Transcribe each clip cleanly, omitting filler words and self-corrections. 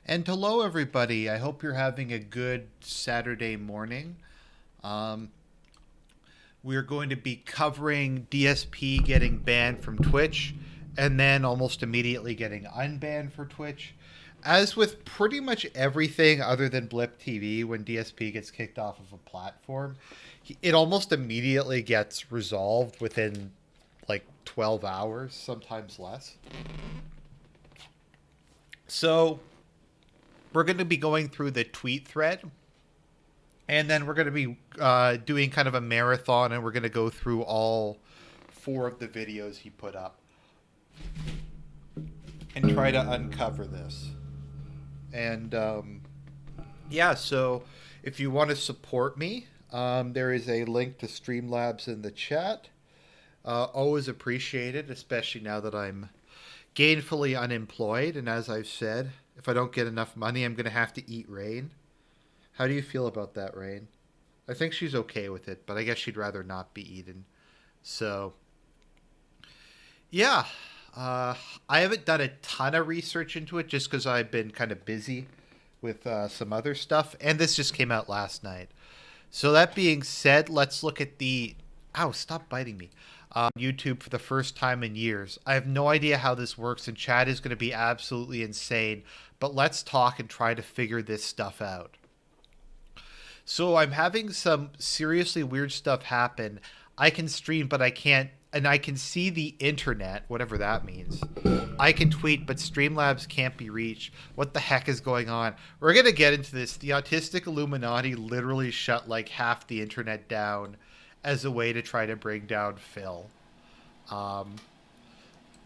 And hello, everybody. I hope you're having a good Saturday morning. Um, we're going to be covering DSP getting banned from Twitch and then almost immediately getting unbanned for Twitch. As with pretty much everything other than Blip TV, when DSP gets kicked off of a platform, it almost immediately gets resolved within like 12 hours, sometimes less. So, we're going to be going through the tweet thread, and then we're going to be doing kind of a marathon, and we're going to go through all four of the videos he put up and try to uncover this. And yeah, so if you want to support me, there is a link to Streamlabs in the chat. Always appreciated, especially now that I'm gainfully unemployed. And as I've said, if I don't get enough money, I'm going to have to eat Rain. How do you feel about that, Rain? I think she's okay with it, but I guess she'd rather not be eaten. So, yeah. I haven't done a ton of research into it just because I've been kind of busy with some other stuff. And this just came out last night. So that being said, let's look at the... Ow, stop biting me. YouTube for the first time in years. I have no idea how this works, and chat is going to be absolutely insane. But let's talk and try to figure this stuff out. So I'm having some seriously weird stuff happen. I can stream, but I can't, and I can see the internet, whatever that means. I can tweet, but Streamlabs can't be reached. What the heck is going on? We're going to get into this. The autistic Illuminati literally shut like half the internet down as a way to try to bring down Phil.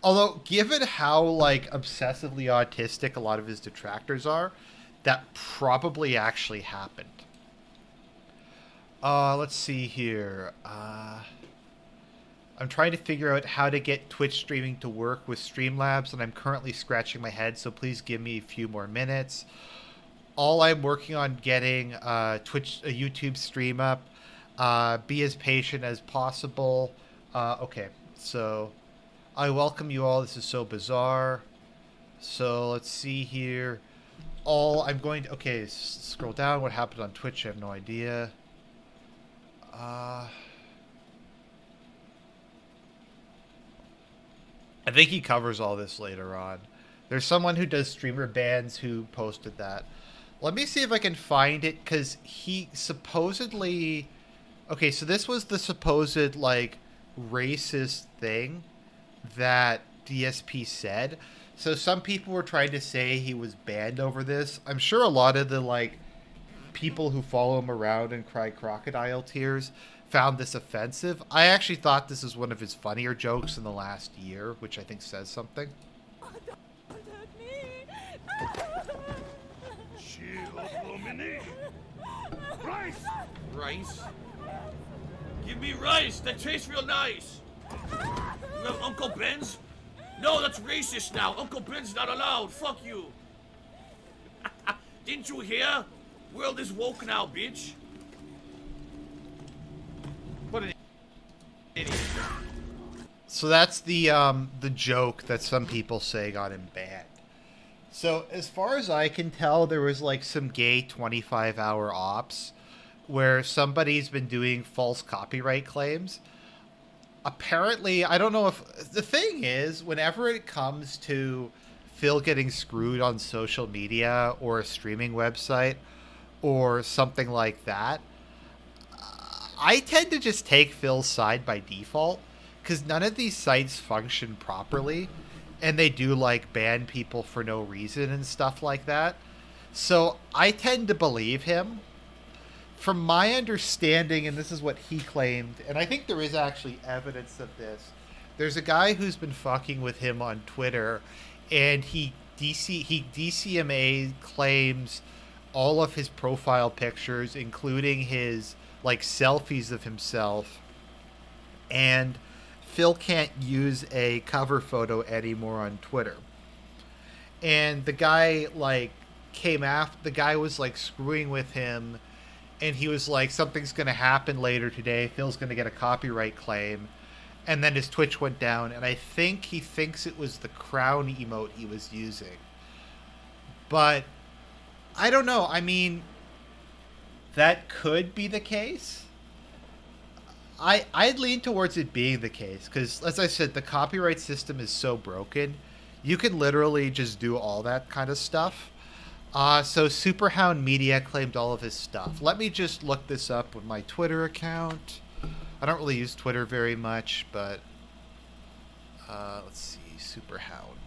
Although, given how like obsessively autistic a lot of his detractors are, that probably actually happened. Let's see here. I'm trying to figure out how to get Twitch streaming to work with Streamlabs, and I'm currently scratching my head, so please give me a few more minutes. All I'm working on getting a YouTube stream up. Be as patient as possible. Okay, so I welcome you all. This is so bizarre. So let's see here. I'm going to... Okay, scroll down. What happened on Twitch? I have no idea. I think he covers all this later on. There's someone who does streamer bans who posted that. Let me see if I can find it, because he supposedly... Okay, so this was the supposed, like, racist thing that DSP said. So some people were trying to say he was banned over this. I'm sure a lot of the, like, people who follow him around and cry crocodile tears found this offensive. I actually thought this was one of his funnier jokes in the last year, which I think says something. Rice! Rice? Give me rice! That tastes real nice! You have Uncle Ben's? No, that's racist now! Uncle Ben's not allowed! Fuck you! Didn't you hear? World is woke now, bitch! What an idiot. So that's the joke that some people say got him banned. So as far as I can tell, there was like some gay 25-hour ops where somebody's been doing false copyright claims. Apparently, I don't know if... The thing is, whenever it comes to Phil getting screwed on social media or a streaming website or something like that, I tend to just take Phil's side by default, because none of these sites function properly, and they do, like, ban people for no reason and stuff like that. So I tend to believe him. From my understanding, and this is what he claimed, and I think there is actually evidence of this, there's a guy who's been fucking with him on Twitter, and he DCMA claims all of his profile pictures, including his, like, selfies of himself, and Phil can't use a cover photo anymore on Twitter. And the guy, like, the guy was, like, screwing with him, and he was like, something's going to happen later today. Phil's going to get a copyright claim. And then his Twitch went down, and I think he thinks it was the crown emote he was using. But I don't know. I mean, that could be the case. I'd lean towards it being the case because, as I said, the copyright system is so broken. You can literally just do all that kind of stuff. So Superhound Media claimed all of his stuff. Let me just look this up with my Twitter account. I don't really use Twitter very much, but let's see, Superhound.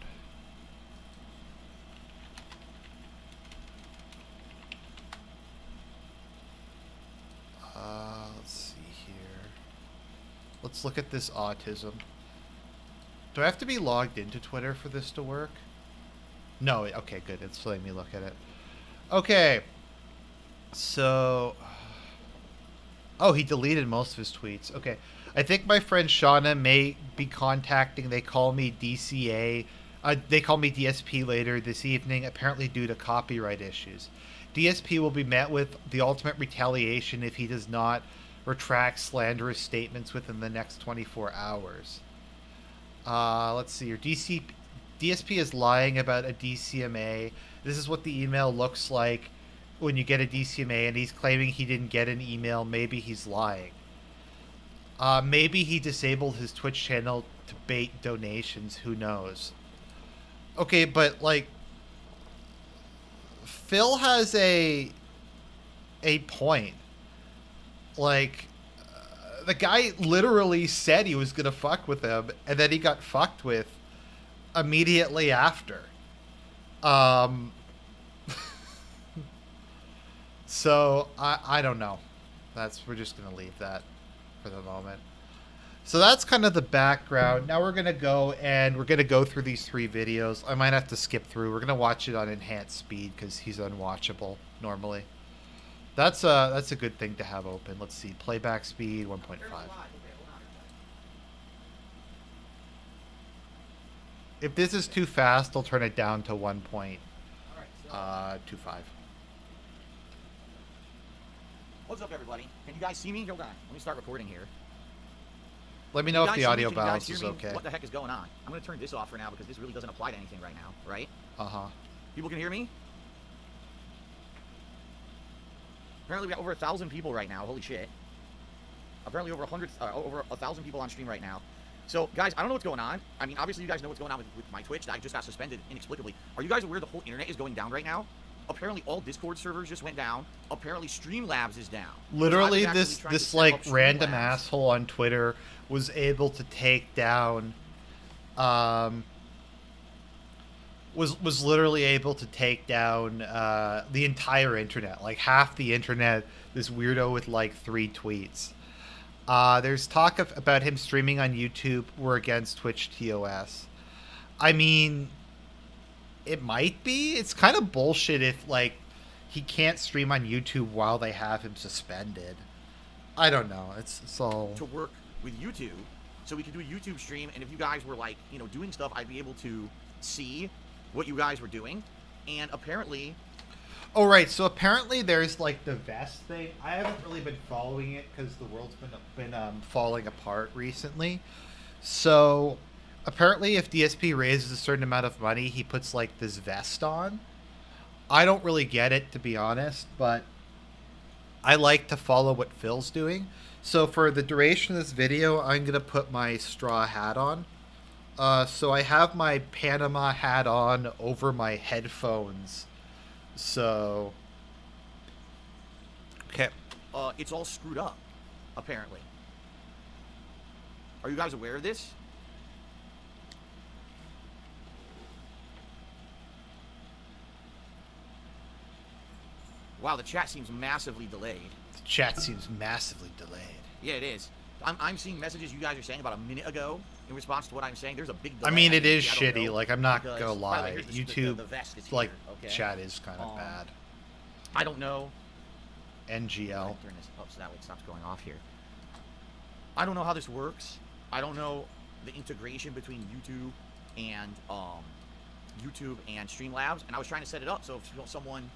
Let's see here. Let's look at this autism. Do I have to be logged into Twitter for this to work? No, okay, good. It's letting me look at it. Okay. So... Oh, he deleted most of his tweets. Okay. I think my friend Shauna may be contacting, they call me DCA. They call me DSP later this evening, apparently due to copyright issues. DSP will be met with the ultimate retaliation if he does not retract slanderous statements within the next 24 hours. Let's see here. DSP is lying about a DCMA. This is what the email looks like when you get a DCMA, and he's claiming he didn't get an email. Maybe he's lying. Maybe he disabled his Twitch channel to bait donations. Who knows? Okay, but, like, Phil has a point. Like, the guy literally said he was gonna fuck with him, and then he got fucked with immediately after. So I don't know. We're just gonna leave that for the moment. So that's kind of the background. Now we're gonna go through these 3 videos. I might have to skip through. We're gonna watch it on enhanced speed because he's unwatchable normally. That's a good thing to have open. Let's see, playback speed 1.5. If this is too fast, I'll turn it down to 1.25. What's up, everybody? Can you guys see me? Hold on. Let me start recording here. Let me know if the audio balance is okay. What the heck is going on? I'm going to turn this off for now because this really doesn't apply to anything right now, right? Uh-huh. People can hear me? Apparently we got over 1,000 people right now. Holy shit. Apparently over 1,000 people on stream right now. So, guys, I don't know what's going on. I mean, obviously you guys know what's going on with my Twitch. I just got suspended inexplicably. Are you guys aware the whole internet is going down right now? Apparently all Discord servers just went down. Apparently Streamlabs is down. Literally this like random asshole on Twitter was able to take down was literally able to take down the entire internet, like half the internet. This weirdo with like 3 tweets. There's talk about him streaming on YouTube. We're against Twitch TOS. I mean, it might be. It's kind of bullshit if, like, he can't stream on YouTube while they have him suspended. I don't know. It's all... To work with YouTube, so we could do a YouTube stream, and if you guys were, like, you know, doing stuff, I'd be able to see what you guys were doing, and apparently... Oh, right. So apparently there's, like, the vest thing. I haven't really been following it because the world's been falling apart recently. So... Apparently, if DSP raises a certain amount of money, he puts, like, this vest on. I don't really get it, to be honest, but I like to follow what Phil's doing. So for the duration of this video, I'm going to put my straw hat on. So I have my Panama hat on over my headphones. So... Okay. It's all screwed up, apparently. Are you guys aware of this? Wow, the chat seems massively delayed. The chat seems massively delayed. Yeah, it is. I'm seeing messages you guys are saying about a minute ago in response to what I'm saying. There's a big delay. I mean, it is shitty. Like, I'm not gonna lie. Way, YouTube, the vest is like, here, okay? chat is kind of bad. I don't know. NGL. Turn this up so that way it stops going off here. I don't know how this works. I don't know the integration between YouTube and Streamlabs, and I was trying to set it up so if someone...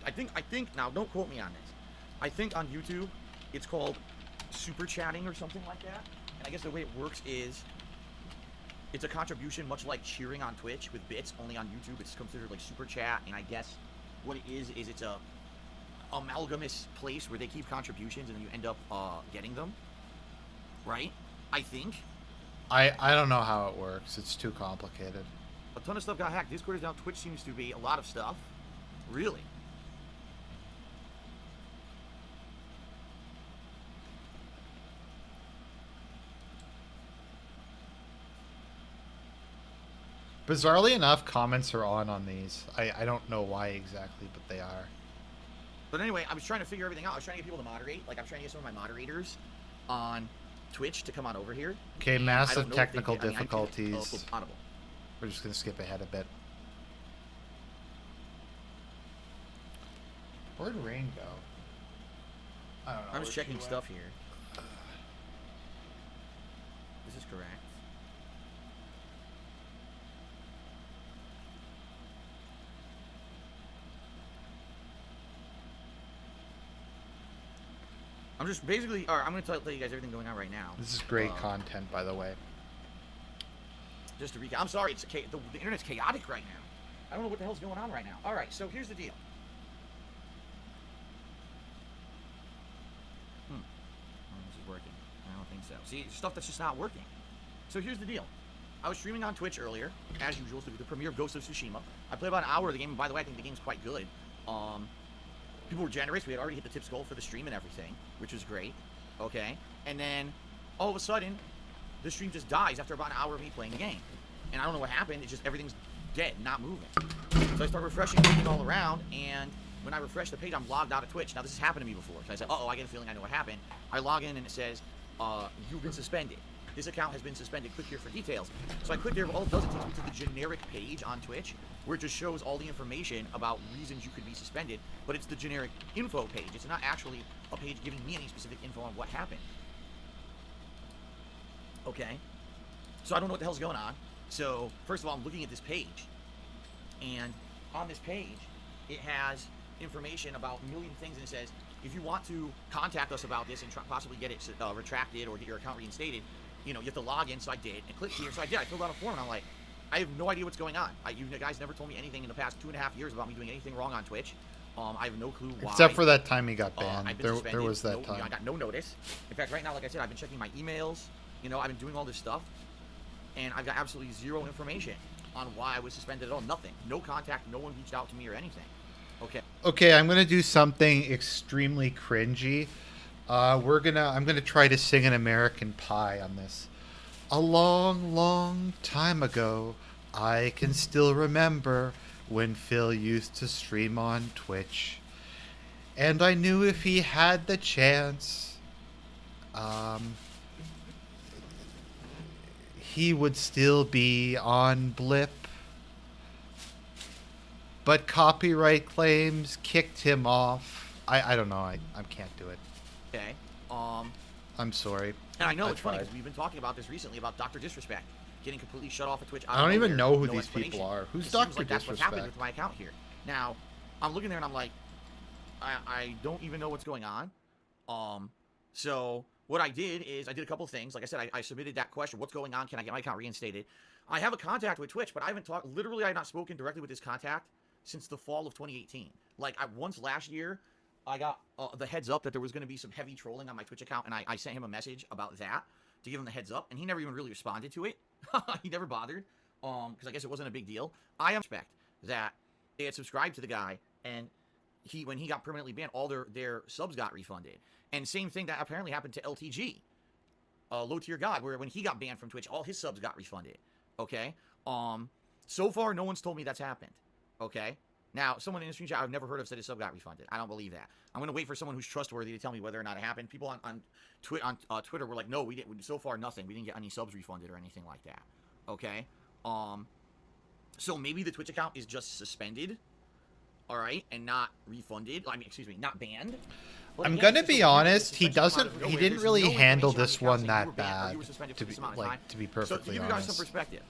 I think now don't quote me on this. I think on YouTube it's called super chatting or something like that. And I guess the way it works is it's a contribution much like cheering on Twitch with bits, only on YouTube it's considered like super chat, and I guess what it is it's a amalgamous place where they keep contributions and then you end up getting them, right? I think. I don't know how it works. It's too complicated. A ton of stuff got hacked. Discord is down. Twitch seems to be a lot of stuff. Really? Bizarrely enough, comments are on these. I don't know why exactly, but they are. But anyway, I was trying to figure everything out. I was trying to get people to moderate. Like, I'm trying to get some of my moderators on Twitch to come on over here. Okay, massive technical difficulties. Audible. We're just going to skip ahead a bit. Where'd Rain go? I don't know. I'm just checking stuff here. This is correct. I'm just basically, alright, I'm going to tell you guys everything going on right now. This is great content, by the way. Just to recap, I'm sorry, the internet's chaotic right now. I don't know what the hell's going on right now. Alright, so here's the deal. This is working. I don't think so. See, stuff that's just not working. So here's the deal. I was streaming on Twitch earlier, as usual, to the premiere of Ghost of Tsushima. I played about an hour of the game, and by the way, I think the game's quite good. People were generous. We had already hit the tips goal for the stream and everything, which was great. Okay. And then, all of a sudden, the stream just dies after about an hour of me playing the game. And I don't know what happened. It's just everything's dead, not moving. So I start refreshing, looking all around, and when I refresh the page, I'm logged out of Twitch. Now, this has happened to me before. So I said, uh-oh, I get a feeling I know what happened. I log in, and it says, you've been suspended. This account has been suspended. Click here for details. So I click there. All it does, it takes me to the generic page on Twitch, where it just shows all the information about reasons you could be suspended, but it's the generic info page. It's not actually a page giving me any specific info on what happened. Okay? So I don't know what the hell's going on. So, first of all, I'm looking at this page, and on this page, it has information about a million things, and it says, if you want to contact us about this and possibly get it retracted or get your account reinstated, you know, you have to log in. So I did, and click here. So I did. I filled out a form, and I'm like, I have no idea what's going on. You guys never told me anything in the past 2.5 years about me doing anything wrong on Twitch. I have no clue why. Except for that time he got banned. There was that time. I got no notice. In fact, right now, like I said, I've been checking my emails. You know, I've been doing all this stuff, and I've got absolutely zero information on why I was suspended at all. Nothing. No contact. No one reached out to me or anything. Okay. Okay, I'm gonna do something extremely cringy. I'm gonna try to sing an American Pie on this. A long, long time ago, I can still remember when Phil used to stream on Twitch. And I knew if he had the chance, he would still be on Blip. But copyright claims kicked him off. I don't know. I can't do it. Okay. I'm sorry. And I know it's funny because we've been talking about this recently about Dr. Disrespect getting completely shut off of Twitch. I don't even know who these people are. Who's Dr. Disrespect? That's what happened with my account here. Now, I'm looking there and I'm like, I don't even know what's going on. So what I did is I did a couple of things. Like I said, I submitted that question. What's going on? Can I get my account reinstated? I have a contact with Twitch, but I haven't talked. Literally, I have not spoken directly with this contact since the fall of 2018. Like, once last year, I got the heads up that there was going to be some heavy trolling on my Twitch account, and I sent him a message about that to give him the heads up, and he never even really responded to it. He never bothered, because I guess it wasn't a big deal. I expect that they had subscribed to the guy, and when he got permanently banned, all their subs got refunded. And same thing that apparently happened to LTG, Low Tier God, where when he got banned from Twitch, all his subs got refunded. Okay? So far, no one's told me that's happened. Okay? Now, someone in the stream chat I've never heard of said his sub got refunded. I don't believe that. I'm going to wait for someone who's trustworthy to tell me whether or not it happened. People on Twitter were like, no, we didn't. So far, nothing. We didn't get any subs refunded or anything like that. Okay? So maybe the Twitch account is just suspended, all right, and not refunded. I mean, excuse me, not banned. But I'm gonna be honest. He didn't really handle this one that bad. To be perfectly honest. So to give you guys some perspective,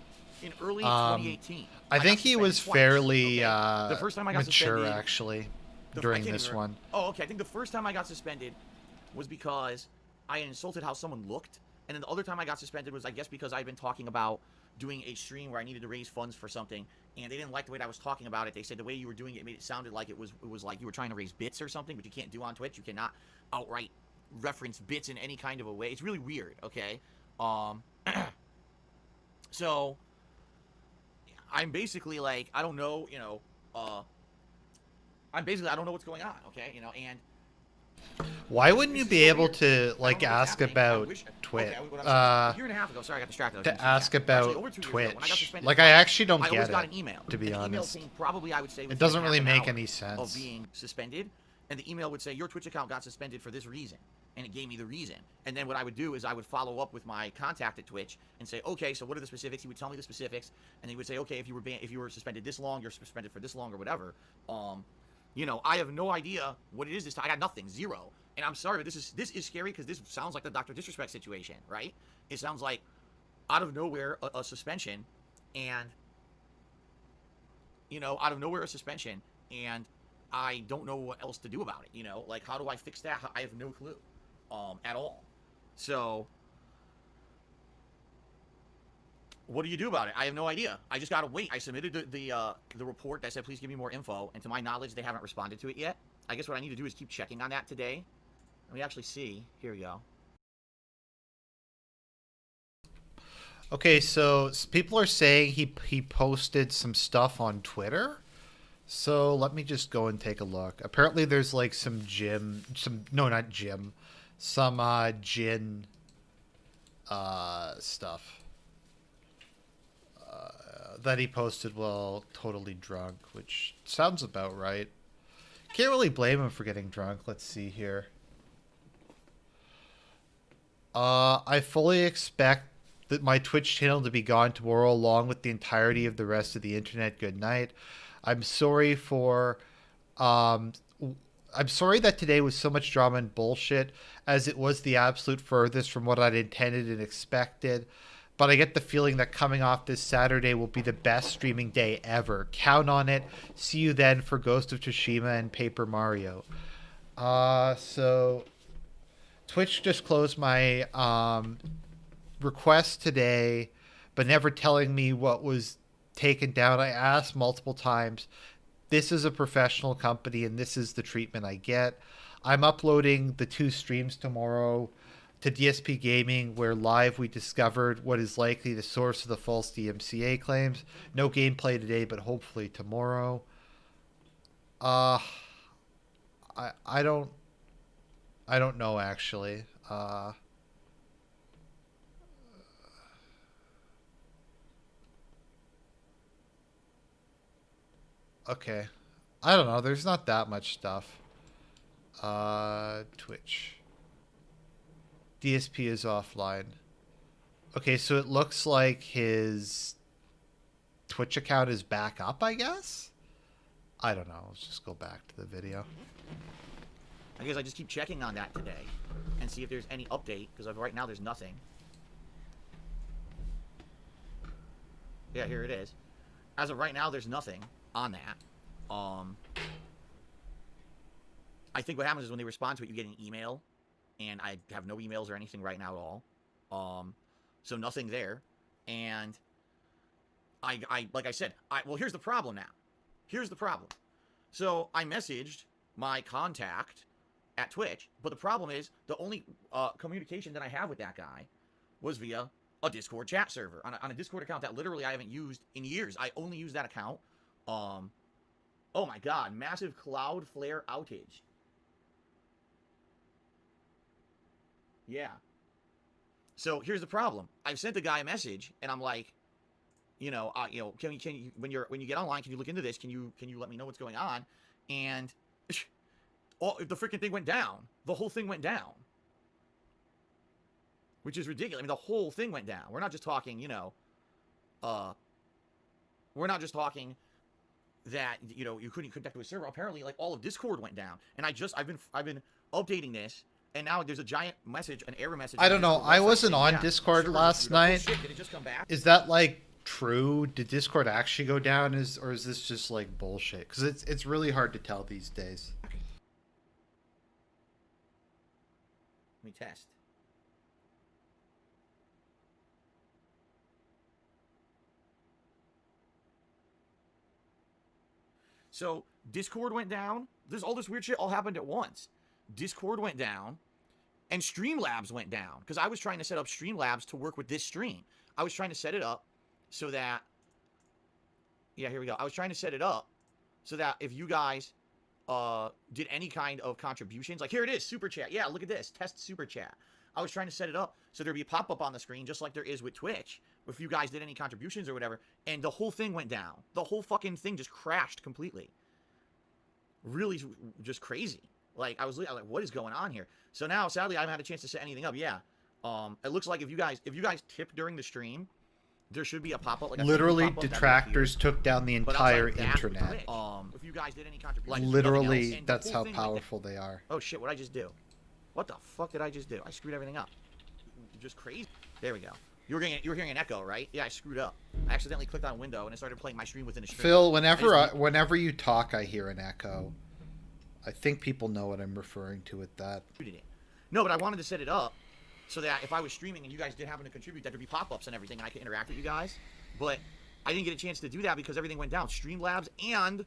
in early 2018, I think he was fairly the first time I got mature suspended, actually during this one. Oh, okay. I think the first time I got suspended was because I insulted how someone looked And then the other time I got suspended was, I guess, because I'd been talking about doing a stream where I needed to raise funds for something, and they didn't like the way that I was talking about it. They said the way you were doing it made it sounded like it was like you were trying to raise bits or something, but you can't do on Twitch. You cannot outright reference bits in any kind of a way. It's really weird, okay? So I'm basically like, I don't know, you know, I don't know what's going on, okay? You know, and why wouldn't you be able to I like don't know what's ask happening. about Okay, Twitch? what I'm saying is, a year and a half ago, sorry, I got distracted. To ask about Actually, over 2 years ago, when I got Twitch. suspended Like, twice, I actually don't I always get got it, an email. to be and the email honest. came probably, I would say, It doesn't within really half an make hour any of sense. being suspended, and the email would say your Twitch account got suspended for this reason, and it gave me the reason. And then what I would do is I would follow up with my contact at Twitch and say, okay, so what are the specifics? He would tell me the specifics, and he would say, okay, if you were suspended this long, you're suspended for this long or whatever. You know, I have no idea what it is this time. I got nothing, zero. And I'm sorry, but this is scary because this sounds like the Dr. Disrespect situation, right? It sounds like out of nowhere a suspension, and you know, out of nowhere a suspension, and I don't know what else to do about it. You know, like how do I fix that? I have no clue, at all. So, what do you do about it? I have no idea. I just gotta wait. I submitted the report that said please give me more info, and to my knowledge, they haven't responded to it yet. I guess what I need to do is keep checking on that today. Let me actually see. Here we go. Okay, so people are saying he posted some stuff on Twitter. So let me just go and take a look. Apparently there's like some gin stuff that he posted while totally drunk, which sounds about right. Can't really blame him for getting drunk. Let's see here. I fully expect that my Twitch channel to be gone tomorrow along with the entirety of the rest of the internet. Good night. I'm sorry that today was so much drama and bullshit, as it was the absolute furthest from what I'd intended and expected. But I get the feeling that coming off this Saturday will be the best streaming day ever. Count on it. See you then for Ghost of Tsushima and Paper Mario. So Twitch just closed my request today, but never telling me what was taken down. I asked multiple times. This is a professional company, and this is the treatment I get. I'm uploading the 2 streams tomorrow to DSP Gaming, where live we discovered what is likely the source of the false DMCA claims. No gameplay today, but hopefully tomorrow. I don't know actually. Okay. I don't know. There's not that much stuff. Twitch. DSP is offline. Okay, so it looks like his Twitch account is back up, I guess? I don't know. Let's just go back to the video. I guess I just keep checking on that today and see if there's any update, because right now there's nothing. Yeah, here it is. As of right now, there's nothing on that. I think what happens is when they respond to it, you get an email, and I have no emails or anything right now at all. So nothing there. And I like I said, well, here's the problem now. Here's the problem. So I messaged my contact at Twitch, but the problem is the only communication that I have with that guy was via a Discord chat server on a Discord account that literally I haven't used in years. I only use that account. Oh my god, massive Cloudflare outage. Yeah. So here's the problem. I've sent the guy a message, and I'm like, can you when you get online, can you look into this? Can you let me know what's going on? And the freaking thing went down. The whole thing went down, which is ridiculous. I mean, the whole thing went down. We're not just talking, we're not just talking that you couldn't connect to a server. Apparently, like all of Discord went down, and I've been updating this. And now there's a giant message, an error message. I don't know. I wasn't on Discord last night. Shit, did it just come back? Is that like true? Did Discord actually go down? Or is this just like bullshit? Because it's really hard to tell these days. Let me test. So Discord went down. There's all this weird shit all happened at once. Discord went down, and Streamlabs went down because I was trying to set up Streamlabs to work with this stream. I was trying to set it up so that, yeah, here we go. I was trying to set it up so that if you guys did any kind of contributions, like here it is, super chat. Yeah, look at this, test super chat. I was trying to set it up so there'd be a pop-up on the screen just like there is with Twitch if you guys did any contributions or whatever, and the whole thing went down. The whole fucking thing just crashed completely. Really just crazy. Like, I was like, what is going on here? So now, sadly, I haven't had a chance to set anything up. Yeah. It looks like if you guys tip during the stream, there should be a pop-up. Like literally, detractors took down the entire internet. If you guys did any contributions, literally, that's how powerful they are. Oh shit! What did I just do? What the fuck did I just do? I screwed everything up. Just crazy. There we go. You were hearing an echo, right? Yeah, I screwed up. I accidentally clicked on a window and it started playing my stream within a stream. Phil, whenever you talk, I hear an echo. I think people know what I'm referring to with that. No, but I wanted to set it up so that if I was streaming and you guys did happen to contribute, that there'd be pop-ups and everything, and I could interact with you guys. But I didn't get a chance to do that because everything went down. Streamlabs and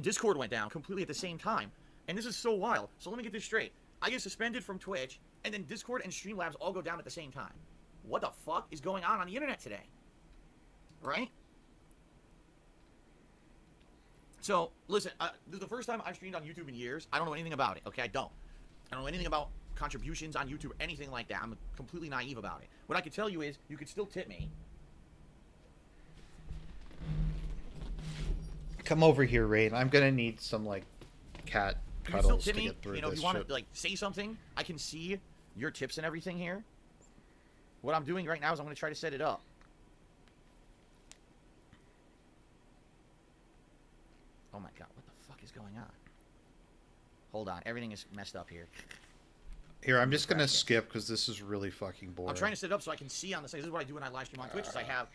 Discord went down completely at the same time. And this is so wild. So let me get this straight. I get suspended from Twitch, and then Discord and Streamlabs all go down at the same time. What the fuck is going on the internet today? Right? So, listen, this is the first time I've streamed on YouTube in years. I don't know anything about it, okay? I don't know anything about contributions on YouTube or anything like that. I'm completely naive about it. What I can tell you is, you could still tip me. Come over here, Rain. I'm gonna need some, like, cat cuddles to get through this shit. If you want to, like, say something, I can see your tips and everything here. What I'm doing right now is I'm going to try to set it up. Oh my god, what the fuck is going on? Hold on, everything is messed up here. Here, I'm just gonna skip because this is really fucking boring. I'm trying to set it up so I can see on the side. This is what I do when I live stream on Twitch. Is I have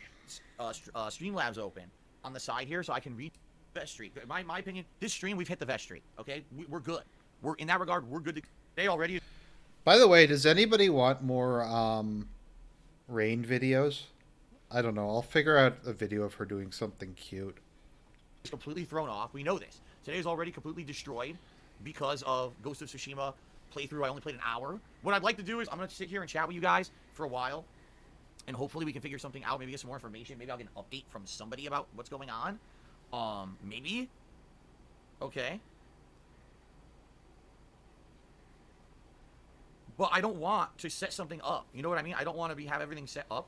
Streamlabs open on the side here so I can read vest streak. In my opinion, this stream we've hit the vest streak. Okay, we're good. We're in that regard. We're good today already. By the way, does anybody want more Rain videos? I don't know. I'll figure out a video of her doing something cute. Completely thrown off. We know this. Today's already completely destroyed because of Ghost of Tsushima playthrough. I only played an hour. What I'd like to do is I'm going to sit here and chat with you guys for a while, and hopefully we can figure something out. Maybe get some more information. Maybe I'll get an update from somebody about what's going on. Maybe. Okay. But I don't want to set something up. You know what I mean? I don't want to have everything set up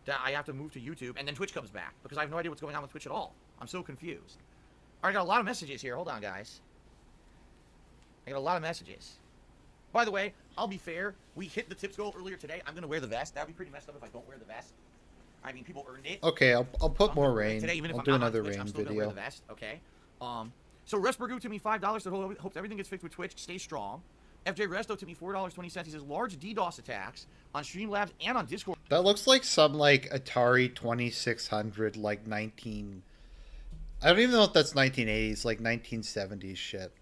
that I have to move to YouTube and then Twitch comes back because I have no idea what's going on with Twitch at all. I'm so confused. All right, I got a lot of messages here. Hold on, guys. I got a lot of messages. By the way, I'll be fair. We hit the tips goal earlier today. I'm going to wear the vest. That would be pretty messed up if I don't wear the vest. I mean, people earned it. Okay, I'll put more Rain. Today, even if I'll I'm do not another on Twitch, Rain I'm still video. Gonna wear the vest, okay? So Resbergu to me $5. So hopes everything gets fixed with Twitch. Stay strong. FJ Resto to me $4.20. He says large DDoS attacks on Streamlabs and on Discord. That looks like some like Atari 2600 like 19. I don't even know if that's 1980s, like 1970s shit.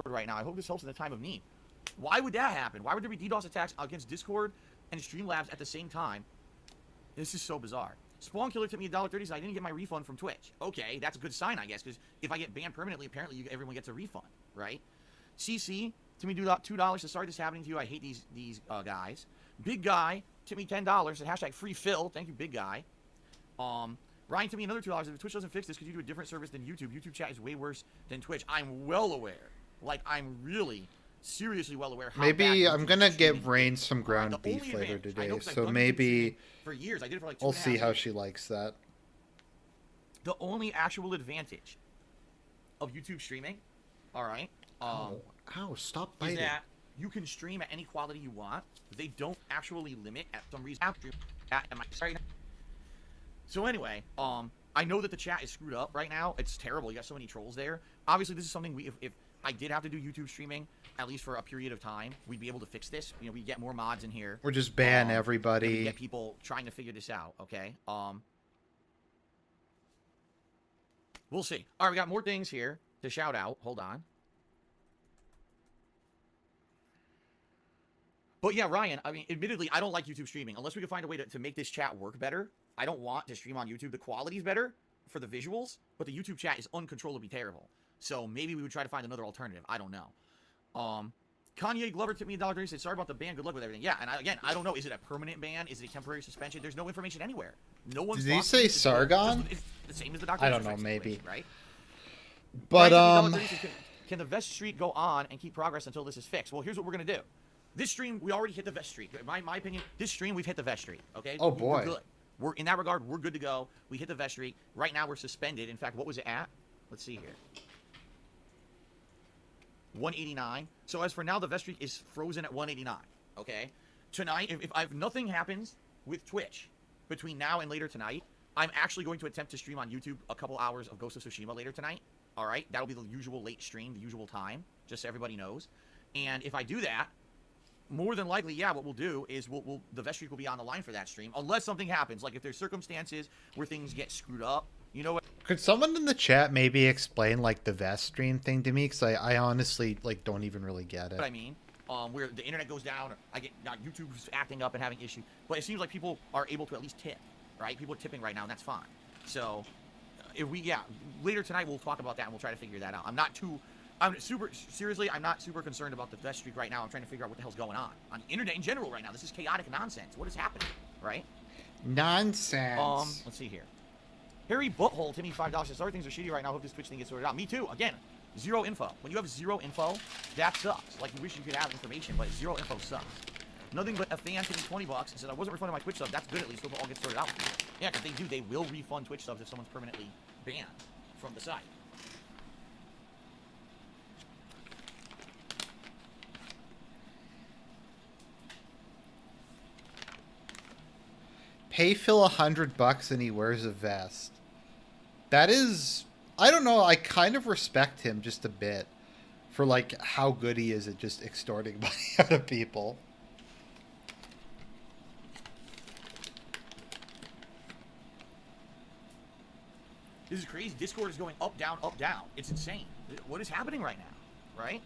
Right now, I hope this helps in the time of need. Why would that happen? Why would there be DDoS attacks against Discord and Streamlabs at the same time? This is so bizarre. Spawn Killer took me $1.30, so I didn't get my refund from Twitch. Okay, that's a good sign, I guess, because if I get banned permanently, apparently everyone gets a refund, right? CC to me $2. So sorry this is happening to you. I hate these guys. Big Guy to me $10. And hashtag free Phil. Thank you, Big Guy. Ryan to me another $2. If Twitch doesn't fix this, could you do a different service than YouTube? YouTube chat is way worse than Twitch. I'm well aware. Like, I'm really seriously well aware how maybe bad I'm gonna give Rain some ground beef later today, so maybe for years I did it for like we'll see how she likes that. The only actual advantage of YouTube streaming, all right, ow, stop biting. is that you can stream at any quality you want. They don't actually limit at some reason. Sorry. So anyway, I know that the chat is screwed up right now. It's terrible. You got so many trolls there. Obviously, this is something if I did have to do YouTube streaming, at least for a period of time, we'd be able to fix this. You know, we get more mods in here. Or just ban everybody. We get people trying to figure this out, okay? We'll see. All right, we got more things here to shout out. Hold on. But yeah, Ryan, I mean, admittedly, I don't like YouTube streaming. Unless we can find a way to make this chat work better, I don't want to stream on YouTube. The quality's better for the visuals, but the YouTube chat is uncontrollably terrible. So maybe we would try to find another alternative. I don't know. Kanye Glover tipped me $1.30. Said, sorry about the ban. Good luck with everything. Yeah, and again, I don't know. Is it a permanent ban? Is it a temporary suspension? There's no information anywhere. No one's. Did he say Sargon? It's the same as the Dr. I don't know, maybe. Right? But Can the vest streak go on and keep progress until this is fixed? Well, here's what we're gonna do. This stream, we already hit the vest streak. In my opinion, this stream, we've hit the vest streak, okay? Oh, boy. We're good. We're, in that regard, we're good to go. We hit the vest streak. Right now, we're suspended. In fact, what was it at? Let's see here. 189. So as for now, the vest streak is frozen at 189, okay? Tonight, if nothing happens with Twitch between now and later tonight, I'm actually going to attempt to stream on YouTube a couple hours of Ghost of Tsushima later tonight, all right? That'll be the usual late stream, the usual time, just so everybody knows. And if I do that, more than likely, yeah, what we'll do is the vest streak will be on the line for that stream, unless something happens. Like if there's circumstances where things get screwed up, you know what? Could someone in the chat maybe explain like the vest stream thing to me? Because I honestly like don't even really get it. What I mean, where the internet goes down, or I get YouTube's acting up and having issues, but it seems like people are able to at least tip, right? People are tipping right now, and that's fine. So, if later tonight we'll talk about that and we'll try to figure that out. I'm not super concerned about the vest streak right now. I'm trying to figure out what the hell's going on the internet in general right now. This is chaotic nonsense. What is happening, right? Nonsense. Let's see here. Harry Butthole, Timmy $5 says, sorry, things are shitty right now. Hope this Twitch thing gets sorted out. Me too. Again, zero info. When you have zero info, that sucks. Like, you wish you could have information, but zero info sucks. Nothing but a fan tipping $20 and said, I wasn't refunding my Twitch sub. That's good at least. Hope it all gets sorted out for you. Yeah, because they will refund Twitch subs if someone's permanently banned from the site. Pay Phil $100 and he wears a vest. That is, I don't know. I kind of respect him just a bit for like how good he is at just extorting money out of people. This is crazy. Discord is going up, down, up, down. It's insane. What is happening right now? Right?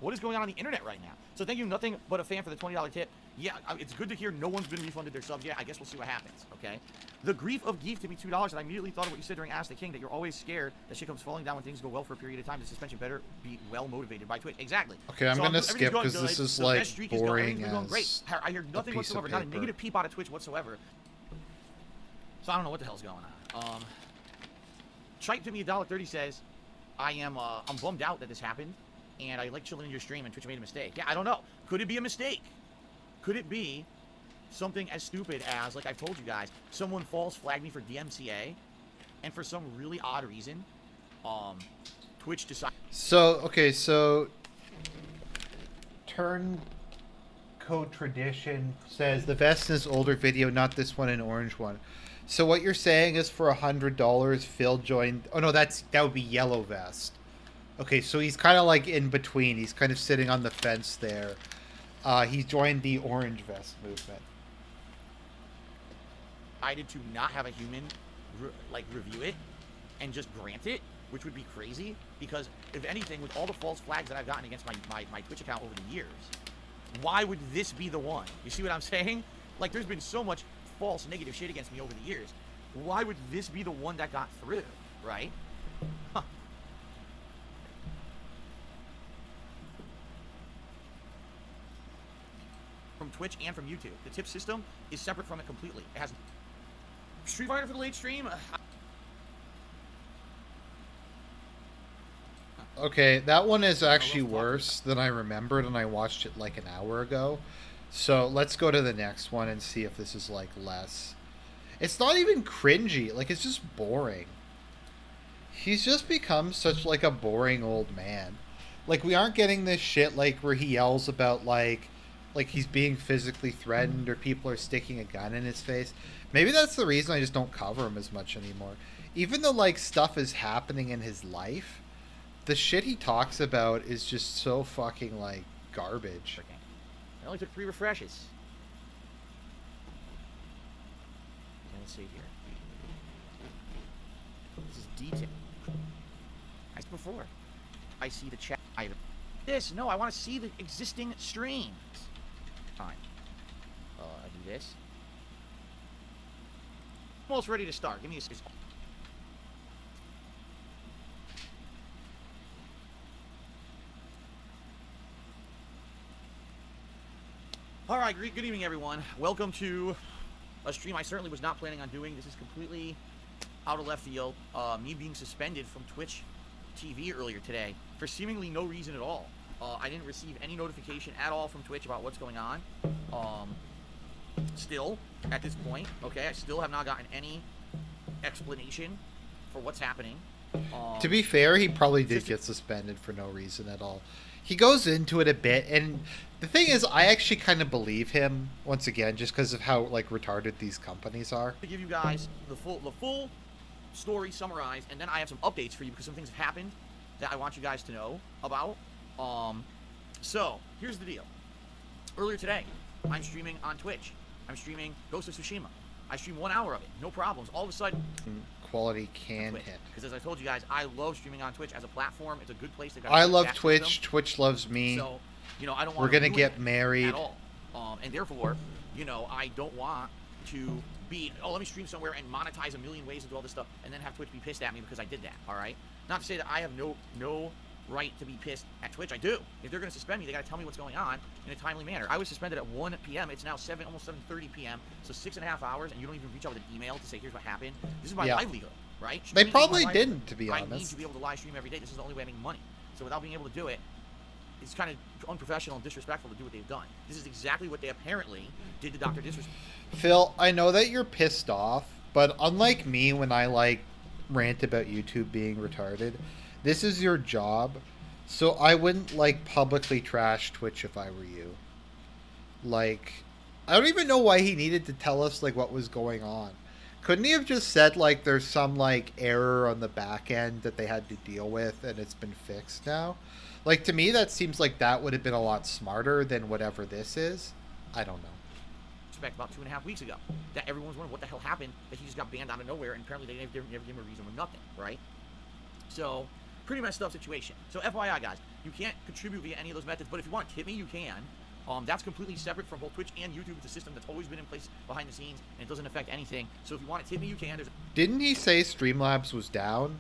What is going on the internet right now? So thank you, nothing but a fan, for the $20 tip. Yeah, it's good to hear no one's been refunded their subs yet. I guess we'll see what happens, okay? The grief of Geef to me $2, and I immediately thought of what you said during Ask the King, that you're always scared that shit comes falling down when things go well for a period of time. The suspension better be well motivated by Twitch. Exactly. Okay, I'm so gonna skip because this is like boring as great. I hear nothing whatsoever, not a negative peep out of Twitch whatsoever. So I don't know what the hell's going on. Chipe to me $1.30 says, I'm bummed out that this happened, and I like chilling in your stream and Twitch made a mistake. Yeah, I don't know. Could it be a mistake? Could it be something as stupid as, like I've told you guys, someone false flagged me for DMCA, and for some really odd reason, Twitch decided. So Turncoat Tradition says the vest in this older video, not this one, an orange one. So what you're saying is for $100, Phil joined. Oh no, that would be Yellow Vest. Okay, so he's kind of like in between. He's kind of sitting on the fence there. He joined the Orange Vest movement. Decided to not have a human review it and just grant it, which would be crazy, because if anything, with all the false flags that I've gotten against my Twitch account over the years, why would this be the one? You see what I'm saying? Like, there's been so much false negative shit against me over the years. Why would this be the one that got through, right? Huh. From Twitch and from YouTube. The tip system is separate from it completely. It has Street Fighter for the late stream. Okay, that one is actually worse than I remembered, and I watched it like an hour ago. So let's go to the next one and see if this is like less. It's not even cringy. Like, it's just boring. He's just become such like a boring old man. Like, we aren't getting this shit like where he yells about like he's being physically threatened or people are sticking a gun in his face. Maybe that's the reason I just don't cover him as much anymore. Even though like stuff is happening in his life, the shit he talks about is just so fucking like garbage. I only took 3 refreshes. Let's see here. This is detail. As before, I see the chat item. this. No, I want to see the existing streams. Fine. I do this. Almost ready to start. Give me a second. All right, good evening, everyone. Welcome to a stream I certainly was not planning on doing. This is completely out of left field. Me being suspended from Twitch TV earlier today for seemingly no reason at all. I didn't receive any notification at all from Twitch about what's going on. Still, at this point, okay, I still have not gotten any explanation for what's happening. To be fair, he probably did get suspended for no reason at all. He goes into it a bit, and the thing is, I actually kind of believe him once again, just because of how like retarded these companies are. To give you guys the full story summarized, and then I have some updates for you because some things have happened that I want you guys to know about. So here's the deal. Earlier today, I'm streaming on Twitch. I'm streaming Ghost of Tsushima. I stream 1 hour of it, no problems. All of a sudden, quality can hit. Because as I told you guys, I love streaming on Twitch as a platform. It's a good place to go. I love Twitch. System. Twitch loves me. So, you know, I don't want. We're gonna get married at all. And therefore, you know, I don't want to be. Oh, let me stream somewhere and monetize a million ways and do all this stuff, and then have Twitch be pissed at me because I did that. All right. Not to say that I have no right to be pissed at Twitch. I do. If they're going to suspend me, they got to tell me what's going on in a timely manner. I was suspended at 1 p.m. It's now almost 7:30 p.m. So 6.5 hours, and you don't even reach out with an email to say, here's what happened. This is my livelihood, right? They probably didn't, to be honest. I need to be able to live stream every day. This is the only way I make money. So without being able to do it, it's kind of unprofessional and disrespectful to do what they've done. This is exactly what they apparently did to Dr. Disrespect. Phil, I know that you're pissed off, but unlike me when I, like, rant about YouTube being retarded, this is your job. So I wouldn't, like, publicly trash Twitch if I were you. Like, I don't even know why he needed to tell us, like, what was going on. Couldn't he have just said, like, there's some, like, error on the back end that they had to deal with and it's been fixed now? Like, to me, that seems like that would have been a lot smarter than whatever this is. I don't know. About 2.5 weeks ago, that everyone was wondering what the hell happened, that he just got banned out of nowhere, and apparently they never gave him a reason with nothing, right? So, pretty messed up situation. So, FYI, guys, you can't contribute via any of those methods, but if you want to tip me, you can. That's completely separate from both Twitch and YouTube. It's a system that's always been in place behind the scenes, and it doesn't affect anything. So, if you want to tip me, you can. Didn't he say Streamlabs was down?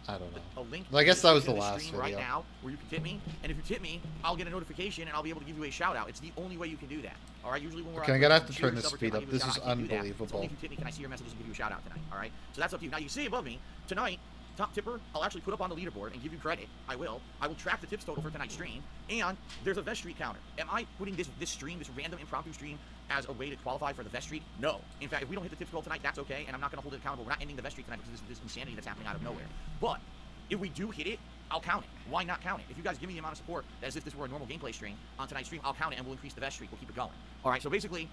I don't know. A link. Well, I guess that was the last video. Right now, where you can tip me, and if you tip me, I'll get a notification and I'll be able to give you a shout out. It's the only way you can do that. All right. Usually when we're I'm gonna have to turn this speed up. This is unbelievable. Only if you tip me can I see your messages and give you a shout out tonight. All right. So that's up to you. Now you see above me tonight. Top tipper, I'll actually put up on the leaderboard and give you credit. I will track the tips total for tonight's stream, and there's a vest streak counter. Am I putting this stream, this random impromptu stream, as a way to qualify for the vest streak? No. In fact, if we don't hit the tips goal tonight, that's okay, and I'm not going to hold it accountable. We're not ending the vest streak tonight because this insanity that's happening out of nowhere. But if we do hit it, I'll count it. Why not count it? If you guys give me the amount of support as if this were a normal gameplay stream on tonight's stream, I'll count it and we'll increase the vest streak. We'll keep it going. All right. So basically,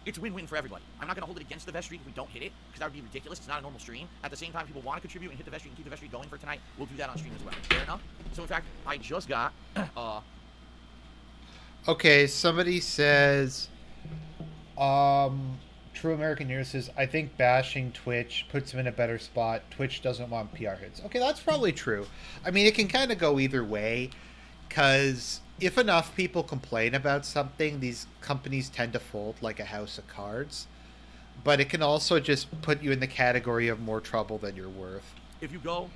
it's win-win for everybody. I'm not going to hold it against the vest streak if we don't hit it, because that would be ridiculous. It's not a normal stream. At the same time, people want to contribute and hit the vest streak and keep the vest streak going for tonight. We'll do that on stream as well. Fair enough? So, in fact, I just got... Okay, somebody says... True American Hero says, I think bashing Twitch puts him in a better spot. Twitch doesn't want PR hits. Okay, that's probably true. I mean, it can kind of go either way, because... if enough people complain about something, these companies tend to fold like a house of cards. But it can also just put you in the category of more trouble than you're worth. If you go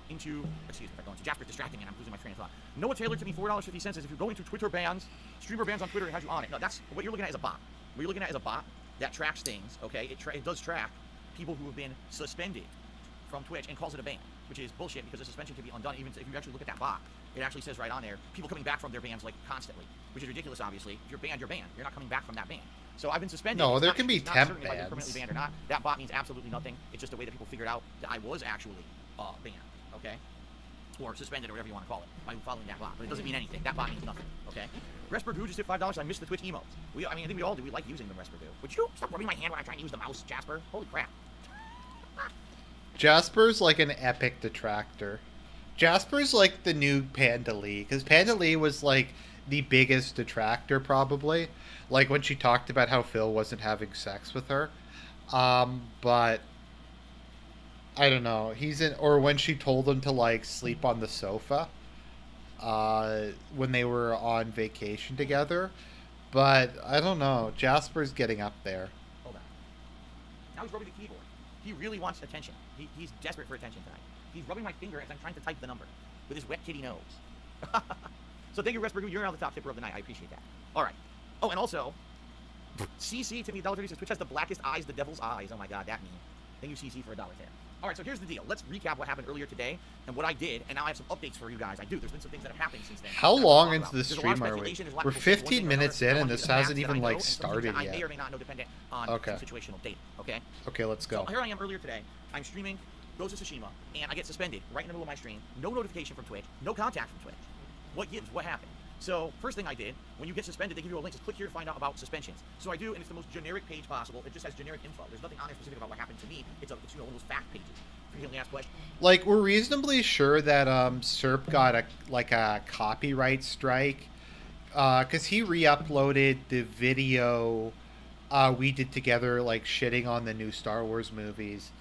into... excuse me, I'm going to Jasper's distracting me and I'm losing my train of thought. Noah Taylor to me $4.50 says, if you go into Twitter bans, streamer bans on Twitter, it has you on it. No, that's... what you're looking at is a bot. What you're looking at is a bot that tracks things, okay? It does track people who have been suspended from Twitch and calls it a ban, which is bullshit because the suspension can be undone even if you actually look at that bot. It actually says right on there, people coming back from their bans, like, constantly, which is ridiculous, obviously. If you're banned, you're banned. You're not coming back from that ban. So I've been suspended. No, there can be temp bans. If you're permanently banned or not. That bot means absolutely nothing. It's just a way that people figured out that I was actually banned, okay? Or suspended, or whatever you want to call it, by following that bot. But it doesn't mean anything. That bot means nothing, okay? Resperdoo just hit $5. I missed the Twitch emotes. I think we all do. We like using them, Resperdoo. Would you stop rubbing my hand when I try and use the mouse, Jasper? Holy crap. Jasper's like an epic detractor. Jasper's like the new Panda Lee, because Panda Lee was like the biggest detractor probably, like when she talked about how Phil wasn't having sex with her. But I don't know. Or when she told him to like sleep on the sofa. when they were on vacation together. But I don't know. Jasper's getting up there. Hold on. Now he's rubbing the keyboard. He really wants attention. He's desperate for attention tonight. He's rubbing my finger as I'm trying to type the number with his wet kitty nose. So thank you, Resberg. You're now the top tipper of the night. I appreciate that. All right. Oh, and also, CC to me, $1.30 says Twitch has the blackest eyes, the devil's eyes. Oh my god, that mean. Thank you, CC, for $1.10. All right, so here's the deal. Let's recap what happened earlier today and what I did, and now I have some updates for you guys. There's been some things that have happened since then. How long into the stream are we? We're 15 minutes in, and this hasn't even, like, started yet. I may or may not know, dependent on situational data, okay? Okay, let's go. So here I am earlier today. I'm streaming Ghost of Tsushima, and I get suspended right in the middle of my stream. No notification from Twitch. No contact from Twitch. What gives? What happened? So, first thing I did, when you get suspended, they give you a link. Just click here to find out about suspensions. So I do, and it's the most generic page possible. It just has generic info. There's nothing on there specific about what happened to me. It's one of those fact pages. Frequently asked questions. Like, we're reasonably sure that Serp got a copyright strike, because he re-uploaded the video we did together, like, shitting on the new Star Wars movies.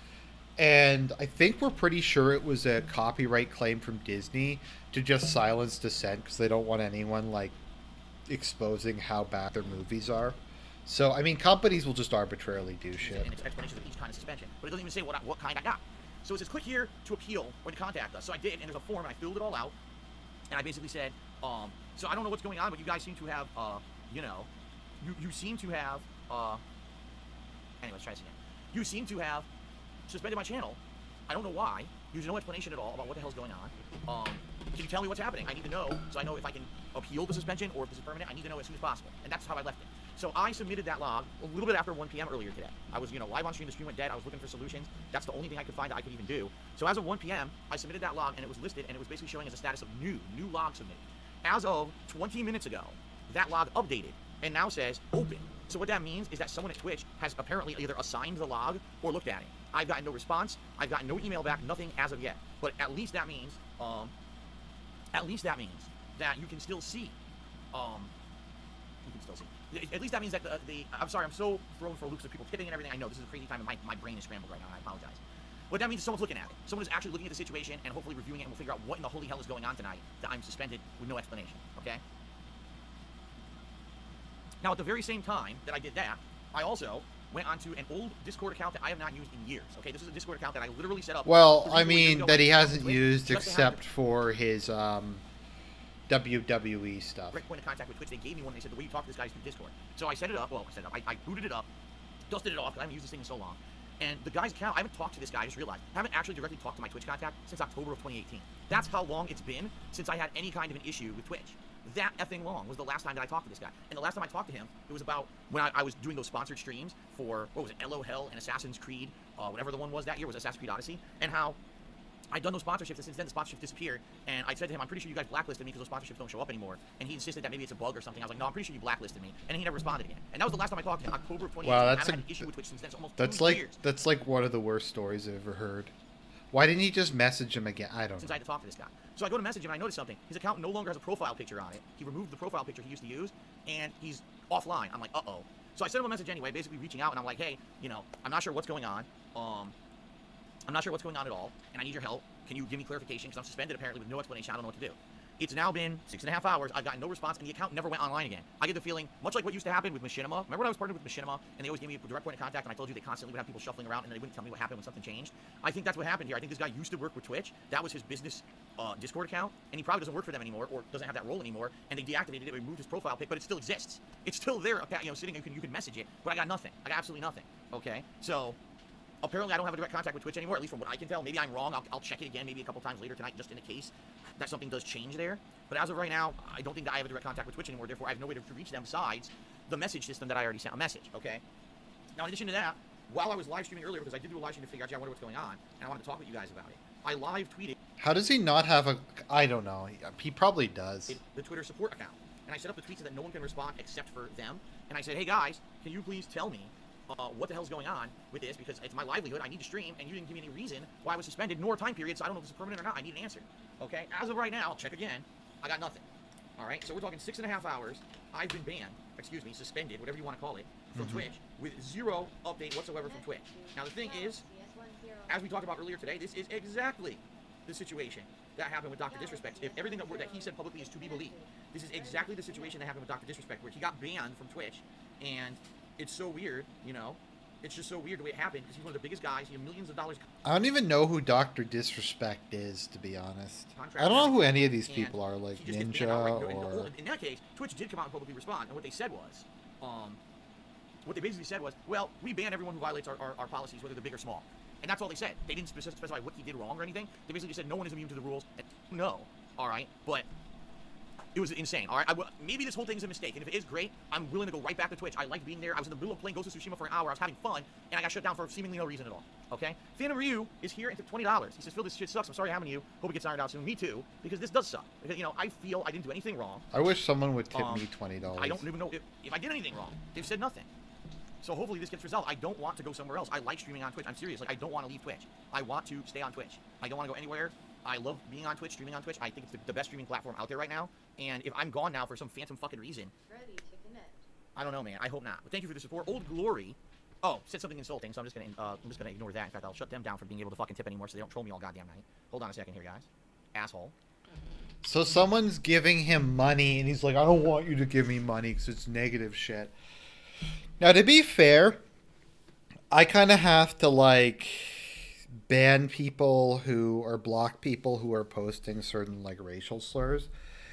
And I think we're pretty sure it was a copyright claim from Disney to just silence dissent because they don't want anyone, like, exposing how bad their movies are. So, I mean, companies will just arbitrarily do shit. And it's explanations of each kind of suspension. But it doesn't even say what kind I got. So it says click here to appeal or to contact us. So I did, and there's a form, and I filled it all out. And I basically said, so I don't know what's going on, but you guys seem to have, you seem to have, anyway, let's try this again. You seem to have suspended my channel. I don't know why. There's no explanation at all about what the hell's going on. Can you tell me what's happening? I need to know, so I know if I can appeal the suspension or if this is permanent. I need to know as soon as possible. And that's how I left it. So I submitted that log a little bit after 1 p.m. earlier today. I was, live on stream. The stream went dead. I was looking for solutions. That's the only thing I could find that I could even do. So as of 1 p.m., I submitted that log, and it was listed, and it was basically showing as a status of new log submitted. As of 20 minutes ago, that log updated and now says open. So what that means is that someone at Twitch has apparently either assigned the log or looked at it. I've gotten no response. I've gotten no email back. Nothing as of yet. But at least that means, that you can still see. At least that means that I'm sorry, I'm so thrown for loops of people tipping and everything. I know this is a crazy time, and my brain is scrambled right now. I apologize. What that means is someone's looking at it. Someone is actually looking at the situation and hopefully reviewing it, and we'll figure out what in the holy hell is going on tonight that I'm suspended with no explanation. Okay. Now, at the very same time that I did that, I also went onto an old Discord account that I have not used in years. Okay, this is a Discord account that I literally set up. Well, I mean, that he hasn't used except for his WWE stuff. Direct point of contact with Twitch. They gave me one. They said the way you talk to this guy is through Discord. So I set it up. Well, I booted it up, dusted it off because I haven't used this thing in so long. And the guy's account, I haven't talked to this guy. I just realized I haven't actually directly talked to my Twitch contact since October of 2018. That's how long it's been since I had any kind of an issue with Twitch. That effing long was the last time that I talked to this guy. And the last time I talked to him, it was about when I was doing those sponsored streams for, what was it, LO Hell and Assassin's Creed, whatever the one was that year, was Assassin's Creed Odyssey, and how I'd done those sponsorships, and since then the sponsorships disappeared, and I said to him, I'm pretty sure you guys blacklisted me because those sponsorships don't show up anymore, and he insisted that maybe it's a bug or something. I was like, no, I'm pretty sure you blacklisted me, and he never responded again. And that was the last time I talked to him, October of 2018. Wow, I haven't had an issue with Twitch since then, so almost 2 years. That's like one of the worst stories I've ever heard. Why didn't he just message him again? I don't know. Since I had to talk to this guy. So I go to message him, and I notice something. His account no longer has a profile picture on it. He removed the profile picture he used to use, and he's offline. I'm like, uh-oh. So I sent him a message anyway, basically reaching out, and I'm like, hey, I'm not sure what's going on. I'm not sure what's going on at all, and I need your help. Can you give me clarification? Because I'm suspended apparently with no explanation. I don't know what to do. It's now been 6.5 hours. I've gotten no response, and the account never went online again. I get the feeling, much like what used to happen with Machinima. Remember when I was partnered with Machinima, and they always gave me a direct point of contact, and I told you they constantly would have people shuffling around, and they wouldn't tell me what happened when something changed? I think that's what happened here. I think this guy used to work with Twitch. That was his business Discord account, and he probably doesn't work for them anymore, or doesn't have that role anymore, and they deactivated it, removed his profile pic, but it still exists. It's still there, sitting, you can message it, but I got nothing. I got absolutely nothing, okay? So apparently I don't have a direct contact with Twitch anymore, at least from what I can tell. Maybe I'm wrong. I'll check it again maybe a couple times later tonight, just in the case that something does change there. But as of right now, I don't think that I have a direct contact with Twitch anymore. Therefore, I have no way to reach them besides the message system that I already sent a message, okay? Now, in addition to that, while I was live streaming earlier, because I did do a live stream to figure out, I wonder what's going on, and I wanted to talk with you guys about it, I live tweeted. How does he not have a... I don't know. He probably does. The Twitter support account. And I set up the tweet so that no one can respond except for them. And I said, hey, guys, can you please tell me what the hell's going on with this, because it's my livelihood. I need to stream, and you didn't give me any reason why I was suspended, nor time period, so I don't know if this is permanent or not. I need an answer. Okay? As of right now, I'll check again. I got nothing. All right? So we're talking 6.5 hours. I've been banned, suspended, whatever you want to call it, from Twitch, with zero update whatsoever from Twitch. Now, the thing is, as we talked about earlier today, this is exactly the situation that happened with Dr. Disrespect. If everything that he said publicly is to be believed, this is exactly the situation that happened with Dr. Disrespect, where he got banned from Twitch, and it's so weird, you know. It's just so weird the way it happened, because he's one of the biggest guys. He had millions of dollars. I don't even know who Dr. Disrespect is, to be honest. I don't know who any of these people are, like Ninja or... In that case, Twitch did come out and publicly respond, and what they said was, what they basically said was, well, we ban everyone who violates our policies, whether they're big or small. And that's all they said. They didn't specify what he did wrong or anything. They basically just said no one is immune to the rules. No, all right, but it was insane. All right, maybe this whole thing's a mistake, and if it is, great. I'm willing to go right back to Twitch. I liked being there. I was in the middle of playing Ghost of Tsushima for an hour. I was having fun, and I got shut down for seemingly no reason at all. Okay, Phantom Ryu is here and took $20. He says, Phil, this shit sucks. I'm sorry happened to you. Hope it gets ironed out soon. Me too, because this does suck. Because, you know, I feel I didn't do anything wrong. I wish someone would tip me $20. I don't even know if I did anything wrong. They've said nothing. So hopefully this gets resolved. I don't want to go somewhere else. I like streaming on Twitch. I'm serious. Like, I don't want to leave Twitch. I want to stay on Twitch. I don't want to go anywhere. I love being on Twitch, streaming on Twitch. I think it's the best streaming platform out there right now. And if I'm gone now for some phantom fucking reason, Ready to connect. I don't know, man. I hope not. But thank you for the support. Old Glory. Oh, said something insulting, so I'm just gonna ignore that. In fact, I'll shut them down from being able to fucking tip anymore, so they don't troll me all goddamn night. Hold on a second here, guys. Asshole. So someone's giving him money, and he's like, I don't want you to give me money because it's negative shit. Now, to be fair, I kind of have to, like, ban people who, or block people who are posting certain, like, racial slurs.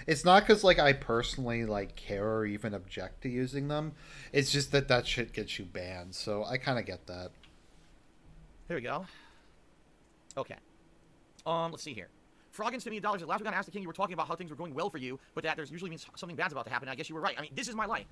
It's not because, like, I personally, like, care or even object to using them. It's just that that shit gets you banned, so I kind of get that. Here we go. Okay. Let's see here. Froggins $50. Last week on Ask the King, you were talking about how things were going well for you, but that there's usually means something bad's about to happen. I guess you were right. I mean, this is my life.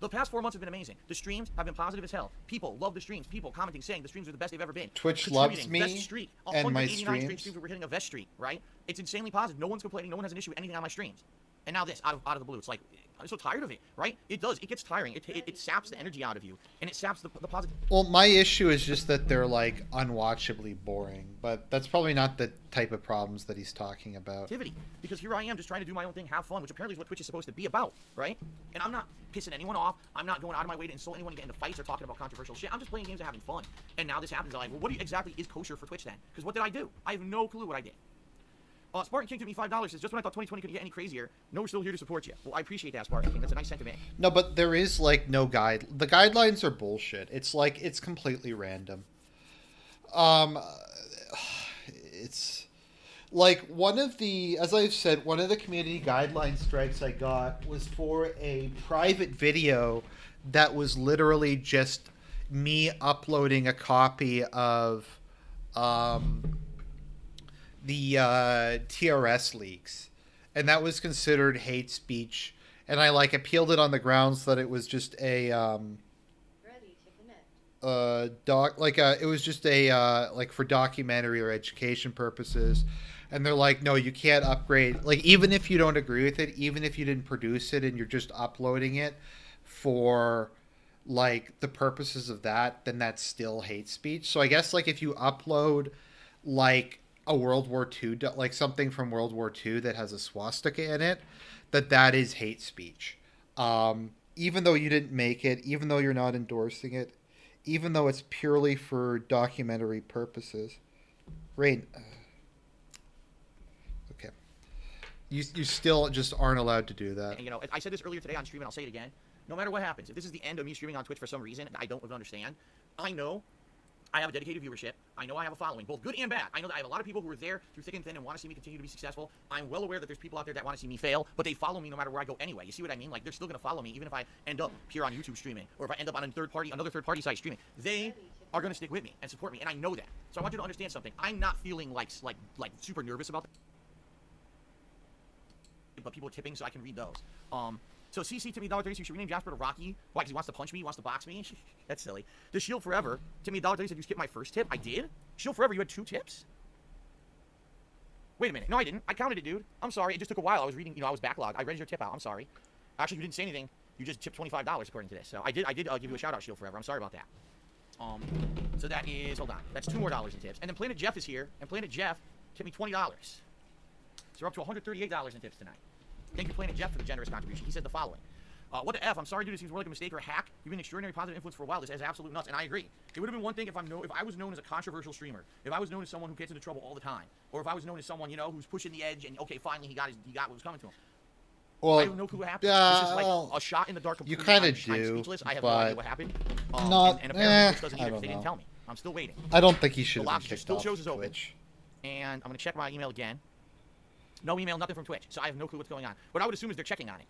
The past 4 months have been amazing. The streams have been positive as hell. People love the streams. People commenting, saying the streams are the best they've ever been. Twitch loves me best streak. and my 189 streams. Streams we're hitting a best streak, right? It's insanely positive. No one's complaining. No one has an issue with anything on my streams. And now this, out of the blue. It's like, I'm so tired of it, right? It does. It gets tiring. It saps the energy out of you. And it saps the positive. Well, my issue is just that they're, like, unwatchably boring. But that's probably not the type of problems that he's talking about. Because here I am just trying to do my own thing, have fun, which apparently is what Twitch is supposed to be about, right? And I'm not pissing anyone off. I'm not going out of my way to insult anyone and get into fights or talking about controversial shit. I'm just playing games and having fun. And now this happens. I'm like, well, what exactly is kosher for Twitch then? Because what did I do? I have no clue what I did. Spartan King took me $5. Says, just when I thought 2020 couldn't get any crazier, no, we're still here to support you. Well, I appreciate that, Spartan King. That's a nice sentiment. No, but there is, like, no guide. The guidelines are bullshit. It's, like, it's completely random. It's, like, one of the, as I've said, one of the community guideline strikes I got was for a private video that was literally just me uploading a copy of, the TRS leaks, and that was considered hate speech, and I, like, appealed it on the grounds that it was just a Ready to connect. it was just a like for documentary or education purposes, and they're like, no, you can't upgrade, like, even if you don't agree with it, even if you didn't produce it and you're just uploading it for, like, the purposes of that, then that's still hate speech. So I guess, like, if you upload, like, a World War II, like something from World War II that has a swastika in it, that is hate speech. Even though you didn't make it, even though you're not endorsing it, even though it's purely for documentary purposes. Rain. Okay. You still just aren't allowed to do that. And, you know, I said this earlier today on stream, and I'll say it again. No matter what happens, if this is the end of me streaming on Twitch for some reason I don't even understand, I know I have a dedicated viewership. I know I have a following, both good and bad. I know that I have a lot of people who are there through thick and thin and want to see me continue to be successful. I'm well aware that there's people out there that want to see me fail, but they follow me no matter where I go anyway. You see what I mean? Like, they're still going to follow me even if I end up here on YouTube streaming, or if I end up on another third-party site streaming. They are going to stick with me and support me, and I know that. So I want you to understand something. I'm not feeling like super nervous about that. But people are tipping, so I can read those. So CC to me $1.30, so you should rename Jasper to Rocky. Why? Because he wants to punch me? He wants to box me? That's silly. The Shield Forever to me $1.30 said you skipped my first tip. I did? Shield Forever, you had 2 tips? Wait a minute. No, I didn't. I counted it, dude. I'm sorry. It just took a while. I was reading, you know, I was backlogged. I read your tip out. I'm sorry. Actually, you didn't say anything. You just tipped $25 according to this. So I did give you a shout out, Shield Forever. I'm sorry about that. So that is, hold on. That's $2 more in tips. And then Planet Jeff is here, and Planet Jeff tipped me $20. So we're up to $138 in tips tonight. Thank you, Planet Jeff, for the generous contribution. He said the following. What the F? I'm sorry, dude. It seems more like a mistake or a hack. You've been an extraordinary positive influence for a while. This is absolute nuts, and I agree. It would have been one thing if I was known as a controversial streamer, if I was known as someone who gets into trouble all the time, or if I was known as someone, you know, who's pushing the edge, and okay, finally he got what was coming to him. Well, I have no clue what happened. This is like a shot in the dark. You kind of do. I'm speechless. I have no idea what happened. Not. And apparently Twitch doesn't either. They didn't know. tell me. I'm still waiting. I don't think he should The have been lobster kicked still off shows is open. Twitch. And I'm gonna check my email again. No email, nothing from Twitch. So I have no clue what's going on. What I would assume is they're checking on it.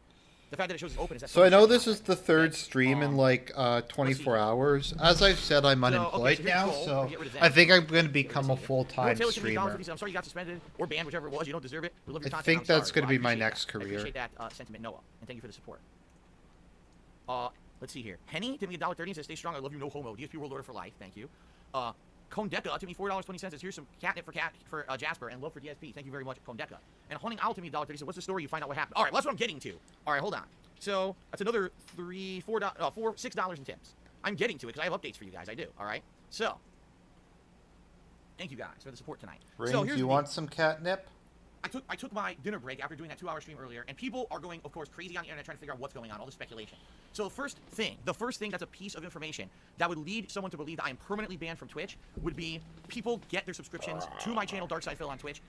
The fact that it shows it's open is that. So I know this is the third stream in like 24 hours. As I've said, I'm unemployed now, so I think I'm going to become a full-time streamer. I'm sorry you got suspended or banned, whichever it was. You don't deserve it. We love your I content. think that's going to be I my appreciate next that. career. I appreciate that sentiment, Noah, and thank you for the support. Let's see here. Henny to me $1.30 and says, "Stay strong. I love you. No homo. DSP World Order for life. Thank you." Kondeka to me $4.20 says, "Here's some catnip for Jasper and love for DSP. Thank you very much, Kondeka." And Hunting Owl to me $1.30 says, "What's the story? You find out what happened." All right, well, that's what I'm getting to. All right, hold on. So that's another $6 in tips. I'm getting to it because I have updates for you guys. I do. All right. So thank you guys for the support tonight. Rings, so here's you want some catnip? I took my dinner break after doing that 2-hour stream earlier, and people are going, of course, crazy on the internet trying to figure out what's going on, all the speculation. So the first thing that's a piece of information that would lead someone to believe that I am permanently banned from Twitch would be people get their subscriptions to my channel, Darkside Phil on Twitch,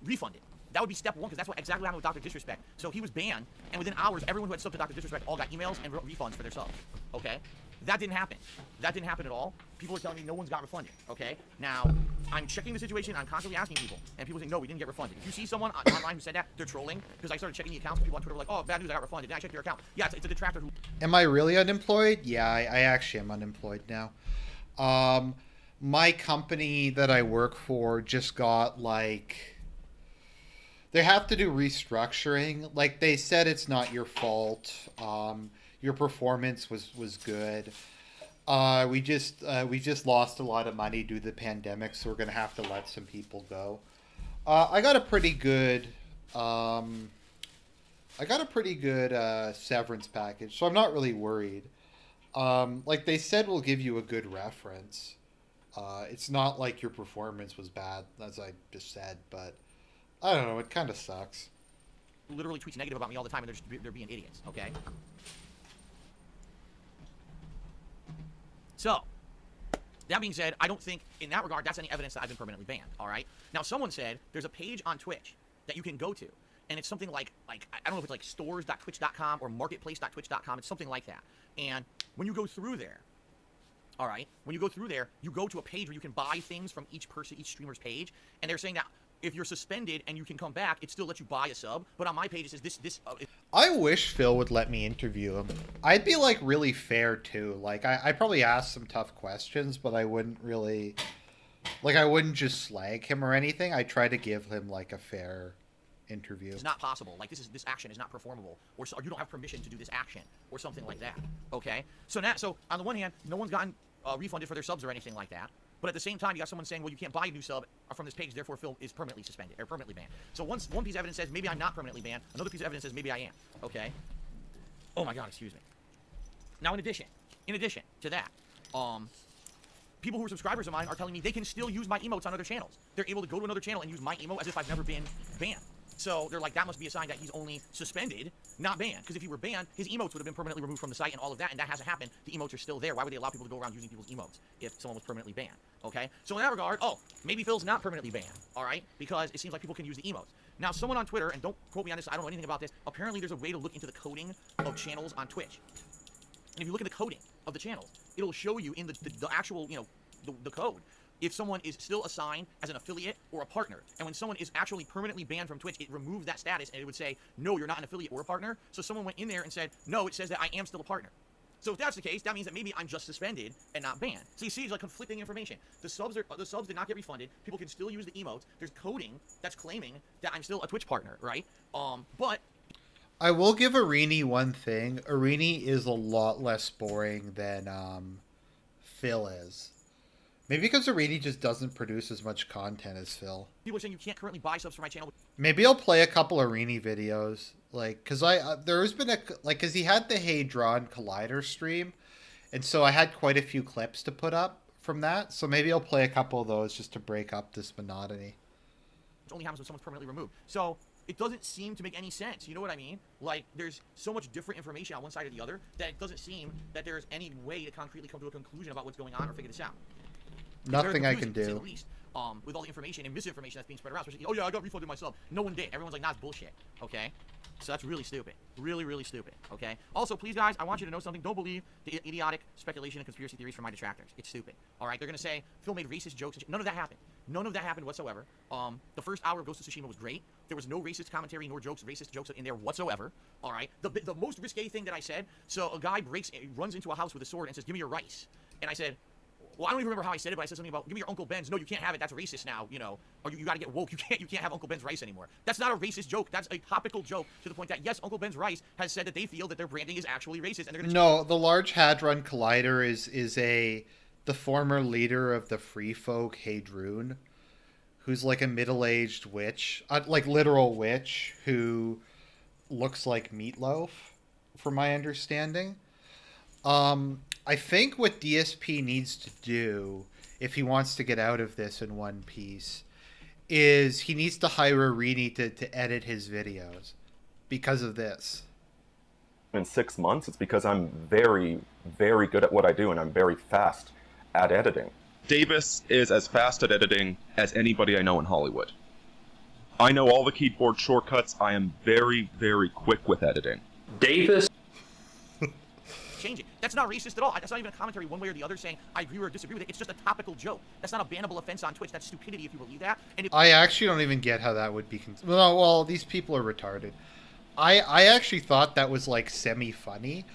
refunded. That would be step one, because that's what exactly happened with Dr. Disrespect. So he was banned, and within hours, everyone who had subbed to Dr. Disrespect all got emails and refunds for their subs. Okay? That didn't happen. That didn't happen at all. People are telling me no one's got refunded. Okay? Now, I'm checking the situation. I'm constantly asking people, and people say, no, we didn't get refunded. If you see someone online who said that, they're trolling, because I started checking the accounts. People on Twitter were like, oh, bad news, I got refunded. Then I checked your account. Yeah, it's a detractor who... Am I really unemployed? Yeah, I actually am unemployed now. My company that I work for just got, like... They have to do restructuring. Like, they said it's not your fault. Your performance was good. We just lost a lot of money due to the pandemic, so we're gonna have to let some people go. I got a pretty good severance package, so I'm not really worried. Like they said, we'll give you a good reference. It's not like your performance was bad, as I just said, but I don't know. It kind of sucks. Literally tweets negative about me all the time, and they're being idiots. Okay. So, that being said, I don't think, in that regard, that's any evidence that I've been permanently banned, all right? Now, someone said there's a page on Twitch that you can go to, and it's something like I don't know if it's like stores.twitch.com or marketplace.twitch.com. It's something like that. And when you go through there, all right, when you go through there, you go to a page where you can buy things from each streamer's page, and they're saying that if you're suspended and you can come back, it still lets you buy a sub. But on my page, it says I wish Phil would let me interview him. I'd be, like, really fair, too. Like, I probably ask some tough questions, but I wouldn't really... Like, I wouldn't just slag him or anything. I try to give him, like, a fair interview. It's not possible. Like, this action is not performable. Or you don't have permission to do this action. Or something like that. Okay? So, on the one hand, no one's gotten refunded for their subs or anything like that. But at the same time, you got someone saying, well, you can't buy a new sub from this page, therefore Phil is permanently suspended, or permanently banned. So one piece of evidence says, maybe I'm not permanently banned. Another piece of evidence says, maybe I am. Okay? Oh my god, excuse me. Now, in addition to that, people who are subscribers of mine are telling me they can still use my emotes on other channels. They're able to go to another channel and use my emote as if I've never been banned. So they're like, that must be a sign that he's only suspended, not banned. Because if he were banned, his emotes would have been permanently removed from the site and all of that, and that hasn't happened. The emotes are still there. Why would they allow people to go around using people's emotes if someone was permanently banned? Okay? So in that regard, maybe Phil's not permanently banned, all right? Because it seems like people can use the emotes. Now, someone on Twitter, and don't quote me on this, I don't know anything about this, apparently there's a way to look into the coding of channels on Twitch. And if you look at the coding of the channels, it'll show you in the actual, the code, if someone is still assigned as an affiliate or a partner. And when someone is actually permanently banned from Twitch, it removes that status, and it would say, no, you're not an affiliate or a partner. So someone went in there and said, no, it says that I am still a partner. So if that's the case, that means that maybe I'm just suspended and not banned. So you see, it's like conflicting information. The subs did not get refunded. People can still use the emotes. There's coding that's claiming that I'm still a Twitch partner, right? But I will give Arini one thing. Arini is a lot less boring than Phil is. Maybe because Arini just doesn't produce as much content as Phil. People are saying you can't currently buy subs for my channel. Maybe I'll play a couple Arini videos. Like, because there's been because he had the Hadron Collider stream. And so I had quite a few clips to put up from that. So maybe I'll play a couple of those just to break up this monotony. Which only happens when someone's permanently removed. So it doesn't seem to make any sense. You know what I mean? Like, there's so much different information on one side or the other that it doesn't seem that there's any way to concretely come to a conclusion about what's going on or figure this out. It's Nothing I very can confusing, to say do. the least, with all the information and misinformation that's being spread around. Especially, oh yeah, I got refunded myself. No one did. Everyone's like, nah, it's bullshit. Okay? So that's really stupid. Really, really stupid. Okay? Also, please, guys, I want you to know something. Don't believe the idiotic speculation and conspiracy theories from my detractors. It's stupid. All right? They're going to say Phil made racist jokes. None of that happened. None of that happened whatsoever. The first hour of Ghost of Tsushima was great. There was no racist commentary nor racist jokes in there whatsoever. All right? The most risque thing that I said, so a guy runs into a house with a sword and says, give me your rice. And I said, well, I don't even remember how I said it, but I said something about, give me your Uncle Ben's. No, you can't have it. That's racist now, you know. Or you gotta get woke. You can't have Uncle Ben's rice anymore. That's not a racist joke. That's a topical joke to the point that, yes, Uncle Ben's rice has said that they feel that their branding is actually racist, and they're gonna... No, the Large Hadron Collider is the former leader of the Free Folk Hadroon, who's like a middle-aged witch, like literal witch, who looks like Meatloaf, from my understanding. I think what DSP needs to do, if he wants to get out of this in one piece, is he needs to hire a Rini to edit his videos because of this. In 6 months, it's because I'm very, very good at what I do, and I'm very fast at editing. Davis is as fast at editing as anybody I know in Hollywood. I know all the keyboard shortcuts. I am very, very quick with editing. Davis. Change it. That's not racist at all. That's not even a commentary one way or the other saying I agree or disagree with it. It's just a topical joke. That's not a bannable offense on Twitch. That's stupidity if you believe that. And I actually don't even get how that would be... Well, these people are retarded. I actually thought that was, like, semi-funny.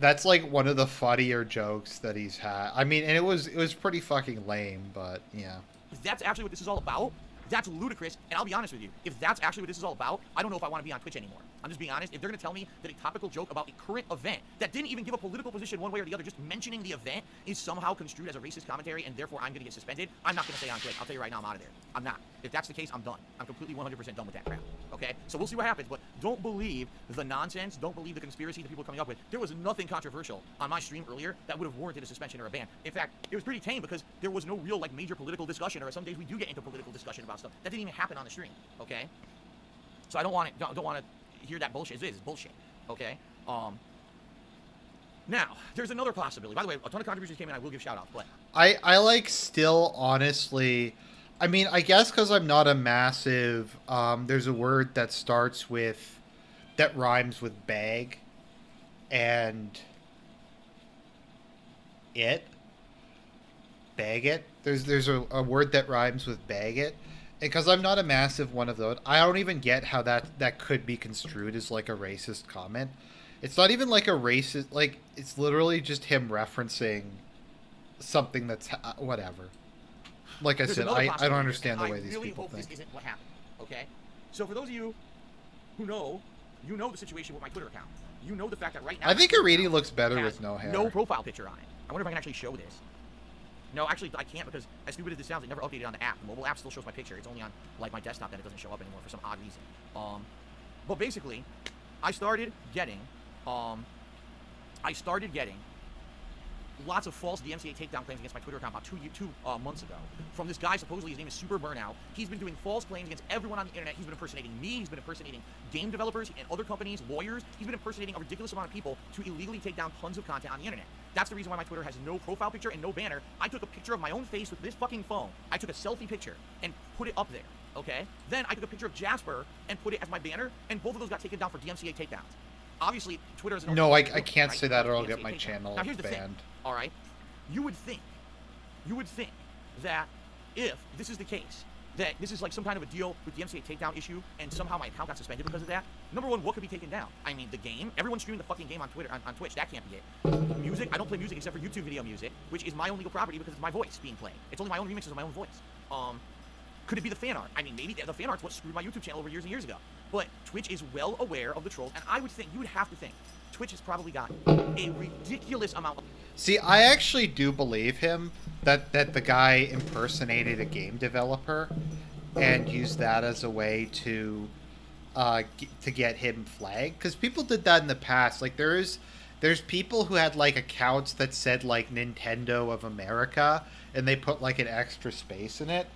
That's, like, one of the funnier jokes that he's had. I mean, and it was pretty fucking lame, but, yeah. If that's actually what this is all about, that's ludicrous. And I'll be honest with you. If that's actually what this is all about, I don't know if I want to be on Twitch anymore. I'm just being honest. If they're going to tell me that a topical joke about a current event that didn't even give a political position one way or the other, just mentioning the event is somehow construed as a racist commentary and therefore I'm going to get suspended, I'm not going to stay on Twitch. I'll tell you right now, I'm out of there. I'm not. If that's the case, I'm done. I'm completely 100% done with that crap. Okay? So we'll see what happens, but don't believe the nonsense. Don't believe the conspiracy that people are coming up with. There was nothing controversial on my stream earlier that would have warranted a suspension or a ban. In fact, it was pretty tame because there was no real, like, major political discussion, or some days we do get into political discussion about stuff. That didn't even happen on the stream. Okay? So I don't want to hear that bullshit. It's bullshit. Okay? Now, there's another possibility. By the way, a ton of contributions came in. I will give shout-outs, but... I like, still, honestly... I mean, I guess because I'm not a massive... there's a word that starts with... that rhymes with bag. And... it. Bag it. There's a word that rhymes with bag it. And because I'm not a massive one of those, I don't even get how that could be construed as, like, a racist comment. It's not even, like, a racist... Like, it's literally just him referencing something that's... whatever. Like I said, I don't understand the way these people think. This isn't what happened, okay? So for those of you who know, you know the situation with my Twitter account. You know the fact that right now... I think Iridi looks better with no hair. No profile picture on it. I wonder if I can actually show this. No, actually, I can't because, as stupid as this sounds, it never updated on the app. The mobile app still shows my picture. It's only on, like, my desktop that it doesn't show up anymore for some odd reason. But basically, I started getting lots of false DMCA takedown claims against my Twitter account about two months ago from this guy. Supposedly his name is Super Burnout. He's been doing false claims against everyone on the internet. He's been impersonating me. He's been impersonating game developers and other companies, lawyers. He's been impersonating a ridiculous amount of people to illegally take down tons of content on the internet. That's the reason why my Twitter has no profile picture and no banner. I took a picture of my own face with this fucking phone. I took a selfie picture and put it up there, okay? Then I took a picture of Jasper and put it as my banner, and both of those got taken down for DMCA takedowns. Obviously, Twitter is... No, I can't say that or I'll get my channel now, here's the banned. Thing, all right? You would think that if this is the case, that this is like some kind of a deal with the MCA takedown issue, and somehow my account got suspended because of that. Number one, what could be taken down? I mean, the game. Everyone's streaming the fucking game on Twitter, on Twitch. That can't be it. Music. I don't play music except for YouTube video music, which is my own legal property because it's my voice being played. It's only my own remixes of my own voice. Could it be the fan art? I mean, maybe the fan art's what screwed my YouTube channel over years and years ago. But Twitch is well aware of the trolls, and I would think, you would have to think, Twitch has probably got a ridiculous amount of... See, I actually do believe him that the guy impersonated a game developer and used that as a way to get him flagged. Because people did that in the past. Like, there's people who had, like, accounts that said, like, Nintendo of America, and they put, like, an extra space in it.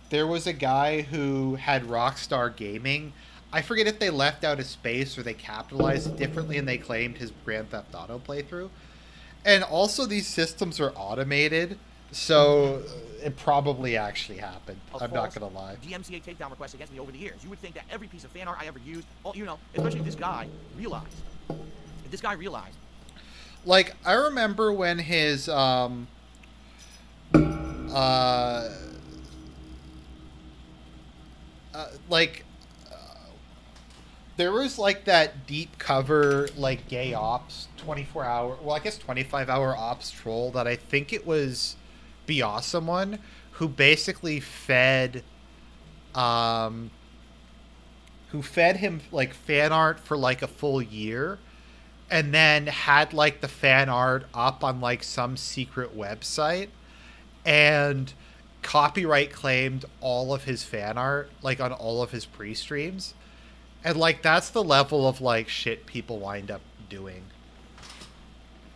There was a guy who had Rockstar Gaming. I forget if they left out a space or they capitalized it differently and they claimed his Grand Theft Auto playthrough. And also these systems are automated, so it probably actually happened. I'm not going to lie. DMCA takedown requests against me over the years. You would think that every piece of fan art I ever used, especially if this guy realized. Like, I remember when his, there was like that deep cover, like, gay ops 24-hour, well, I guess 25-hour ops troll that I think it was Be Awesome One, who basically fed him like fan art for like a full year, and then had like the fan art up on like some secret website and copyright claimed all of his fan art, like on all of his pre-streams. And like that's the level of like shit people wind up doing.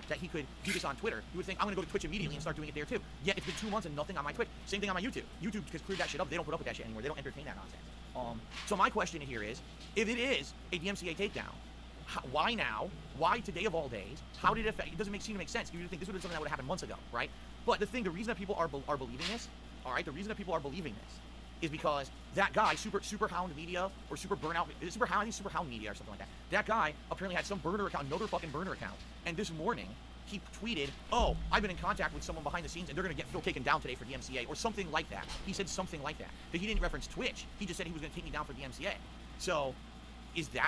That he could do this on Twitter, you would think, I'm going to go to Twitch immediately and start doing it there too. Yet it's been 2 months and nothing on my Twitch. Same thing on my YouTube. YouTube has cleared that shit up. They don't put up with that shit anymore. They don't entertain that nonsense. So my question here is, if it is a DMCA takedown, why now? Why today of all days? How did it affect? It doesn't seem to make sense. You would think this would have been something that would have happened months ago, right? But the reason that people are believing this, all right, the reason that people are believing this is because that guy, Super Hound Media, or Super Burnout, Super Hound Media or something like that. That guy apparently had some burner account, another fucking burner account. And this morning, he tweeted, oh, I've been in contact with someone behind the scenes and they're going to get Phil taken down today for DMCA, or something like that. He said something like that. But he didn't reference Twitch. He just said he was going to take me down for DMCA. So,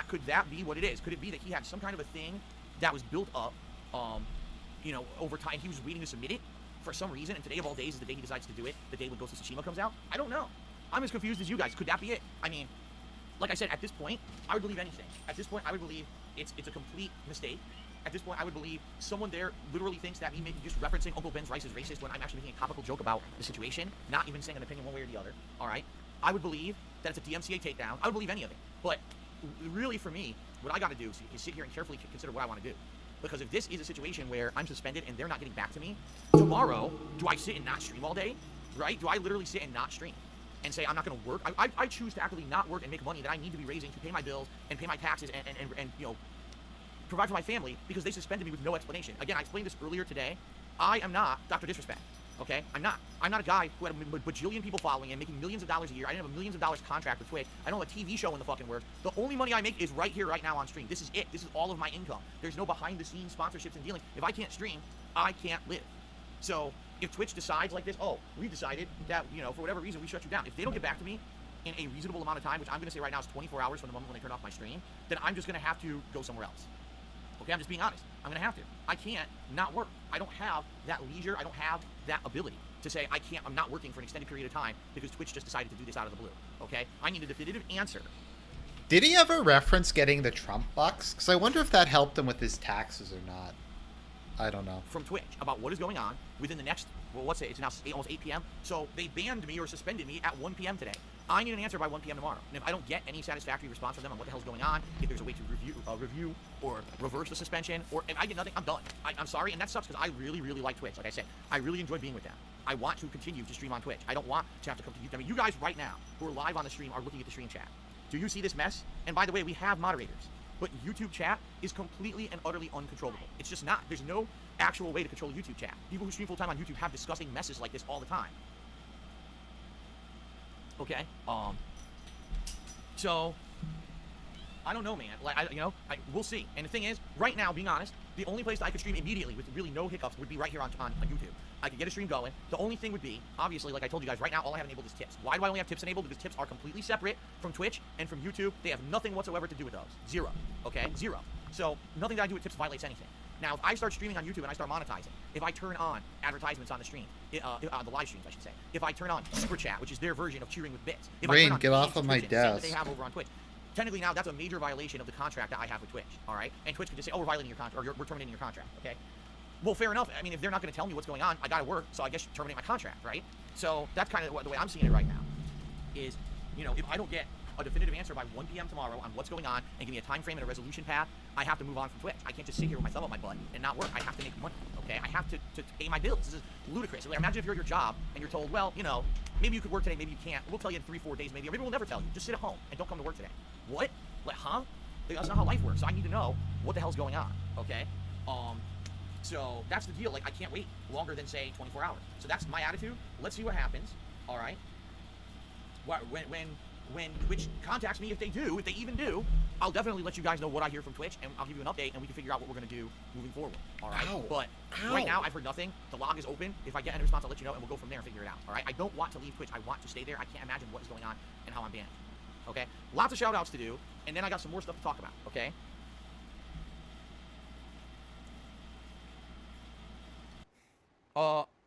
could that be what it is? Could it be that he had some kind of a thing that was built up, over time? He was waiting to submit it for some reason, and today of all days is the day he decides to do it, the day when Ghost of Tsushima comes out? I don't know. I'm as confused as you guys. Could that be it? I mean, like I said, at this point, I would believe anything. At this point, I would believe it's a complete mistake. At this point, I would believe someone there literally thinks that me maybe just referencing Uncle Ben's rice is racist when I'm actually making a topical joke about the situation, not even saying an opinion one way or the other, all right? I would believe that it's a DMCA takedown. I would believe any of it. But really, for me, what I got to do is sit here and carefully consider what I want to do. Because if this is a situation where I'm suspended and they're not getting back to me, tomorrow, do I sit and not stream all day, right? Do I literally sit and not stream and say I'm not going to work? I choose to actually not work and make money that I need to be raising to pay my bills and pay my taxes and provide for my family, because they suspended me with no explanation. Again, I explained this earlier today. I am not Dr. Disrespect, okay? I'm not a guy who had a bajillion people following and making millions of dollars a year. I didn't have a millions of dollars contract with Twitch. I don't have a TV show in the fucking works. The only money I make is right here, right now on stream. This is it. This is all of my income. There's no behind-the-scenes sponsorships and dealings. If I can't stream, I can't live. So if Twitch decides like this, oh, we decided that, for whatever reason, we shut you down. If they don't get back to me in a reasonable amount of time, which I'm going to say right now is 24 hours from the moment when they turn off my stream, then I'm just going to have to go somewhere else. Okay, I'm just being honest. I'm going to have to. I can't not work. I don't have that leisure. I don't have that ability to say I'm not working for an extended period of time because Twitch just decided to do this out of the blue. Okay? I need a definitive answer. Did he ever reference getting the Trump bucks? Because I wonder if that helped him with his taxes or not. I don't know. From Twitch about what is going on within the next, it's now almost 8 p.m. So they banned me or suspended me at 1 p.m. today. I need an answer by 1 p.m. tomorrow. And if I don't get any satisfactory response from them on what the hell's going on, if there's a way to review or reverse the suspension, or if I get nothing, I'm done. I'm sorry, and that sucks because I really, really like Twitch. Like I said, I really enjoy being with them. I want to continue to stream on Twitch. I don't want to have to come to you. I mean, you guys right now who are live on the stream are looking at the stream chat. Do you see this mess? And by the way, we have moderators. But YouTube chat is completely and utterly uncontrollable. It's just not. There's no actual way to control YouTube chat. People who stream full-time on YouTube have disgusting messes like this all the time. Okay? So, I don't know, man. We'll see. And the thing is, right now, being honest, the only place that I could stream immediately with really no hiccups would be right here on YouTube. I could get a stream going. The only thing would be, obviously, like I told you guys, right now, all I have enabled is tips. Why do I only have tips enabled? Because tips are completely separate from Twitch and from YouTube. They have nothing whatsoever to do with those. Zero. Okay? Zero. So, nothing that I do with tips violates anything. Now, if I start streaming on YouTube and I start monetizing, if I turn on advertisements on the stream, the live streams, I should say, if I turn on Super Chat, which is their version of cheering with bits, if Rain, I turn on get off of my that desk. they have over on Twitch, technically now that's a major violation of the contract that I have with Twitch, all right? And Twitch could just say, oh, we're violating your contract, or we're terminating your contract, okay? Well, fair enough. I mean, if they're not going to tell me what's going on, I got to work, so I guess terminate my contract, right? So that's kind of the way I'm seeing it right now, is, if I don't get a definitive answer by 1 p.m. tomorrow on what's going on and give me a time frame and a resolution path, I have to move on from Twitch. I can't just sit here with my thumb up my butt and not work. I have to make money, okay? okay? I have to pay my bills. This is ludicrous. Like, imagine if you're at your job and you're told, well, you know, maybe you could work today, maybe you can't. We'll tell you in 3-4 days, maybe, or maybe we'll never tell you. Just sit at home and don't come to work today. What? Like, huh? Like, that's not how life works. So I need to know what the hell's going on, okay? So that's the deal. Like, I can't wait longer than, say, 24 hours. So that's my attitude. Let's see what happens, all right? When Twitch contacts me, if they even do, I'll definitely let you guys know what I hear from Twitch, and I'll give you an update, and we can figure out what we're going to do moving forward, all right? Ow. But right now, I've heard nothing. The log is open. If I get any response, I'll let you know, and we'll go from there and figure it out, all right? I don't want to leave Twitch. I want to stay there. I can't imagine what is going on and how I'm banned, okay? Lots of shout-outs to do, and then I got some more stuff to talk about, okay?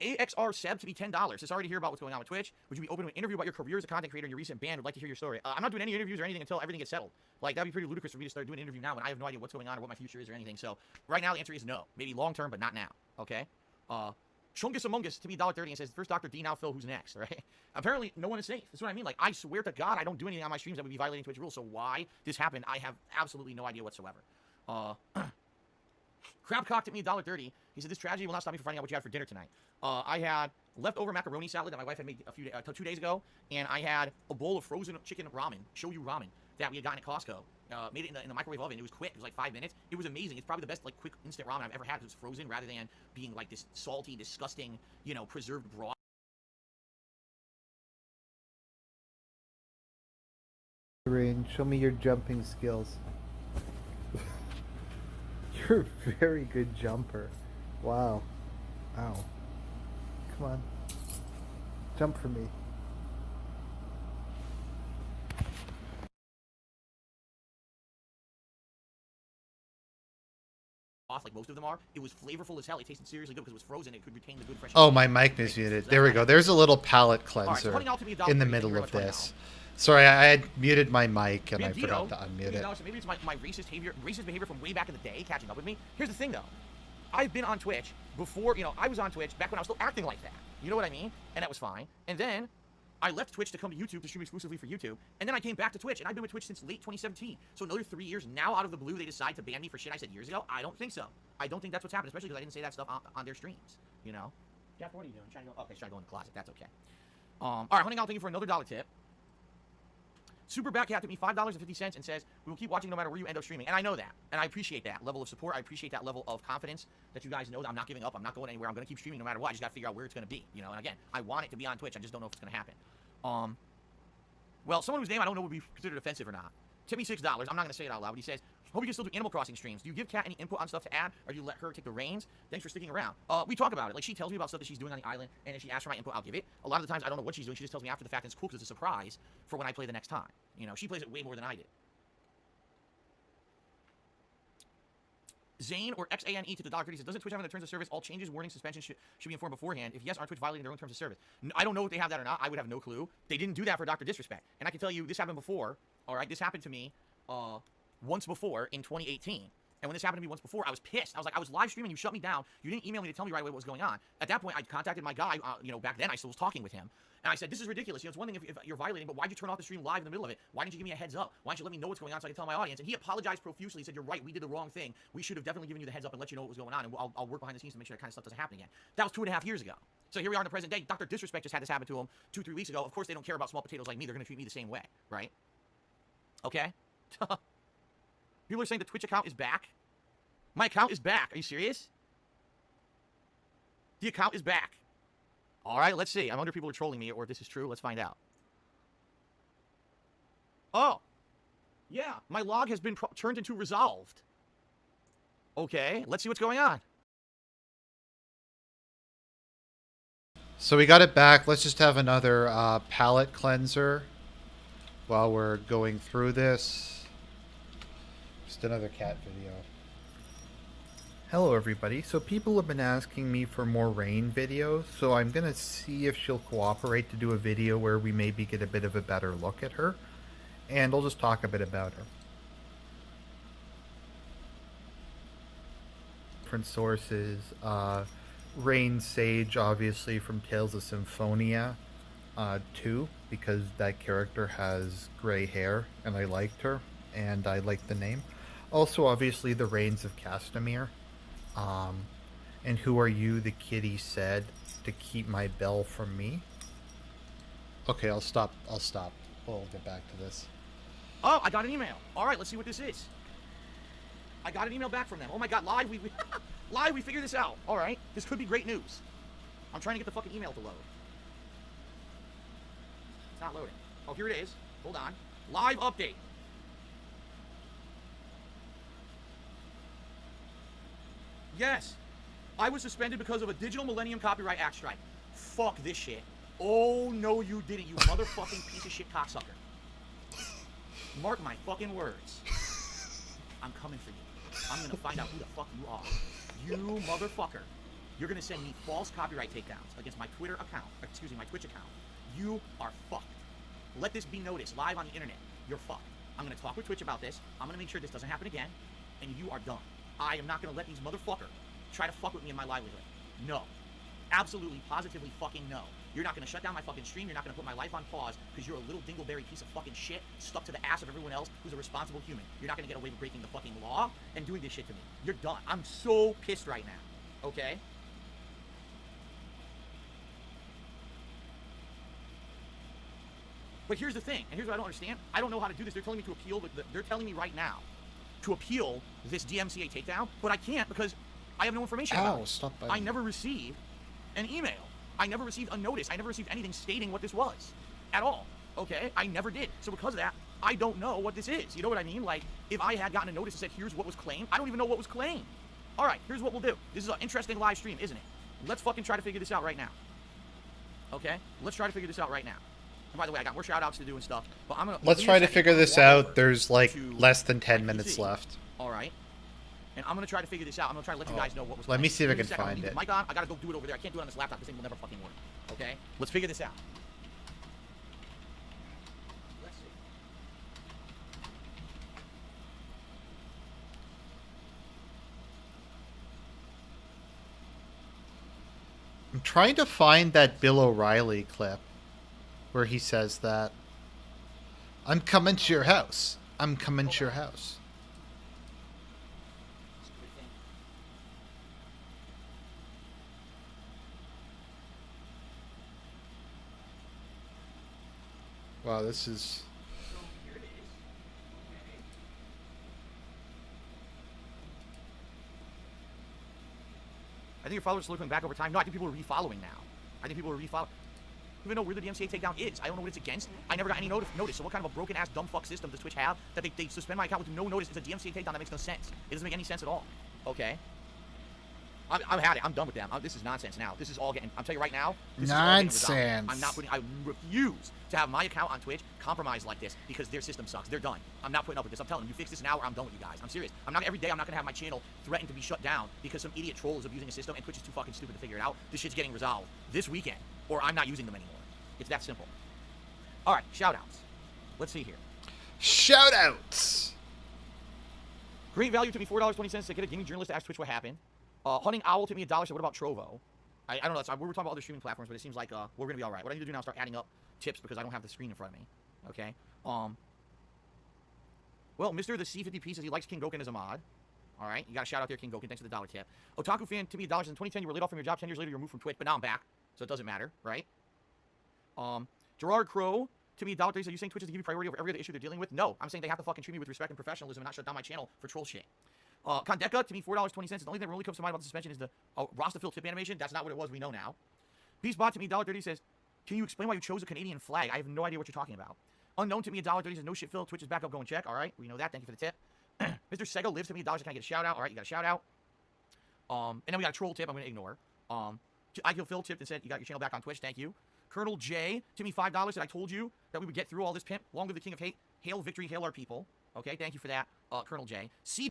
AXR Seb to be $10. Sorry to hear about what's going on with Twitch. Would you be open to an interview about your career as a content creator and your recent ban? Would like to hear your story. I'm not doing any interviews or anything until everything gets settled. Like, that'd be pretty ludicrous for me to start doing an interview now when I have no idea what's going on or what my future is or anything. So, right now, the answer is no. Maybe long-term, but not now. Okay? Chungus Among Us to me $1.30 and says, first Dr. D, now Phil, who's next, right? Apparently, no one is safe. That's what I mean. Like, I swear to God, I don't do anything on my streams that would be violating Twitch rules. So why this happened, I have absolutely no idea whatsoever. Crabcocked at me $1.30. He said, this tragedy will not stop me from finding out what you had for dinner tonight. I had leftover macaroni salad that my wife had made 2 days ago, and I had a bowl of frozen chicken ramen, shoyu ramen, that we had gotten at Costco. Made it in the microwave oven. It was quick. It was like 5 minutes. It was amazing. It's probably the best, like, quick instant ramen I've ever had because it was frozen rather than being like this salty, disgusting, you know, preserved broth. Rain, show me your jumping skills. You're a very good jumper. Wow. Ow. Come on. Jump for me. Like most of them are. It was flavorful as hell. It tasted seriously good because it was frozen. It could retain the good fresh. Oh, my mic is muted. There we go. There's a little palate cleanser All right, so in the middle of this. Sorry, I had muted my mic and I forgot to unmute it. Maybe it's my racist behavior from way back in the day catching up with me. Here's the thing, though. I've been on Twitch before, you know, I was on Twitch back when I was still acting like that. You know what I mean? And that was fine. And then I left Twitch to come to YouTube to stream exclusively for YouTube. And then I came back to Twitch, and I've been with Twitch since late 2017. So another 3 years. Now, out of the blue, they decide to ban me for shit I said years ago? I don't think so. I don't think that's what's happened, especially because I didn't say that stuff on their streams, you know? Jeff, what are you doing? Trying to go? Okay, trying to go in the closet. That's okay. All right, Hunting, I'll thank you for another $1 tip. Super Batcat at me $5.50 and says, we will keep watching no matter where you end up streaming. And I know that. And I appreciate that level of support. I appreciate that level of confidence that you guys know that I'm not giving up. I'm not going anywhere. I'm going to keep streaming no matter what. I just got to figure out where it's going to be, you know? And again, I want it to be on Twitch. I just don't know if it's going to happen. Well, someone whose name I don't know would be considered offensive or not. Tip me $6. I'm not going to say it out loud, but he says, hope you can still do Animal Crossing streams. Do you give Kat any input on stuff to add, or do you let her take the reins? Thanks for sticking around. We talk about it. Like, she tells me about stuff that she's doing on the island, and if she asks for my input, I'll give it. A lot of the times, I don't know what she's doing. She just tells me after the fact, and it's cool because it's a surprise for when I play the next time. You know, she plays it way more than I did. Zane or XANE to the $1.30 says, doesn't Twitch have in the terms of service all changes, warnings, suspensions should be informed beforehand? If yes, aren't Twitch violating their own terms of service? I don't know if they have that or not. I would have no clue. They didn't do that for Dr. Disrespect. And I can tell you, this happened before. All right, this happened to me once before in 2018. And when this happened to me once before, I was pissed. I was live streaming. You shut me down. You didn't email me to tell me right away what was going on. At that point, I contacted my guy. You know, back then I still was talking with him. And I said, this is ridiculous. You know, it's one thing if you're violating, but why'd you turn off the stream live in the middle of it? Why didn't you give me a heads up? Why didn't you let me know what's going on so I can tell my audience? And he apologized profusely. He said, you're right. We did the wrong thing. We should have definitely given you the heads up and let you know what was going on. And I'll work behind the scenes to make sure that kind of stuff doesn't happen again. That was 2.5 years ago. So here we are in the present day. Dr. Disrespect just had this happen to him 2-3 weeks ago. Of course, they don't care about small potatoes like me. They're going to treat me the same way, right? Okay? People are saying the Twitch account is back. My account is back. Are you serious? The account is back. All right, let's see. I wonder if people are trolling me or if this is true. Let's find out. Oh. Yeah, my log has been turned into resolved. Okay, let's see what's going on. So we got it back. Let's just have another palate cleanser while we're going through this. Just another cat video. Hello everybody. So people have been asking me for more Rain videos, so I'm going to see if she'll cooperate to do a video where we maybe get a bit of a better look at her, and I'll just talk a bit about her. Different sources, Rain Sage obviously from Tales of Symphonia 2, because that character has gray hair and I liked her and I liked the name. Also obviously the Reigns of Castamere. And who are you, the kitty said, to keep my bell from me? Okay, I'll stop. We'll get back to this. Oh, I got an email. All right, let's see what this is. I got an email back from them. Oh my god, live, live, we figured this out. All right, this could be great news. I'm trying to get the fucking email to load. It's not loading. Oh, here it is. Hold on. Live update. Yes. I was suspended because of a Digital Millennium Copyright Act strike. Fuck this shit. Oh, no, you didn't, you motherfucking piece of shit cocksucker. Mark my fucking words. I'm coming for you. I'm gonna find out who the fuck you are. You motherfucker. You're gonna send me false copyright takedowns against my Twitter account, or excuse me, my Twitch account. You are fucked. Let this be noticed live on the internet. You're fucked. I'm gonna talk with Twitch about this. I'm gonna make sure this doesn't happen again, and you are done. I am not gonna let these motherfuckers try to fuck with me in my livelihood. No. Absolutely, positively fucking no. You're not gonna shut down my fucking stream. You're not gonna put my life on pause because you're a little dingleberry piece of fucking shit stuck to the ass of everyone else who's a responsible human. You're not gonna get away with breaking the fucking law and doing this shit to me. You're done. I'm so pissed right now. Okay? But here's the thing, and here's what I don't understand. I don't know how to do this. They're telling me to appeal. They're telling me right now to appeal this DMCA takedown, but I can't because I have no information about it. Stop I never received an email. I never received a notice. I never received anything stating what this was at all. Okay? I never did. So because of that, I don't know what this is. You know what I mean? Like, if I had gotten a notice that said, here's what was claimed, I don't even know what was claimed. All right, here's what we'll do. This is an interesting live stream, isn't it? Let's fucking try to figure this out right now. Okay? Let's try to figure this out right now. And by the way, I got more shout-outs to do and stuff, but I'm gonna... Let's try to figure this out. There's, like, less than 10 minutes left. All right? And I'm gonna try to figure this out. I'm gonna try to let you guys know what was Let me see if I can Give me a second. find I'm gonna it. leave the mic on. I gotta go do it over there. I can't do it on this laptop. This thing will never fucking work. Okay? Let's figure this out. Let's see. I'm trying to find that Bill O'Reilly clip where he says that. I'm coming to your house. I'm coming to your house. Wow, this is... I think your followers are looking back over time. No, I think people are refollowing now. I think people are refollowing. I don't even know where the DMCA takedown is. I don't know what it's against. I never got any notice. So what kind of a broken ass dumb fuck system does Twitch have that they suspend my account with no notice? It's a DMCA takedown that makes no sense. It doesn't make any sense at all. Okay. I've had it. I'm done with them. This is nonsense now. This is all getting... I'm telling you right now. This is all getting resolved. I'm not putting... I refuse to have my account on Twitch compromised like this because their system sucks. They're done. I'm not putting up with this. I'm telling them, you fix this now or I'm done with you guys. I'm serious. I'm not... Every day I'm not going to have my channel threatened to be shut down because some idiot troll is abusing a system and Twitch is too fucking stupid to figure it out. This shit's getting resolved this weekend or I'm not using them anymore. It's that simple. All right. Shout-outs. Let's see here. Shout-outs! Great value to me, $4.20 to get a gaming journalist to ask Twitch what happened. Hunting Owl took me $1. So what about Trovo? I don't know. We were talking about other streaming platforms, but it seems like we're gonna be all right. What I need to do now is start adding up tips because I don't have the screen in front of me. Okay. Well, Mr. The C50P says he likes King Goken as a mod. All right. You got a shout out there, King Goken. Thanks for the dollar tip. Otaku fan took me $1 in 2010. You were laid off from your job. 10 years later, you were moved from Twitch, but now I'm back, so it doesn't matter, right? Gerard Crow to me $1. Are you saying Twitch is to give you priority over every other issue they're dealing with? No, I'm saying they have to fucking treat me with respect and professionalism and not shut down my channel for troll shit. Kondeka, to me, $4.20. The only thing that really comes to mind about the suspension is the Rostafil tip animation. That's not what it was. We know now. Beastbot to me, $1.30 says, can you explain why you chose a Canadian flag? I have no idea what you're talking about. Unknown to me, $1.30 says, no shit, Phil. Twitch is back up, go and check. All right, we know that. Thank you for the tip. Mr. Sega lives to me, $1. Can I get a shout out? All right, you got a shout out. And then we got a troll tip I'm going to ignore. I Kill Phil tipped and said, you got your channel back on Twitch. Thank you. Colonel J to me, $5 that I told you that we would get through all this pimp. Long live the king of hate. Hail victory, hail our people. Okay, thank you for that, Colonel J. C.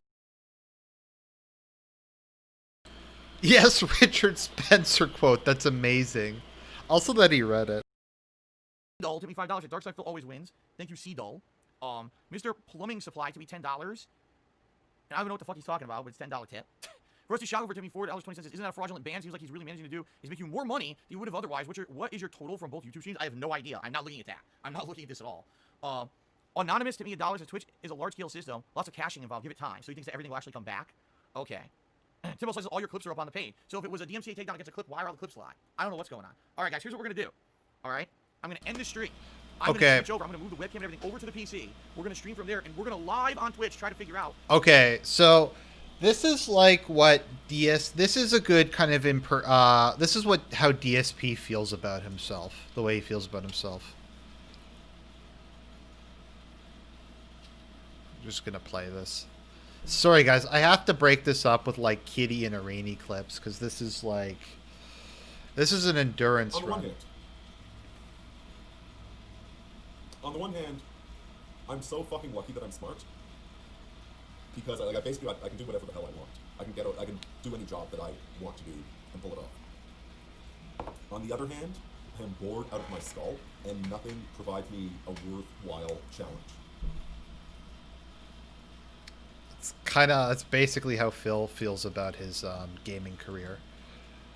Yes, Richard Spencer quote. That's amazing. Also that he read it. Dull to me $5. Darkside Phil always wins. Thank you, C Dull. Mr. Plumbing Supply to me $10. And I don't know what the fuck he's talking about, but it's $10 tip. Rusty Shoggover to me $4.20. Isn't that a fraudulent ban? Seems like he's really managing to do is make you more money than you would have otherwise. What is your total from both YouTube streams? I have no idea. I'm not looking at that. I'm not looking at this at all. Anonymous to me $1. Twitch is a large scale system. Lots of caching involved. Give it time. So he thinks that everything will actually come back. Okay. Timbo says all your clips are up on the page. So if it was a DMCA takedown against a clip, why are all the clips live? I don't know what's going on. All right, guys, here's what we're going to do. All right? I'm going to end the stream. I'm going to switch over. I'm going to move the webcam and everything over to the PC. We're going to stream from there, and we're going to live on Twitch try to figure out. Okay, so this is like what this is a good kind of this is how DSP feels about himself, the way he feels about himself. I'm just going to play this. Sorry, guys. I have to break this up with, like, Kitty and Irene clips, because this is, like... This is an endurance run. On the one hand, I'm so fucking lucky that I'm smart. Because, I basically, I can do whatever the hell I want. I can do any job that I want to do and pull it off. On the other hand, I am bored out of my skull, and nothing provides me a worthwhile challenge. That's basically how Phil feels about his gaming career.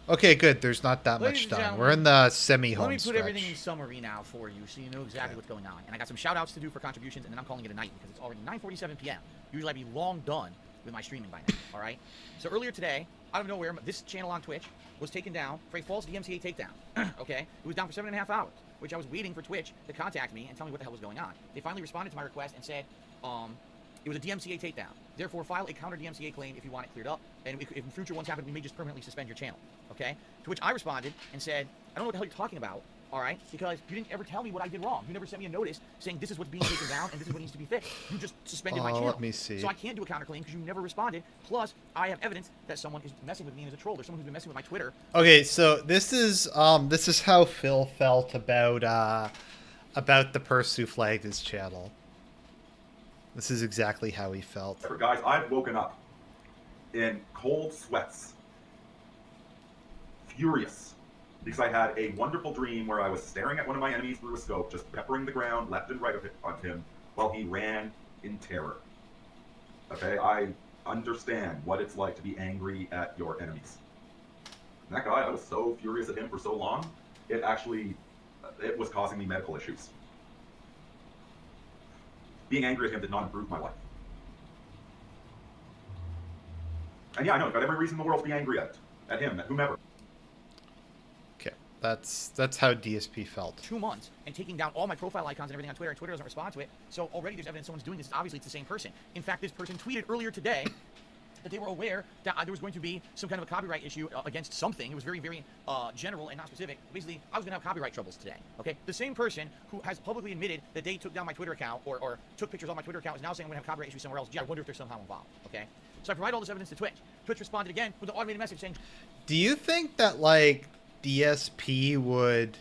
Okay, good. There's not that much done. We're in the semi-home Let me put stretch. everything in summary now for you so you know exactly what's going on. And I got some shout-outs to do for contributions, and then I'm calling it a night because it's already 9:47 p.m. Usually I'd be long done with my streaming by now, all right? So earlier today, out of nowhere, this channel on Twitch was taken down for a false DMCA takedown, okay? It was down for 7.5 hours, which I was waiting for Twitch to contact me and tell me what the hell was going on. They finally responded to my request and said, it was a DMCA takedown. Therefore, file a counter DMCA claim if you want it cleared up. And if future ones happen, we may just permanently suspend your channel. Okay? To which I responded and said, I don't know what the hell you're talking about, all right? Because you didn't ever tell me what I did wrong. You never sent me a notice saying this is what's being taken down and this is what needs to be fixed. You just suspended my channel. Let me see. So I can't do a counterclaim because you never responded. Plus, I have evidence that someone is messing with me as a troll. There's someone who's been messing with my Twitter. Okay, so this is how Phil felt about the person who flagged his channel. This is exactly how he felt. Guys, I've woken up in cold sweats, furious, because I had a wonderful dream where I was staring at one of my enemies through a scope, just peppering the ground left and right of him while he ran in terror. Okay, I understand what it's like to be angry at your enemies. And that guy, I was so furious at him for so long, it was causing me medical issues. Being angry at him did not improve my life. And yeah, I know, I've got every reason in the world to be angry at him, at whomever. Okay, that's how DSP felt. 2 months and taking down all my profile icons and everything on Twitter, and Twitter doesn't respond to it. So already there's evidence someone's doing this. Obviously, it's the same person. In fact, this person tweeted earlier today that they were aware that there was going to be some kind of a copyright issue against something. It was very, very general and not specific. Basically, I was going to have copyright troubles today, okay? The same person who has publicly admitted that they took down my Twitter account or took pictures on my Twitter account is now saying I'm going to have copyright issues somewhere else. Gee, I wonder if they're somehow involved, okay? So I provide all this evidence to Twitch. Twitch responded again with an automated message saying... Do you think that, like, DSP would...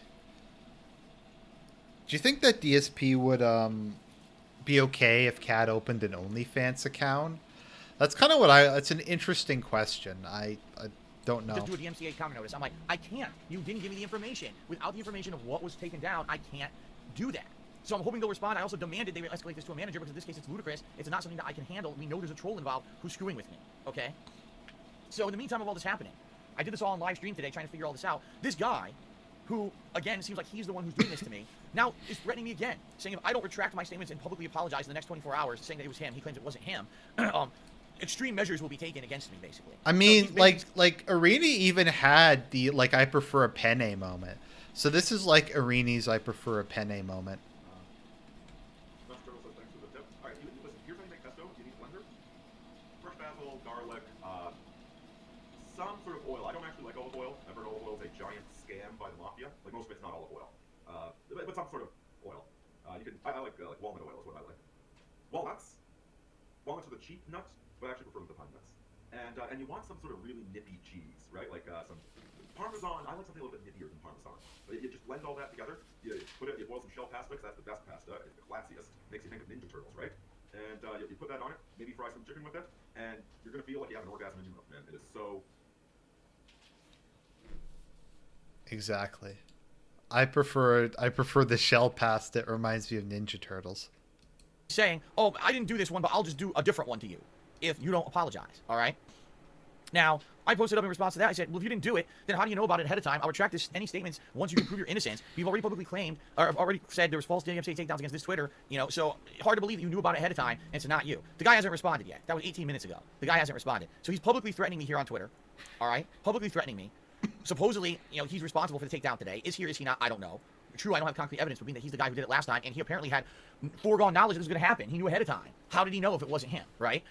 Do you think that DSP would be okay if Cat opened an OnlyFans account? That's kind of what it's an interesting question. I don't know. Just do a DMCA counter notice. I'm like, I can't. You didn't give me the information. Without the information of what was taken down, I can't do that. So I'm hoping they'll respond. I also demanded they escalate this to a manager because in this case it's ludicrous. It's not something that I can handle. We know there's a troll involved who's screwing with me. Okay? So in the meantime of all this happening, I did this all on live stream today trying to figure all this out. This guy, who, again, seems like he's the one who's doing this to me, now is threatening me again, saying if I don't retract my statements and publicly apologize in the next 24 hours, saying that it was him, he claims it wasn't him, extreme measures will be taken against me, basically. I mean, so like Irene even had the, like, I prefer a penne moment. So this is like Irene's I prefer a penne moment. Some sort of oil. I don't actually like olive oil. I've heard olive oil is a giant scam by the mafia. Like, most of it's not olive oil. But some sort of oil. I like walnut oil is what I like. Walnuts. Walnuts are the cheap nut, but I actually prefer them to pine nuts. And you want some sort of really nippy cheese, right? Like some Parmesan. I like something a little bit nippier than Parmesan. But you just blend all that together. You boil some shell pasta, because that's the best pasta. It's the classiest. Makes you think of Ninja Turtles, right? And you put that on it. Maybe fry some chicken with it, and you're gonna feel like you have an orgasm in your mouth, man. It is so. Exactly. I prefer the shell pasta. It reminds me of Ninja Turtles. Saying, oh, I didn't do this one, but I'll just do a different one to you if you don't apologize, all right? Now, I posted up in response to that. I said, well, if you didn't do it, then how do you know about it ahead of time? I'll retract any statements once you can prove your innocence. You've already publicly claimed, or already said there was false DMCA takedowns against this Twitter, you know, so hard to believe that you knew about it ahead of time, and it's not you. The guy hasn't responded yet. That was 18 minutes ago. The guy hasn't responded. So he's publicly threatening me here on Twitter, all right? Publicly threatening me. Supposedly, you know, he's responsible for the takedown today. Is he or is he not? I don't know. True, I don't have concrete evidence, but being that he's the guy who did it last time, and he apparently had foregone knowledge that it was going to happen. He knew ahead of time. How did he know if it wasn't him, right?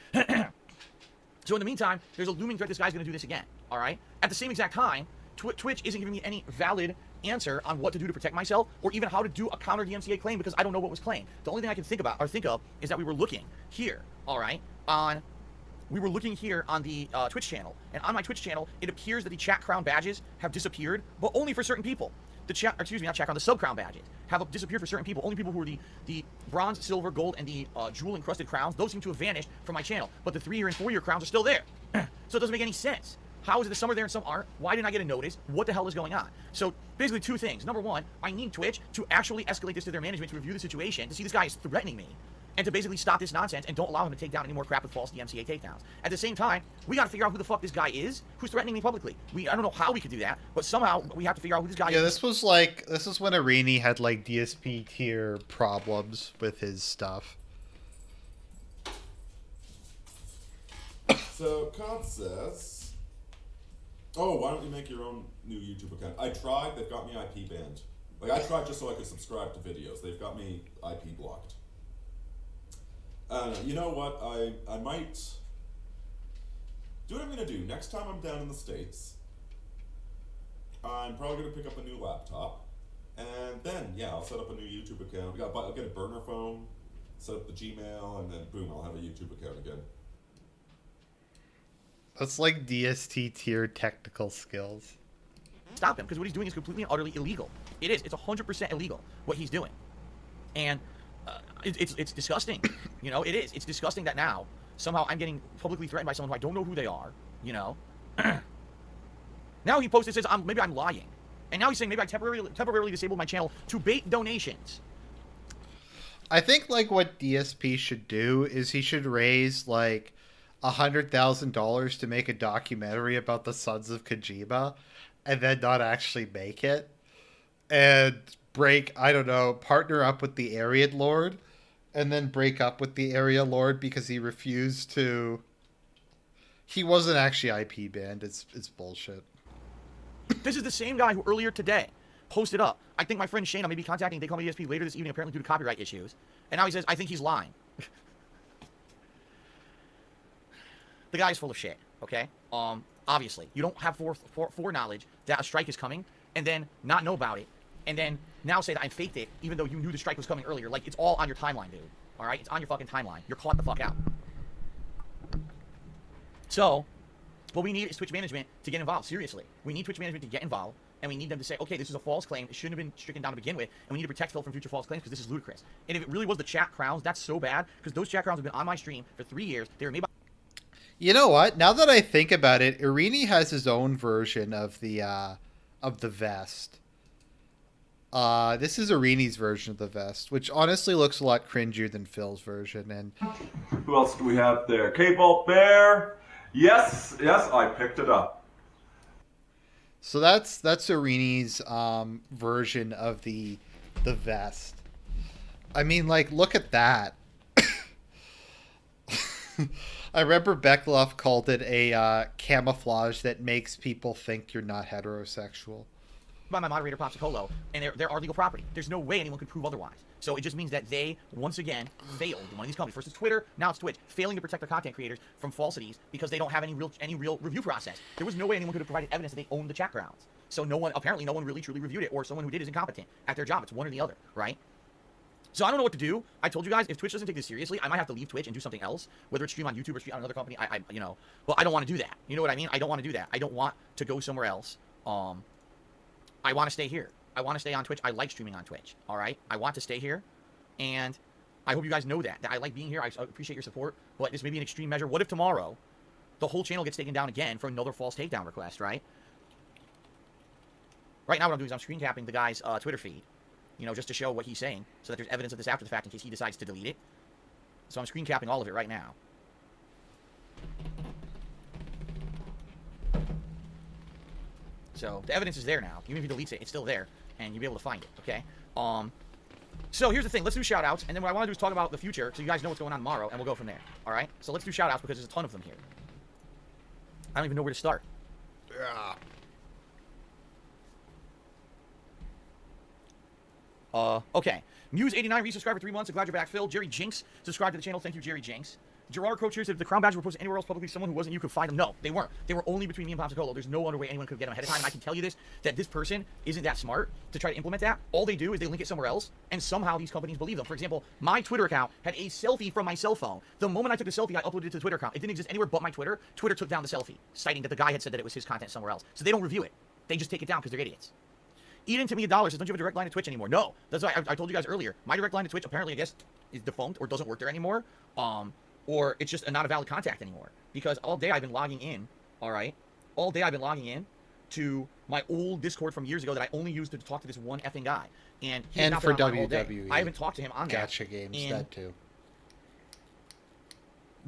So in the meantime, there's a looming threat this guy's going to do this again, all right? At the same exact time, Twitch isn't giving me any valid answer on what to do to protect myself or even how to do a counter DMCA claim because I don't know what was claimed. The only thing I can think of is that we were looking here, all right, we were looking here on the Twitch channel. And on my Twitch channel, it appears that the chat crown badges have disappeared, but only for certain people. The sub crown badges have disappeared for certain people. Only people who are the bronze, silver, gold, and the jewel encrusted crowns, those seem to have vanished from my channel. But the 3-year and 4-year crowns are still there. So it doesn't make any sense. How is it that some are there and some aren't? Why didn't I get a notice? What the hell is going on? So basically 2 things. Number 1, I need Twitch to actually escalate this to their management to review the situation, to see this guy is threatening me, and to basically stop this nonsense and don't allow him to take down any more crap with false DMCA takedowns. At the same time, we got to figure out who the fuck this guy is who's threatening me publicly. I don't know how we could do that, but somehow we have to figure out who this guy is. Yeah, this was when Arini had like DSP tier problems with his stuff. So, Cod says, oh, why don't you make your own new YouTube account? I tried, they've got me IP banned. Like, I tried just so I could subscribe to videos. They've got me IP blocked. You know what, I might do what I'm going to do. Next time I'm down in the States, I'm probably going to pick up a new laptop. And then, yeah, I'll set up a new YouTube account. I'll get a burner phone, set up the Gmail, and then boom, I'll have a YouTube account again. That's like DST tier technical skills. Stop him, because what he's doing is completely and utterly illegal. It is. It's 100% illegal, what he's doing. And it's disgusting. You know, it is. It's disgusting that now, somehow I'm getting publicly threatened by someone who I don't know who they are, you know. Now he posted, says, maybe I'm lying. And now he's saying maybe I temporarily disabled my channel to bait donations. I think, like, what DSP should do is he should raise, like, $100,000 to make a documentary about the Sons of Kojima and then not actually make it. And partner up with the Ariad Lord and then break up with the Area Lord because he refused to... He wasn't actually IP banned. It's bullshit. This is the same guy who earlier today posted up. I think my friend Shane, I may be contacting They Call Me DSP later this evening, apparently due to copyright issues. And now he says, I think he's lying. The guy's full of shit, okay? Obviously, you don't have foreknowledge that a strike is coming and then not know about it and then now say that I faked it even though you knew the strike was coming earlier. Like, it's all on your timeline, dude. All right? It's on your fucking timeline. You're caught the fuck out. So, what we need is Twitch management to get involved. Seriously. We need Twitch management to get involved, and we need them to say, okay, this is a false claim. It shouldn't have been stricken down to begin with, and we need to protect Phil from future false claims because this is ludicrous. And if it really was the chat crowns, that's so bad because those chat crowns have been on my stream for 3 years. They were made by... You know what? Now that I think about it, Irini has his own version of the vest. This is Irini's version of the vest, which honestly looks a lot cringier than Phil's version. And Who else do we have there? K-Bolt Bear. Yes, I picked it up. so that's Irini's version of the vest. I mean, like, look at that. I remember Beckloff called it a camouflage that makes people think you're not heterosexual. by my moderator, Popsicolo, and they're our legal property. There's no way anyone could prove otherwise. So it just means that they, once again, failed in one of these companies. First it's Twitter, now it's Twitch, failing to protect their content creators from falsities because they don't have any real review process. There was no way anyone could have provided evidence that they owned the chat grounds. So apparently no one really truly reviewed it, or someone who did is incompetent at their job. It's one or the other, right? So I don't know what to do. I told you guys, if Twitch doesn't take this seriously, I might have to leave Twitch and do something else, whether it's stream on YouTube or stream on another company. But I don't want to do that. You know what I mean? I don't want to do that. I don't want to go somewhere else. I want to stay here. I want to stay on Twitch. I like streaming on Twitch. All right? I want to stay here, and I hope you guys know that I like being here. I appreciate your support, but this may be an extreme measure. What if tomorrow the whole channel gets taken down again for another false takedown request, right? Right now what I'm doing is I'm screen capping the guy's Twitter feed, just to show what he's saying, so that there's evidence of this after the fact in case he decides to delete it. So I'm screen capping all of it right now. So the evidence is there now. Even if he deletes it, it's still there, and you'll be able to find it. Okay. So here's the thing. Let's do shout outs, and then what I want to do is talk about the future, so you guys know what's going on tomorrow, and we'll go from there. All right. So let's do shout outs because there's a ton of them here. I don't even know where to start. Yeah. Okay. Muse89 resubscribed for 3 months. I'm glad you're back, Phil. Jerry Jinx subscribed to the channel. Thank you, Jerry Jinx. Gerard Croce here said if the crown badges were posted anywhere else publicly, someone who wasn't you could find them. No, they weren't. They were only between me and Popsicolo. There's no other way anyone could get them ahead of time. And I can tell you this, that this person isn't that smart to try to implement that. All they do is they link it somewhere else, and somehow these companies believe them. For example, my Twitter account had a selfie from my cell phone. The moment I took the selfie, I uploaded it to the Twitter account. It didn't exist anywhere but my Twitter. Twitter took down the selfie, citing that the guy had said that it was his content somewhere else. So they don't review it. They just take it down because they're idiots. Eden to me $1 says, don't you have a direct line to Twitch anymore? No. That's why I told you guys earlier. My direct line to Twitch apparently, I guess, is defunct or doesn't work there anymore. Or it's just not a valid contact anymore. Because all day I've been logging in, all right? All day I've been logging in to my old Discord from years ago that I only used to talk to this one effing guy. And for WWE. I haven't talked to him on that. Gacha games, that too.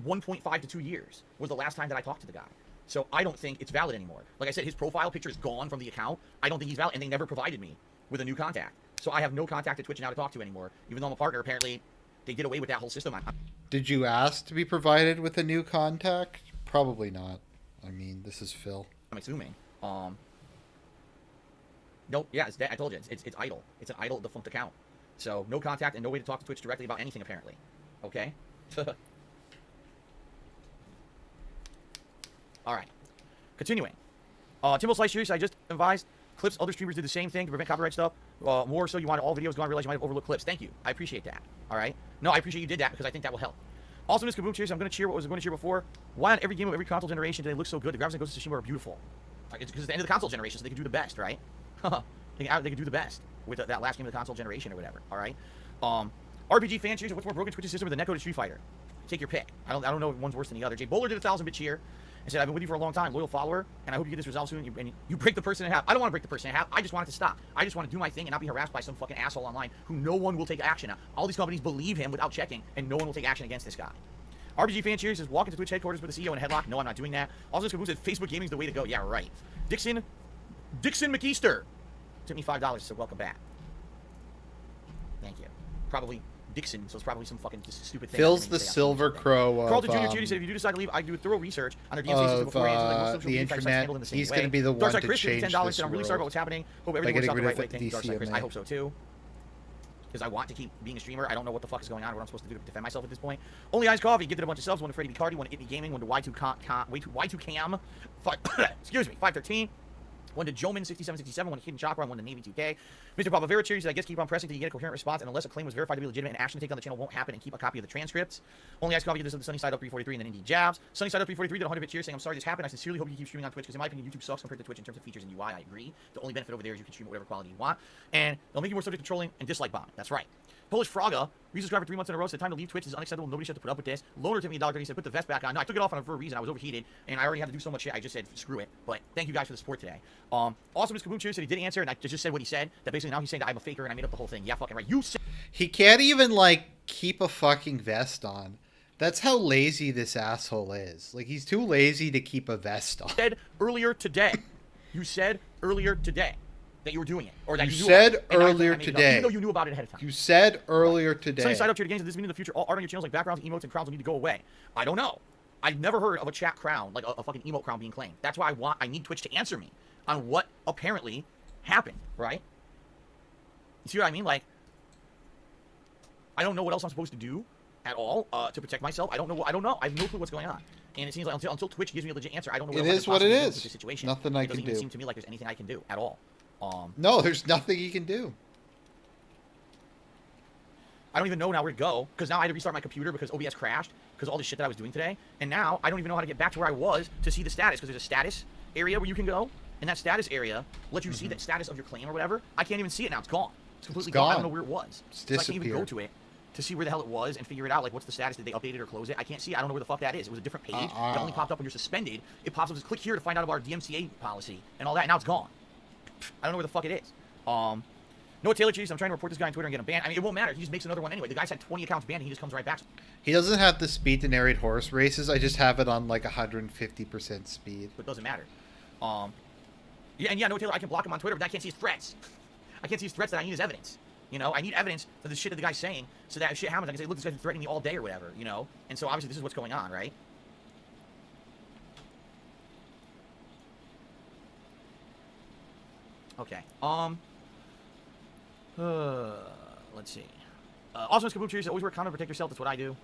1.5 to 2 years was the last time that I talked to the guy. So I don't think it's valid anymore. Like I said, his profile picture is gone from the account. I don't think he's valid, and they never provided me with a new contact. So I have no contact at Twitch now to talk to anymore. Even though I'm a partner, apparently they did away with that whole system. Did you ask to be provided with a new contact? Probably not. I mean, this is Phil. I'm assuming. Nope. Yeah, it's dead. I told you, it's idle. It's an idle, defunct account. So no contact and no way to talk to Twitch directly about anything apparently. Okay. All right. Continuing. Timbo Slice Series, I just advised clips. Other streamers did the same thing to prevent copyright stuff. More so, you wanted all videos gone. Realize you might have overlooked clips. Thank you. I appreciate that. All right. No, I appreciate you did that because I think that will help. Also, Miss Kaboom Cheers, I'm going to cheer what was going to cheer before. Why on every game of every console generation do they look so good? The graphics and Ghost of Tsushima are beautiful. It's because it's the end of the console generation, so they can do the best, right? they can do the best with that last game of the console generation or whatever. All right. RPG fan cheers. What's more broken Twitch system with the netcode to Street Fighter? Take your pick. I don't know if one's worse than the other. Jay Bowler did 1,000-bit cheer and said, I've been with you for a long time, loyal follower, and I hope you get this resolved soon. And you break the person in half. I don't want to break the person in half. I just want it to stop. I just want to do my thing and not be harassed by some fucking asshole online who no one will take action on. All these companies believe him without checking, and no one will take action against this guy. RPG fan cheers says, walk into Twitch headquarters with the CEO in a headlock. No, I'm not doing that. Also, Kaboom said, Facebook gaming's the way to go. Yeah, right. Dixon McEaster took me $5, so welcome back. Thank you. Probably Dixon, so it's probably some fucking stupid thing. Phil's the Silver Crow of Carlton Jr. Judy said, if you do decide to leave, I do a thorough research on their DMC system beforehand. The internet. He's going to be the one to change this world. I'm really sorry about what's happening. Hope everything works out the right way. Thank you, Darkside Chris. I hope so too. Because I want to keep being a streamer. I don't know what the fuck is going on or what I'm supposed to do to defend myself at this point. Only Eyes Coffee gifted a bunch of subs. One to Freddy Bicardi, one to Itney Gaming, one to Y2 Cam. Excuse me, 513. One to Joman6767, one to Hidden Chakra, one to Navy 2K. Mr. Papavera Cherry said, I guess keep on pressing until you get a coherent response, and unless a claim was verified to be legitimate, an action to take on the channel won't happen, and keep a copy of the transcripts. Only Ice Coffee did this with the Sunny Side Up 343 and then Indie Jabs. Sunny Side Up 343 did 100-bit cheers saying, I'm sorry this happened. I sincerely hope you keep streaming on Twitch, because in my opinion, YouTube sucks compared to Twitch in terms of features and UI. I agree. The only benefit over there is you can stream at whatever quality you want, and they'll make you more subject to trolling and dislike bombing. That's right. Polish Frogga, resubscribed for 3 months in a row, said time to leave Twitch. This is unacceptable. Nobody should have to put up with this. Loner to me $1.30 said put the vest back on. No, I took it off for a reason. I was overheated, and I already had to do so much shit. I just said screw it. But thank you guys for the support today. Also, Mr. Kaboom Cheers said he did answer, and I just said what he said. That basically now he's saying that I'm a faker and I made up the whole thing. Yeah, fucking right. You said he can't even like keep a fucking vest on. That's how lazy this asshole is. Like he's too lazy to keep a vest on. Said earlier today. You said earlier today that you were doing it, or that you said earlier today. Even though you knew about it ahead of time. You said earlier today. Sunny Side Up Cheer Games. Does this mean in the future all art on your channels like backgrounds, emotes, and crowns will need to go away? I don't know. I've never heard of a chat crown, like a fucking emote crown being claimed. That's why I need Twitch to answer me on what apparently happened, right? You see what I mean? Like, I don't know what else I'm supposed to do at all to protect myself. I don't know. I have no clue what's going on. And it seems like until Twitch gives me a legit answer, I don't know what it else is. What it is. With this situation. Nothing I can do. It doesn't even seem to me like there's anything I can do at all. No, there's nothing he can do. I don't even know now where to go, because now I had to restart my computer because OBS crashed because of all the shit that I was doing today. And now I don't even know how to get back to where I was to see the status, because there's a status area where you can go, and that status area lets you see the status of your claim or whatever. I can't even see it now. It's gone. It's completely gone. I don't know where it was. It's so I can't even go to it to see where the hell it was and figure it out. Like, what's the status? Did they update it or close it? I can't see. I don't know where the fuck that is. It was a different page that only popped up when you're suspended. It pops up, just click here to find out about our DMCA policy and all that. And now it's gone. I don't know where the fuck it is. Noah Taylor Cheese, I'm trying to report this guy on Twitter and get him banned. I mean, it won't matter. He just makes another one anyway. The guy's had 20 accounts banned and he just comes right back. He doesn't have the speed to narrate horse races. I just have it on like 150% speed. But it doesn't matter. Yeah, and yeah, no, Taylor, I can block him on Twitter, but I can't see his threats. I can't see his threats that I need as evidence. You know, I need evidence of the shit that the guy's saying, so that if shit happens, I can say, look, this guy's been threatening me all day or whatever, you know? And so obviously this is what's going on, right? Okay. Let's see. Also, Kaboom Cheers, always wear a condom to protect yourself. That's what I do.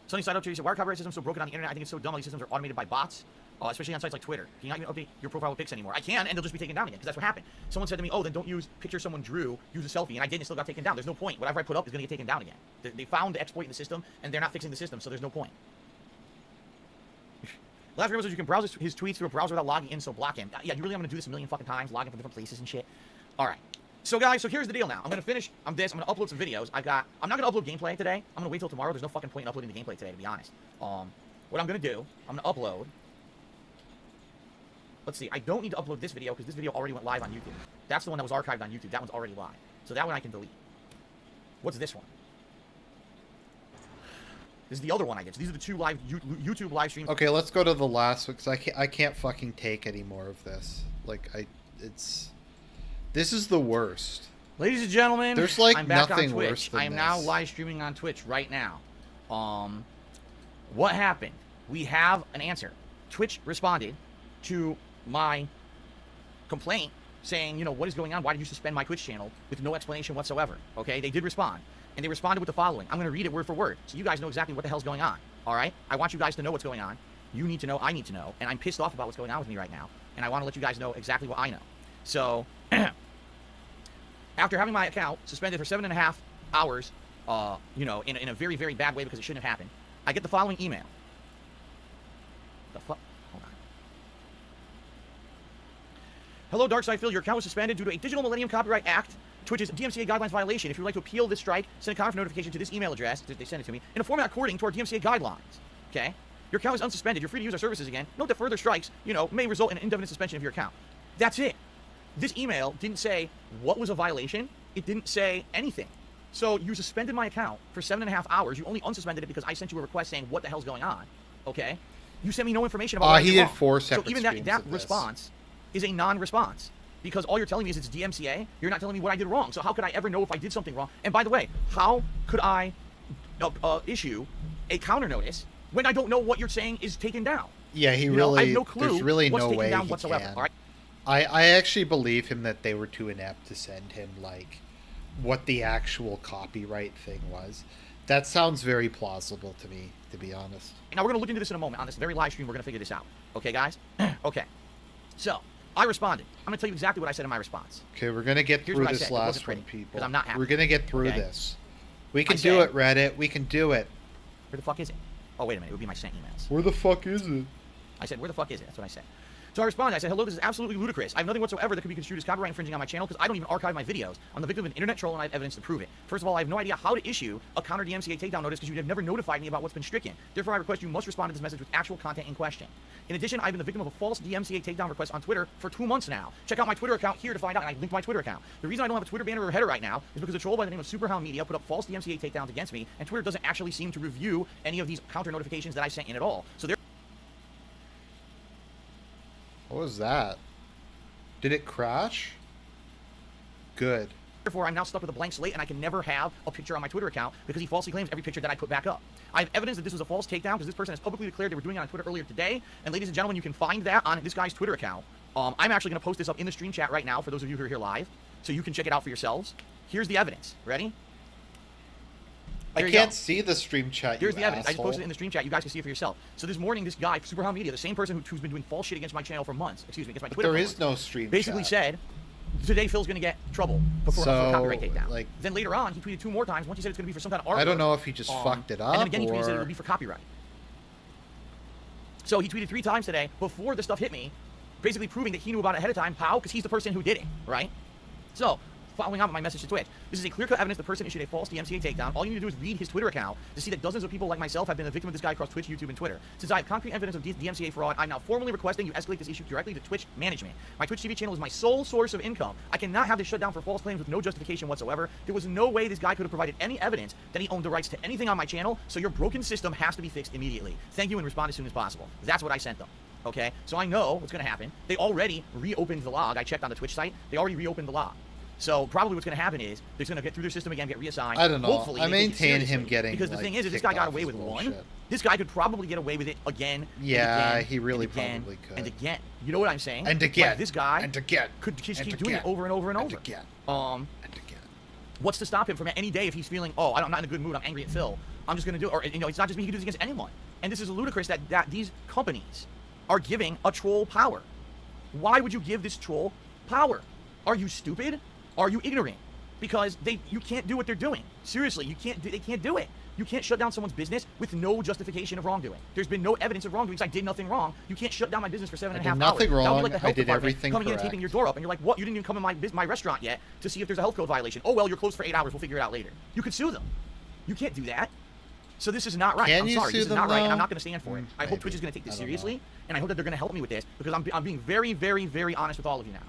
Sunny Side Up Cheers, why are copyright systems so broken on the internet? I think it's so dumb. These systems are automated by bots, especially on sites like Twitter. Can you not even update your profile with pics anymore? I can, and they'll just be taken down again, because that's what happened. Someone said to me, oh, then don't use picture someone drew, use a selfie, and I did, and it still got taken down. There's no point. Whatever I put up is going to get taken down again. They found the exploit in the system, and they're not fixing the system, so there's no point. Last video says you can browse his tweets through a browser without logging in, so block him. Yeah, you really want to do this a million fucking times, log in from different places and shit. All right. So guys, so here's the deal now. I'm going to finish I'm going to upload some videos. I'm not going to upload gameplay today. I'm going to wait till tomorrow. There's no fucking point in uploading the gameplay today, to be honest. What I'm going to do, I'm going to upload. Let's see. I don't need to upload this video because this video already went live on YouTube. That's the one that was archived on YouTube. That one's already live. So that one I can delete. What's this one? This is the other one I did. So these are the two live YouTube live streams. Okay, let's go to the last one because I can't fucking take any more of this. Like this is the worst. Ladies and gentlemen, there's like I'm back nothing on Twitch. worse than I am this. now live streaming on Twitch right now. What happened? We have an answer. Twitch responded to my complaint saying, you know, what is going on? Why did you suspend my Twitch channel with no explanation whatsoever? Okay, they did respond. And they responded with the following. I'm going to read it word for word so you guys know exactly what the hell's going on. All right? I want you guys to know what's going on. You need to know. I need to know. And I'm pissed off about what's going on with me right now. And I want to let you guys know exactly what I know. So, after having my account suspended for 7.5 hours, you know, in a very, very bad way because it shouldn't have happened, I get the following email. The fuck? Hold on. Hello, Darkside Phil. Your account was suspended due to a Digital Millennium Copyright Act, Twitch's DMCA guidelines violation. If you would like to appeal this strike, send a contact notification to this email address. They send it to me in a format according to our DMCA guidelines. Okay? Your account is unsuspended. You're free to use our services again. Note that further strikes, you know, may result in an indefinite suspension of your account. That's it. This email didn't say what was a violation. It didn't say anything. So you suspended my account for 7.5 hours. You only unsuspended it because I sent you a request saying what the hell's going on. Okay? You sent me no information about what he did 4 separate So even that response is a non-response. Because all you're telling me is it's DMCA. You're not telling me what I did wrong. So how could I ever know if I did something wrong? And by the way, how could I issue a counter notice when I don't know what you're saying is taken down? Yeah, I have no clue there's really what's no taken way down he whatsoever. can. All right? I actually believe him that they were too inept to send him, like, what the actual copyright thing was. That sounds very plausible to me, to be honest. Now, we're going to look into this in a moment. On this very live stream, we're going to figure this out. Okay, guys? Okay. So, I responded. I'm going to tell you exactly what I said in my response. Okay, we're going to get Here's through what I this said. It last wasn't one, pretty, people. because I'm not happy. We're going to get through Okay? this. We can I do said- it, Reddit. We can do it. Where the fuck is it? Oh, wait a minute. It would be my sent emails. Where the fuck is it? I said, where the fuck is it? That's what I said. So I responded. I said, hello, this is absolutely ludicrous. I have nothing whatsoever that could be construed as copyright infringing on my channel because I don't even archive my videos. I'm the victim of an internet troll and I have evidence to prove it. First of all, I have no idea how to issue a counter DMCA takedown notice because you have never notified me about what's been stricken. Therefore, I request you must respond to this message with actual content in question. In addition, I've been the victim of a false DMCA takedown request on Twitter for 2 months now. Check out my Twitter account here to find out, and I linked my Twitter account. The reason I don't have a Twitter banner or header right now is because a troll by the name of Superhound Media put up false DMCA takedowns against me, and Twitter doesn't actually seem to review any of these counter notifications that I sent in at all. So What was that? Did it crash? Good. therefore, I'm now stuck with a blank slate, and I can never have a picture on my Twitter account because he falsely claims every picture that I put back up. I have evidence that this was a false takedown because this person has publicly declared they were doing it on Twitter earlier today. And ladies and gentlemen, you can find that on this guy's Twitter account. I'm actually going to post this up in the stream chat right now for those of you who are here live, so you can check it out for yourselves. Here's the evidence. Ready? I can't see the stream chat. Here's you the evidence. I just asshole. posted it in the stream chat. You guys can see it for yourself. So this morning, this guy, Superhound Media, the same person who's been doing false shit against my channel for months, excuse me, against my But Twitter there for is months, no stream basically chat. said, today Phil's going to get trouble for copyright takedown. like- then later on, he tweeted 2 more times. Once he said it's going to be for some kind of artwork. I don't know if he just fucked it up And then again, he tweeted it or... would be for copyright. So he tweeted 3 times today before the stuff hit me, basically proving that he knew about it ahead of time. How? Because he's the person who did it, right? So, following on with my message to Twitch, this is a clear-cut evidence the person issued a false DMCA takedown. All you need to do is read his Twitter account to see that dozens of people like myself have been the victim of this guy across Twitch, YouTube, and Twitter. Since I have concrete evidence of DMCA fraud, I'm now formally requesting you escalate this issue directly to Twitch management. My Twitch TV channel is my sole source of income. I cannot have this shut down for false claims with no justification whatsoever. There was no way this guy could have provided any evidence that he owned the rights to anything on my channel, so your broken system has to be fixed immediately. Thank you and respond as soon as possible. That's what I sent them. Okay, so I know what's going to happen. They already reopened the log. I checked on the Twitch site. They already reopened the log. So probably what's going to happen is they're going to get through their system again, get reassigned. I don't know. Hopefully, I they take it maintain him seriously. getting, because the like, thing is, if this kicked guy got off away is with one, bullshit. this guy could probably get away with it again. Yeah, and again, he really and again, probably could. And again, you know what I'm saying? And again, like, this guy and again, could just and keep doing it again, over and over and and over. again, Um, and again. What's to stop him from any day if he's feeling, oh, I'm not in a good mood, I'm angry at Phil, I'm just going to do it. Or, you know, it's not just me, he can do this against anyone. And this is ludicrous that these companies are giving a troll power. Why would you give this troll power? Are you stupid? Are you ignorant? Because you can't do what they're doing. Seriously, they can't do it. You can't shut down someone's business with no justification of wrongdoing. There's been no evidence of wrongdoing because I did nothing wrong. You can't shut down my business for 7.5 hours. I did nothing wrong. That would be like the health I did department everything coming in correct. and taping your door up, and you're like, what? You didn't even come in my restaurant yet to see if there's a health code violation. Oh, well, you're closed for 8 hours. We'll figure it out later. You could sue them. You can't do that. So this is not right. Can I'm you sorry. sue This is them, not right, and though? I'm not going to stand for it. I hope Maybe. Twitch is going to take this I don't seriously, know. and I hope that they're going to help me with this because I'm being very, very, very honest with all of you now.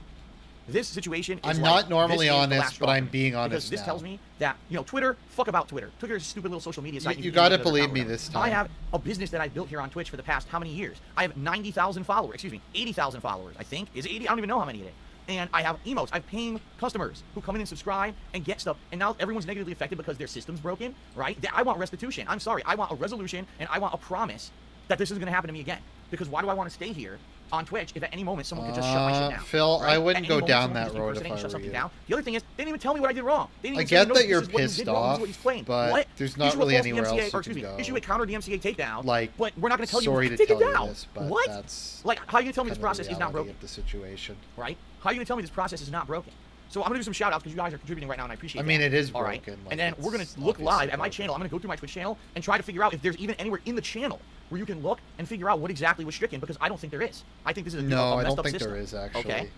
This situation is I'm like, not normally this is the honest, last but straw I'm for me. being honest Because this now. tells me that, you know, Twitter, fuck about Twitter. Twitter is a stupid little social media site. You can gotta do whatever believe power me whatever. this time. I have a business that I've built here on Twitch for the past how many years? I have 90,000 followers. Excuse me, 80,000 followers, I think. Is it 80? I don't even know how many it is. And I have emotes. I have paying customers who come in and subscribe and get stuff. And now everyone's negatively affected because their system's broken, right? I want restitution. I'm sorry. I want a resolution, and I want a promise that this isn't going to happen to me again. Because why do I want to stay here on Twitch if at any moment someone could just shut my shit down? Phil, right? I wouldn't At go any moment, down someone that could just road impersonate if and I shut were something you. down. The other thing is, they didn't even tell me what I did wrong. They didn't I even say, get no, that you're this is what you pissed did wrong, this is off, what he's playing. but What? there's not Issue a really false anywhere DMCA, else you or excuse can me, go. issue a counter DMCA takedown. Like, but we're not going to tell sorry you to take it tell you down. this, but What? that's Like, how are you going to tell me this kind of process the is not reality broken? of the situation. Right? How are you going to tell me this process is not broken? So I'm going to do some shout outs because you guys are contributing right now, and I appreciate I that. mean, it is All right? broken, like, and then we're going it's to look obviously live at my broken. channel. I'm going to go through my Twitch channel and try to figure out if there's even anywhere in the channel where you can look and figure out what exactly was stricken, because I don't think there is. I think this is a No, I messed don't up think system. there is, actually. Okay?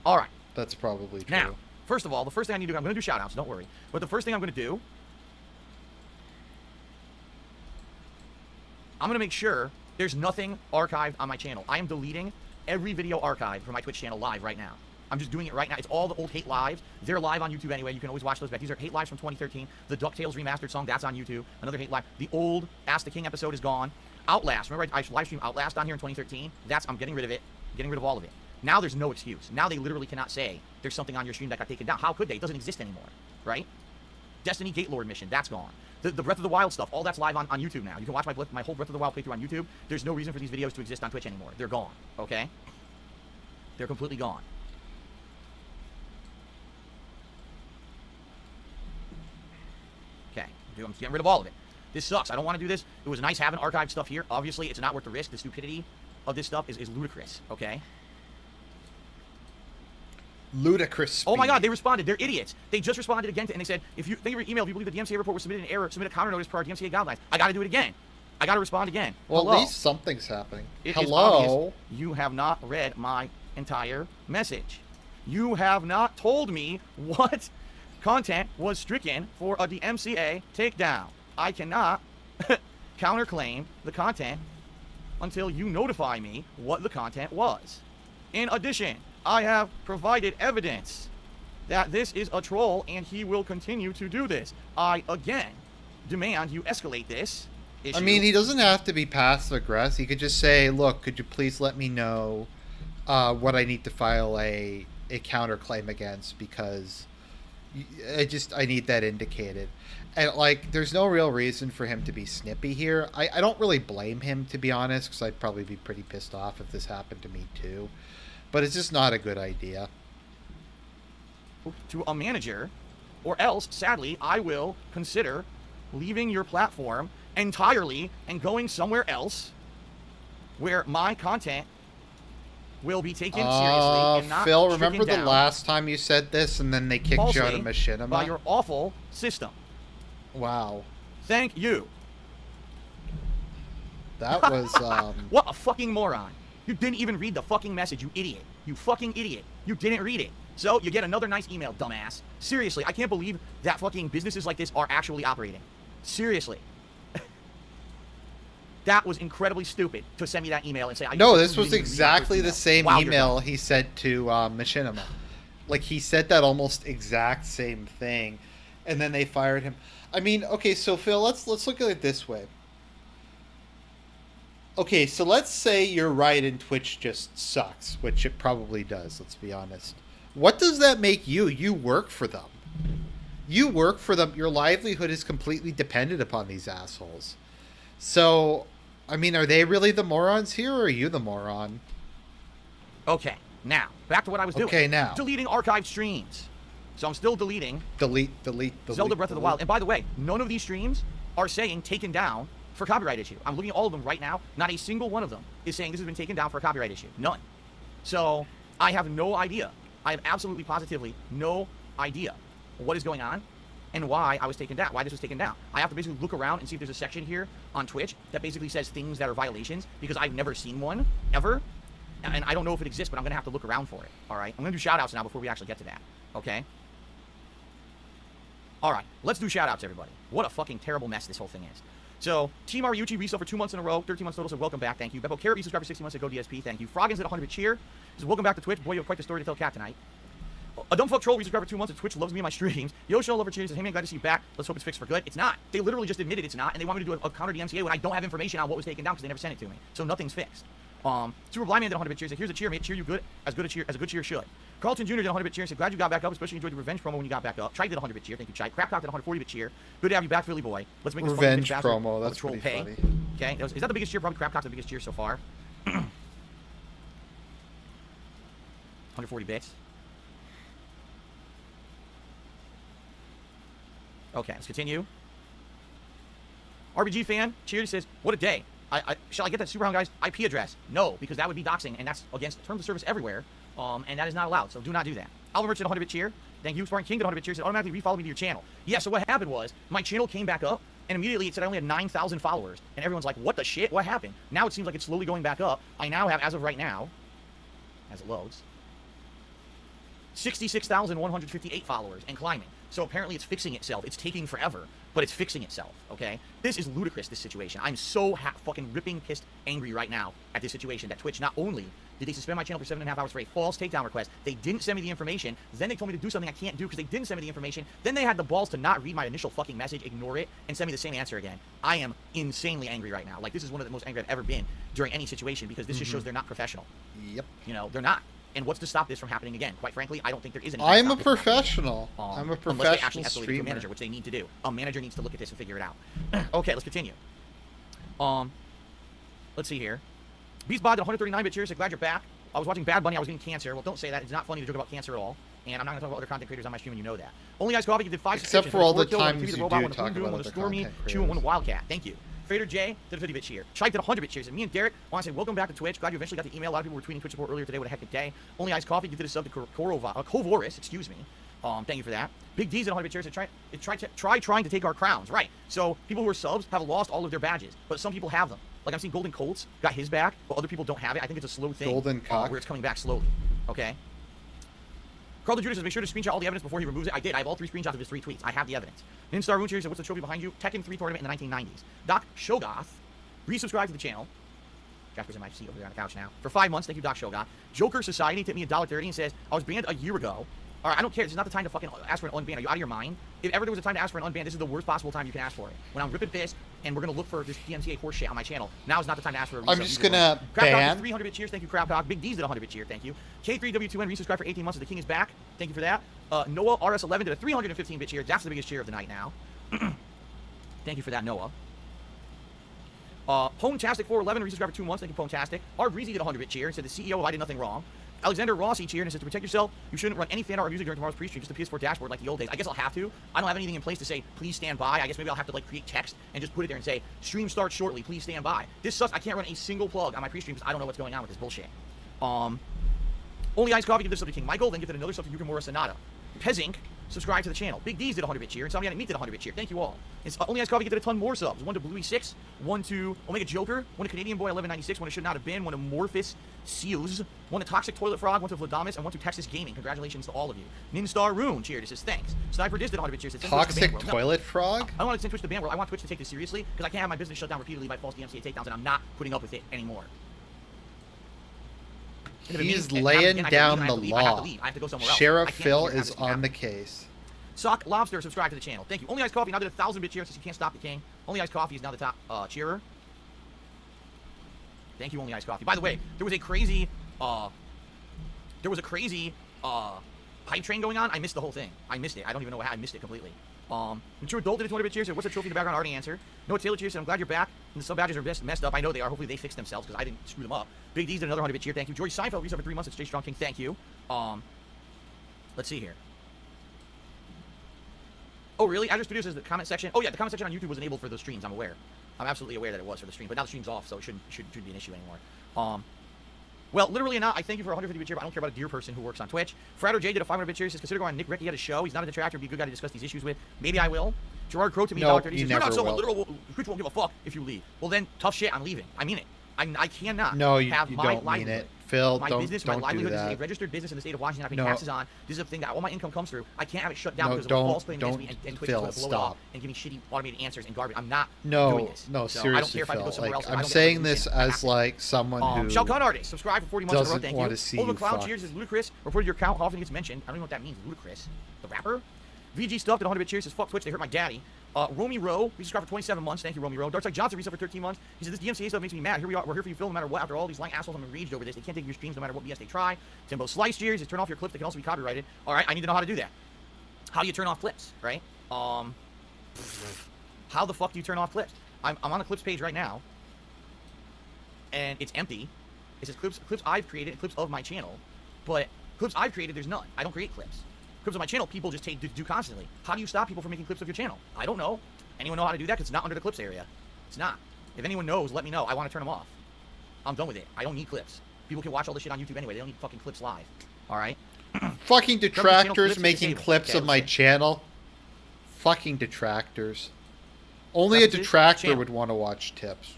All right. That's probably true. Now, first of all, the first thing I need to do, I'm going to do shout outs, don't worry. But the first thing I'm going to do, I'm going to make sure there's nothing archived on my channel. I am deleting every video archived from my Twitch channel live right now. I'm just doing it right now. It's all the old hate lives. They're live on YouTube anyway. You can always watch those back. These are hate lives from 2013. The DuckTales remastered song, that's on YouTube. Another hate live. The old Ask the King episode is gone. Outlast, remember I live streamed Outlast on here in 2013? I'm getting rid of it. Getting rid of all of it. Now there's no excuse. Now they literally cannot say there's something on your stream that got taken down. How could they? It doesn't exist anymore, right? Destiny Gatelord mission, that's gone. The Breath of the Wild stuff, all that's live on YouTube now. You can watch my whole Breath of the Wild playthrough on YouTube. There's no reason for these videos to exist on Twitch anymore. They're gone, okay? They're completely gone. Okay, I'm getting rid of all of it. This sucks. I don't want to do this. It was nice having archived stuff here. Obviously, it's not worth the risk. The stupidity of this stuff is ludicrous, okay? Ludicrous. Oh my speed. God, they responded. They're idiots. They just responded again and they said, thank you for your email. If you believe the DMCA report was submitted in error, submit a counter notice per our DMCA guidelines. I got to do it again. I got to respond again. Well, Hello. at least something's happening. It is Hello. obvious you have not read my entire message. You have not told me what content was stricken for a DMCA takedown. I cannot counterclaim the content until you notify me what the content was. In addition, I have provided evidence that this is a troll and he will continue to do this. I, again, demand you escalate this issue. I mean, he doesn't have to be passive aggressive. He could just say, look, could you please let me know what I need to file a counterclaim against, because I need that indicated. And, like, there's no real reason for him to be snippy here. I don't really blame him, to be honest, because I'd probably be pretty pissed off if this happened to me, too. But it's just not a good idea. To a manager, or else, sadly, I will consider leaving your platform entirely and going somewhere else where my content will be taken seriously and not Phil, stricken remember the down last time you said this and then they kicked you out of falsely Machinima? by your awful system. Wow. Thank you. That was, What a fucking moron. You didn't even read the fucking message, you idiot. You fucking idiot. You didn't read it. So, you get another nice email, dumbass. Seriously, I can't believe that fucking businesses like this are actually operating. Seriously. That was incredibly stupid to send me that email and say... No, you this was didn't even read exactly the first same Wow, you're email dumb. he sent to Machinima. Like, he said that almost exact same thing, and then they fired him. I mean, okay, so Phil, let's look at it this way. Okay, so let's say you're right and Twitch just sucks, which it probably does, let's be honest. What does that make you? You work for them. You work for them. Your livelihood is completely dependent upon these assholes. So, I mean, are they really the morons here, or are you the moron? Okay, now, back to what I was doing. Okay, now. Deleting archived streams. So I'm still deleting Delete. Zelda Breath of the Wild. And by the way, none of these streams are saying taken down for copyright issue. I'm looking at all of them right now. Not a single one of them is saying this has been taken down for a copyright issue. None. So I have no idea. I have absolutely positively no idea what is going on and why I was taken down, why this was taken down. I have to basically look around and see if there's a section here on Twitch that basically says things that are violations, because I've never seen one, ever. And I don't know if it exists, but I'm going to have to look around for it. All right? I'm going to do shout-outs now before we actually get to that. Okay? All right. Let's do shout-outs, everybody. What a fucking terrible mess this whole thing is. So, Team Mariucci resell for 2 months in a row, 13 months total, so welcome back, thank you. Beppo Carrot resubscribed for 60 months ago, DSP, thank you. Froggins at 100 cheer, says welcome back to Twitch. Boy, you have quite the story to tell Cat tonight. A dumb fuck troll resubscribed for 2 months, and Twitch loves me and my streams. Yoshino Lover Cheer says, hey man, glad to see you back. Let's hope it's fixed for good. It's not. They literally just admitted it's not, and they want me to do a counter DMCA when I don't have information on what was taken down because they never sent it to me. So nothing's fixed. Super Blind Man did 100 cheers. Said, here's a cheer, mate. Cheer you good as good a cheer should. Carlton Jr. did 100 cheer. Said, glad you got back up, especially enjoyed the revenge promo when you got back up. Chai did 100 cheer. Thank you, Chai. Crap Talk did 140 cheer. Good to have you back, Philly boy. Let's make this revenge fun, promo. That's troll pretty pay. funny. Okay, is that the biggest cheer? Probably Crap Talk's the biggest cheer so far. 140 bits. Okay, let's continue. RBG fan, cheer, says, what a day. Shall I get that Superhound guy's IP address? No, because that would be doxing, and that's against terms of service everywhere, and that is not allowed, so do not do that. Alvin Merchant, 100-bit cheer. Thank you. Spartan King did 100-bit cheer. Said, automatically refollow me to your channel. Yeah, so what happened was, my channel came back up, and immediately it said I only had 9,000 followers, and everyone's like, what the shit? What happened? Now it seems like it's slowly going back up. I now have, as of right now, as it loads, 66,158 followers and climbing. So apparently it's fixing itself. It's taking forever, but it's fixing itself, okay? This is ludicrous, this situation. I'm so fucking ripping pissed angry right now at this situation that Twitch, not only did they suspend my channel for 7.5 hours for a false takedown request, they didn't send me the information, then they told me to do something I can't do because they didn't send me the information, then they had the balls to not read my initial fucking message, ignore it, and send me the same answer again. I am insanely angry right now. Like, this is one of the most angry I've ever been during any situation because this just shows they're not professional. Yep. You know, they're not. And what's to stop this from happening again? Quite frankly, I don't think there is anything. I'm a professional. I'm a unless they professional actually escalate it to a streamer. manager, which they need to do. A manager needs to look at this and figure it out. Okay, let's continue. Let's see here. Beastbot did 139-bit cheers. Said, glad you're back. I was watching Bad Bunny. I was getting cancer. Well, don't say that. It's not funny to joke about cancer at all. And I'm not going to talk about other content creators on my stream, and you know that. Only Ice Coffee, you did 5 Except for all the times you do talk talk about other Stormy, content Chew, and one creators. Wildcat. Thank you. Fader J did a 50-bit cheer. Chike did 100-bit cheers. And me and Derek want to say, welcome back to Twitch. Glad you eventually got the email. A lot of people were tweeting Twitch support earlier today. What a hectic day. Only Ice Coffee, you did a sub to Kovoris, excuse me. Thank you for that. Big D's at 100-bit cheers. Try trying to take our crowns. Right. So people who are subs have lost all of their badges, but some people have them. Like, I'm seeing Golden Colts got his back, but other people don't have it. I think it's a slow thing. Golden Cock. Where it's coming back slowly. Okay. Carl the Judas says, make sure to screenshot all the evidence before he removes it. I did. I have all 3 screenshots of his 3 tweets. I have the evidence. Ninstar Rune said, what's the trophy behind you? Tekken 3 tournament in the 1990s. Doc Shogoth resubscribed to the channel. Jasper's in my seat over there on the couch now. For 5 months. Thank you, Doc Shogoth. Joker Society tipped me $1.30 and says, I was banned a year ago. All right, I don't care. This is not the time to fucking ask for an unban. Are you out of your mind? If ever there was a time to ask for an unban, this is the worst possible time you can ask for it. When I'm ripping pissed and we're going to look for this DMCA horse shit on my channel, now is not the time to ask for a resub. I'm just going to ban. 300-bit cheers. Thank you, Crap Talk. Big D's did 100-bit cheer. Thank you. K3W2N resubscribed for 18 months. The King is back. Thank you for that. Noah RS11 did a 315-bit cheer. That's the biggest cheer of the night now. Thank you for that, Noah. Ponetastic 411 resubscribed for 2 months. Thank you, Ponetastic. R Breezy did 100-bit cheer and said the CEO, I did nothing wrong. Alexander Rossi cheered and says, to protect yourself, you shouldn't run any fan art or music during tomorrow's pre-stream, just a PS4 dashboard like the old days. I guess I'll have to. I don't have anything in place to say, please stand by. I guess maybe I'll have to, like, create text and just put it there and say, stream starts shortly, please stand by. This sucks. I can't run a single plug on my pre-stream because I don't know what's going on with this bullshit. Only Ice Coffee did this sub to King Michael, then gifted another sub to Yukimura Sonata. Pezink subscribed to the channel. Big D's did 100-bit cheer, and Insomniatic Meat did 100-bit cheer. Thank you all. It's Only Ice Coffee did a ton more subs. One to Bluey 6, one to Omega Joker, one to Canadian Boy 1196, one to Should Not Have Been, one to Morphus Seals, one to Toxic Toilet Frog, one to Vladamis, and one to Texas Gaming. Congratulations to all of you. Ninstar Rune cheered. It says thanks. Sniper Diz did 100-bit cheers. Toxic Toilet Frog? I don't want to send Twitch to ban world. I want Twitch to take this seriously because I can't have my business shut down repeatedly by false DMCA takedowns, and I'm not putting up with it anymore. He's laying down the law. I have to go somewhere else. Sheriff Phil is on the case. Sock Lobster subscribe to the channel. Thank you. Only Ice Coffee now did a 1,000-bit cheer since you can't stop the king. Only Ice Coffee is now the top cheerer. Thank you, Only Iced Coffee. By the way, there was a crazy hype train going on. I missed the whole thing. I missed it. I don't even know how I missed it completely. Mature Adult did a 20-bit cheers. What's the trophy in the background? Already answered. Noah Taylor cheers. I'm glad you're back. And the sub badges are messed up. I know they are. Hopefully they fix themselves because I didn't screw them up. Big D's did another 100-bit cheer. Thank you. George Seinfeld resub for 3 months. It's Jay Strong King. Thank you. Let's see here. Oh, really? Azure Studios says the comment section. Oh, yeah, the comment section on YouTube was enabled for those streams. I'm aware. I'm absolutely aware that it was for the stream. But now the stream's off, so it shouldn't be an issue anymore. Well, literally not. I thank you for 150-bit cheer, but I don't care about a dear person who works on Twitch. Fratter J did a 500-bit cheer. He says, consider going on Nick Ricky at a show. He's not a detractor. Be a good guy to discuss these issues with. Maybe I will. Gerard Crow to me, Nope, Dr. He you says, you're not never someone will. literal. Twitch won't give a fuck if you leave. Well, then, tough shit. I'm leaving. I mean it. I cannot No, you have my don't mean livelihood. it. Phil, My don't business, my do livelihood is a that. registered business in the state of Washington. I pay No. taxes on. This is a thing that all my income comes through. I can't have it shut down No, because of a don't- false claim against me don't, and Twitch Phil, is going to blow it stop. off and give me shitty automated answers and garbage. I'm not doing No, this. no, So I don't seriously, care if I have to go Phil. somewhere Like, else. I I'm don't get saying it. this I have as to. like someone who Shell Gun Artist, subscribe for 40 months in a row. doesn't Thank want you. to see Over you Cloud fucked. cheers is Ludacris. Reported your account. How often gets mentioned? I don't even know what that means. Ludacris, the rapper. VG Stuff did 100-bit cheers. Says fuck Twitch. They hurt my daddy. Romy Rowe, we subscribed for 27 months. Thank you, Romy Rowe. Darkside Johnson resub for 13 months. He said, this DMCA stuff makes me mad. Here we are. We're here for you, Phil, no matter what. After all these lying assholes, I'm enraged over this. They can't take your streams no matter what BS they try. Timbo Slice cheers. Is turn off your clips. They can also be copyrighted. All right, I need to know how to do that. How do you turn off clips, right? How the fuck do you turn off clips? I'm on the clips page right now, and it's empty. It says clips I've created, clips of my channel, but clips I've created, there's none. I don't create clips. Clips of my channel, people just do constantly. How do you stop people from making clips of your channel? I don't know. Anyone know how to do that? Because it's not under the clips area. It's not. If anyone knows, let me know. I want to turn them off. I'm done with it. I don't need clips. People can watch all this shit on YouTube anyway. They don't need fucking clips live. All right? Fucking channel detractors clips making disabled. clips Okay, of my let's see. channel. Fucking detractors. Only a Preferences, detractor channel. would want to watch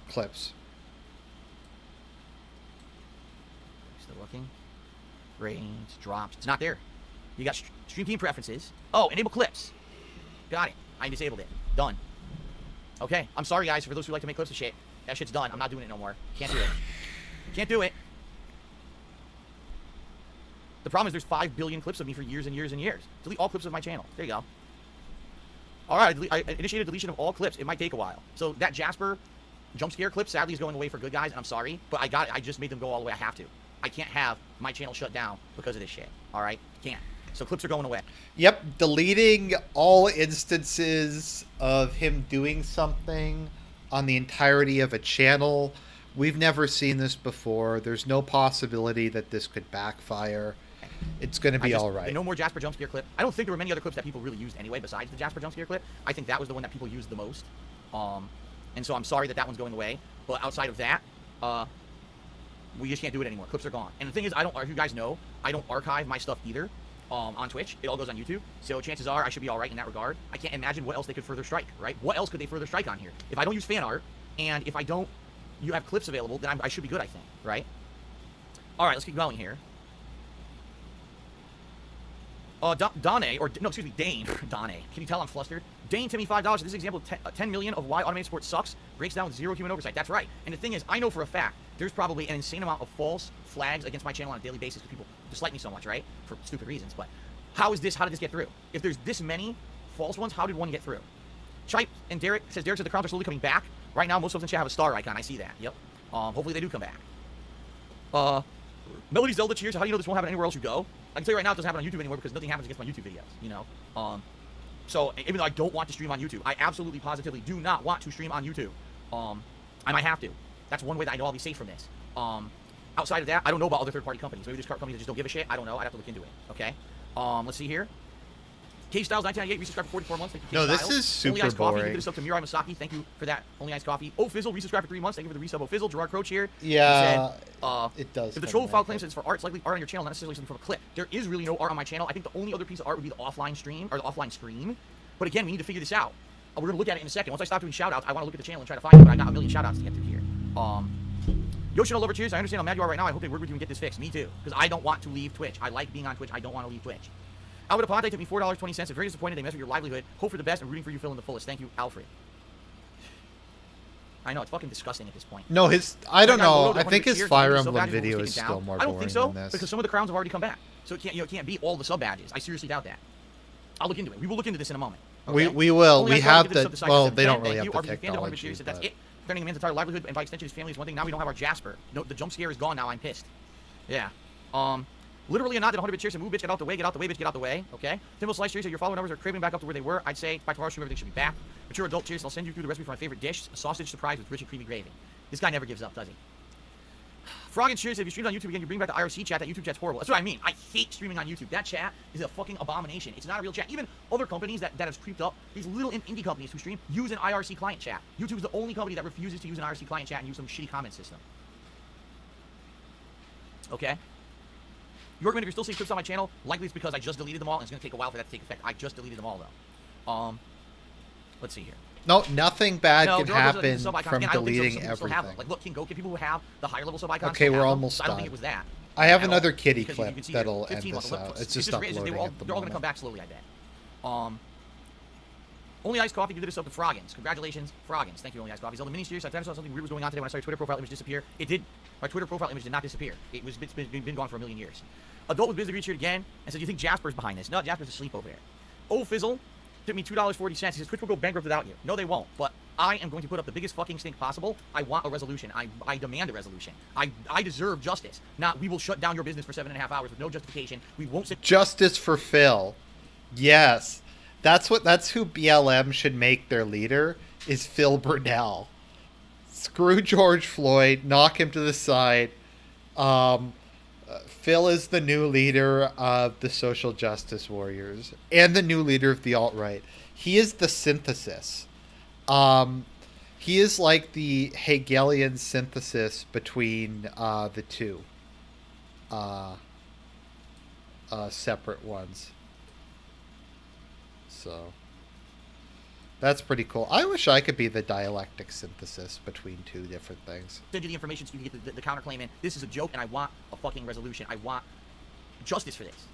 clips. Still looking. Ratings, drops. It's not there. You got stream team preferences. Oh, enable clips. Got it. I disabled it. Done. Okay. I'm sorry, guys, for those who like to make clips of shit. That shit's done. I'm not doing it no more. Can't do it. Can't do it. The problem is there's 5 billion clips of me for years and years and years. Delete all clips of my channel. There you go. All right. I initiated deletion of all clips. It might take a while. So that Jasper jump scare clip sadly is going away for good guys, and I'm sorry, but I got it. I just made them go all the way. I have to. I can't have my channel shut down because of this shit. All right? Can't. So clips are going away. Yep, deleting all instances of him doing something on the entirety of a channel. We've never seen this before. There's no possibility that this could backfire. It's going to be all right. No more Jasper jump scare clip. I don't think there were many other clips that people really used anyway besides the Jasper jump scare clip. I think that was the one that people used the most. And so I'm sorry that one's going away. But outside of that, we just can't do it anymore. Clips are gone. And the thing is, if you guys know, I don't archive my stuff either on Twitch. It all goes on YouTube. So chances are I should be all right in that regard. I can't imagine what else they could further strike, right? What else could they further strike on here? If I don't use fan art, and if you have clips available, then I should be good, I think, right? All right, let's keep going here. Dane, Dane. Can you tell I'm flustered? Dane, Timmy, $5. This is example 10 million of why automated sports sucks. Breaks down with zero human oversight. That's right. And the thing is, I know for a fact there's probably an insane amount of false flags against my channel on a daily basis because people dislike me so much, right? For stupid reasons. But how did this get through? If there's this many false ones, how did one get through? Chipe and Derek says the crowns are slowly coming back. Right now, most of them should have a star icon. I see that. Yep. Hopefully they do come back. Melody Zelda cheers. How do you know this won't happen anywhere else you go? I can tell you right now it doesn't happen on YouTube anymore because nothing happens against my YouTube videos, you know? So even though I don't want to stream on YouTube, I absolutely positively do not want to stream on YouTube. I might have to. That's one way that I know I'll be safe from this. Outside of that, I don't know about other third-party companies. Maybe there's companies that just don't give a shit. I don't know. I'd have to look into it, okay? Let's see here. K-Styles 1998, resubscribed for 44 months. Thank you, No, this K-Styles. is super Only Iced Coffee, boring. you did this up to Mirai Masaki. Thank you for that. Only Iced Coffee. Oh, Fizzle, resubscribed for 3 months. Thank you for the resub. Oh, Fizzle. Gerard Croach here. Yeah, He said, it does. if the troll file claims that it's for art, it's likely art on your channel, not necessarily something from a clip. There is really no art on my channel. I think the only other piece of art would be the offline stream, or the offline screen. But again, we need to figure this out. We're going to look at it in a second. Once I stop doing shoutouts, I want to look at the channel and try to find it, but I got a million shoutouts to get through here. Yoshino Lover cheers. I understand how mad you are right now. I hope they work with you and get this fixed. Me too. Because I don't want to leave Twitch. I like being on Twitch. I don't want to leave Twitch. Alfred Aponte took me $4.20. I'm very disappointed they messed with your livelihood. Hope for the best and rooting for you, Phil, in the fullest. Thank you, Alfred. I know, it's fucking disgusting at this point. No, I don't know. Moto, I think his 100 Fire cheers, Emblem sub badges will video be is taken still down. more I don't boring think so, than this. because some of the crowns have already come back. So it can't beat all the sub badges. I seriously doubt that. I'll look into it. We will look into this in a moment. Okay? We will. Only we I have give this the. up to well, Cypher they 7. don't really Thank have you. the RP Fandom 100 technology. cheers. That's But it. threatening a man's entire livelihood and by extension his family is one thing. Now we don't have our Jasper. No, the jump scare is gone now. I'm pissed. Yeah. Literally a nod that 100 bit cheers and move, bitch, get out the way, bitch, get out the way. Okay. Timbo Slice cheers, your follower numbers are craving back up to where they were. I'd say by tomorrow's stream everything should be back. Mature adult cheers, I'll send you through the recipe for my favorite dish, a sausage surprise with rich and creamy gravy. This guy never gives up, does he? Frog and cheers, if you stream on YouTube again, you bring back the IRC chat. That YouTube chat's horrible. That's what I mean. I hate streaming on YouTube. That chat is a fucking abomination. It's not a real chat. Even other companies that have creeped up, these little indie companies who stream, use an IRC client chat. YouTube is the only company that refuses to use an IRC client chat and use some shitty comment system. Okay? You recommend if you're still seeing clips on my channel, likely it's because I just deleted them all, and it's going to take a while for that to take effect. I just deleted them all, though. Let's see here. No, nothing bad can happen from deleting everything. Like, look, King Goat, people who have the higher level sub icons. Okay, we're almost done. I don't think it was that. I have another kitty clip that'll end this out. It's just uploading at the moment. They're all going to come back slowly, I bet. Only Iced Coffee, you did this up to Froggins. Congratulations, Froggins. Thank you, Only Iced Coffee. Zelda mini series. I saw something weird was going on today when I saw your Twitter profile image disappear. It did. My Twitter profile image did not disappear. It's been gone for a million years. Adult with busy reached here again and said, "You think Jasper's behind this?" No, Jasper's asleep over there. Oh, Fizzle took me $2.40. He says, "Twitch will go bankrupt without you." No, they won't. But I am going to put up the biggest fucking stink possible. I want a resolution. I demand a resolution. I deserve justice. Not we will shut down your business for 7.5 hours with no justification. We won't sit. Justice for Phil. Yes, that's who BLM should make their leader. Is Phil Burnell. Screw George Floyd. Knock him to the side. Phil is the new leader of the social justice warriors and the new leader of the alt-right. He is the synthesis. He is like the Hegelian synthesis between the two separate ones. So that's pretty cool. I wish I could be the dialectic synthesis between two different things. Send you the information so you can get the counterclaim in. This is a joke, and I want a fucking resolution. I want justice for this.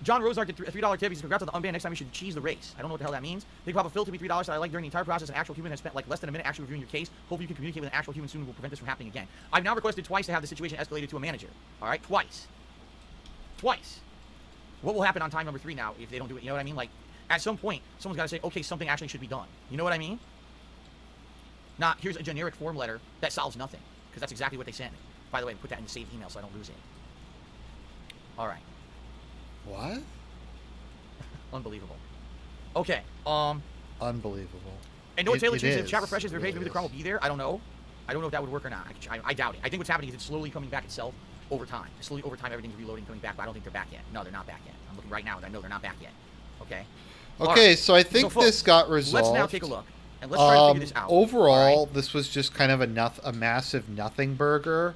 John Rosart did a $3 tip. He says, "Congrats on the unbanned. Next time you should cheese the race." I don't know what the hell that means. Big Papa Phil to me $3 that I like during the entire process. An actual human has spent like less than a minute actually reviewing your case. Hopefully you can communicate with an actual human soon and will prevent this from happening again. I've now requested twice to have the situation escalated to a manager. All right, twice. What will happen on time number 3 now if they don't do it? You know what I mean? Like, at some point, someone's got to say, okay, something actually should be done. You know what I mean? Not, here's a generic form letter that solves nothing. Because that's exactly what they sent me. By the way, put that in the saved email so I don't lose it. All right. What? Unbelievable. Okay. Unbelievable. And Noah Taylor says, if chat refreshes, their page, maybe the crowd will be there. I don't know. I don't know if that would work or not. I doubt it. I think what's happening is it's slowly coming back itself over time. Slowly over time, everything's reloading, coming back, but I don't think they're back yet. No, they're not back yet. I'm looking right now, and I know they're not back yet. Okay. Okay, right. so I think folks, this got resolved. Let's now take a look, and let's try to figure this out. Overall, this was just kind of a massive nothing burger,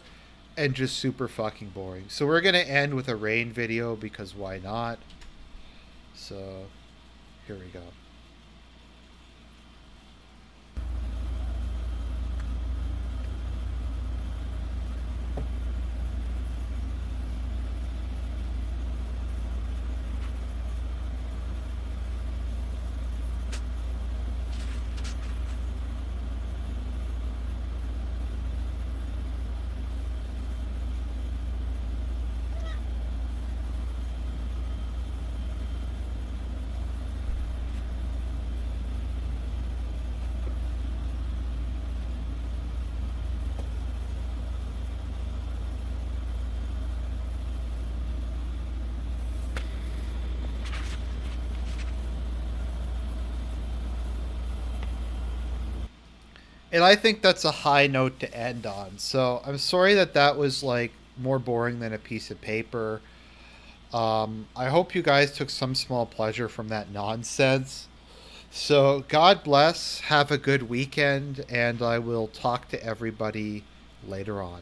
and just super fucking boring. So we're gonna end with a rain video because why not? So, here we go. And I think that's a high note to end on. So I'm sorry that was like more boring than a piece of paper. I hope you guys took some small pleasure from that nonsense. So God bless, have a good weekend, and I will talk to everybody later on.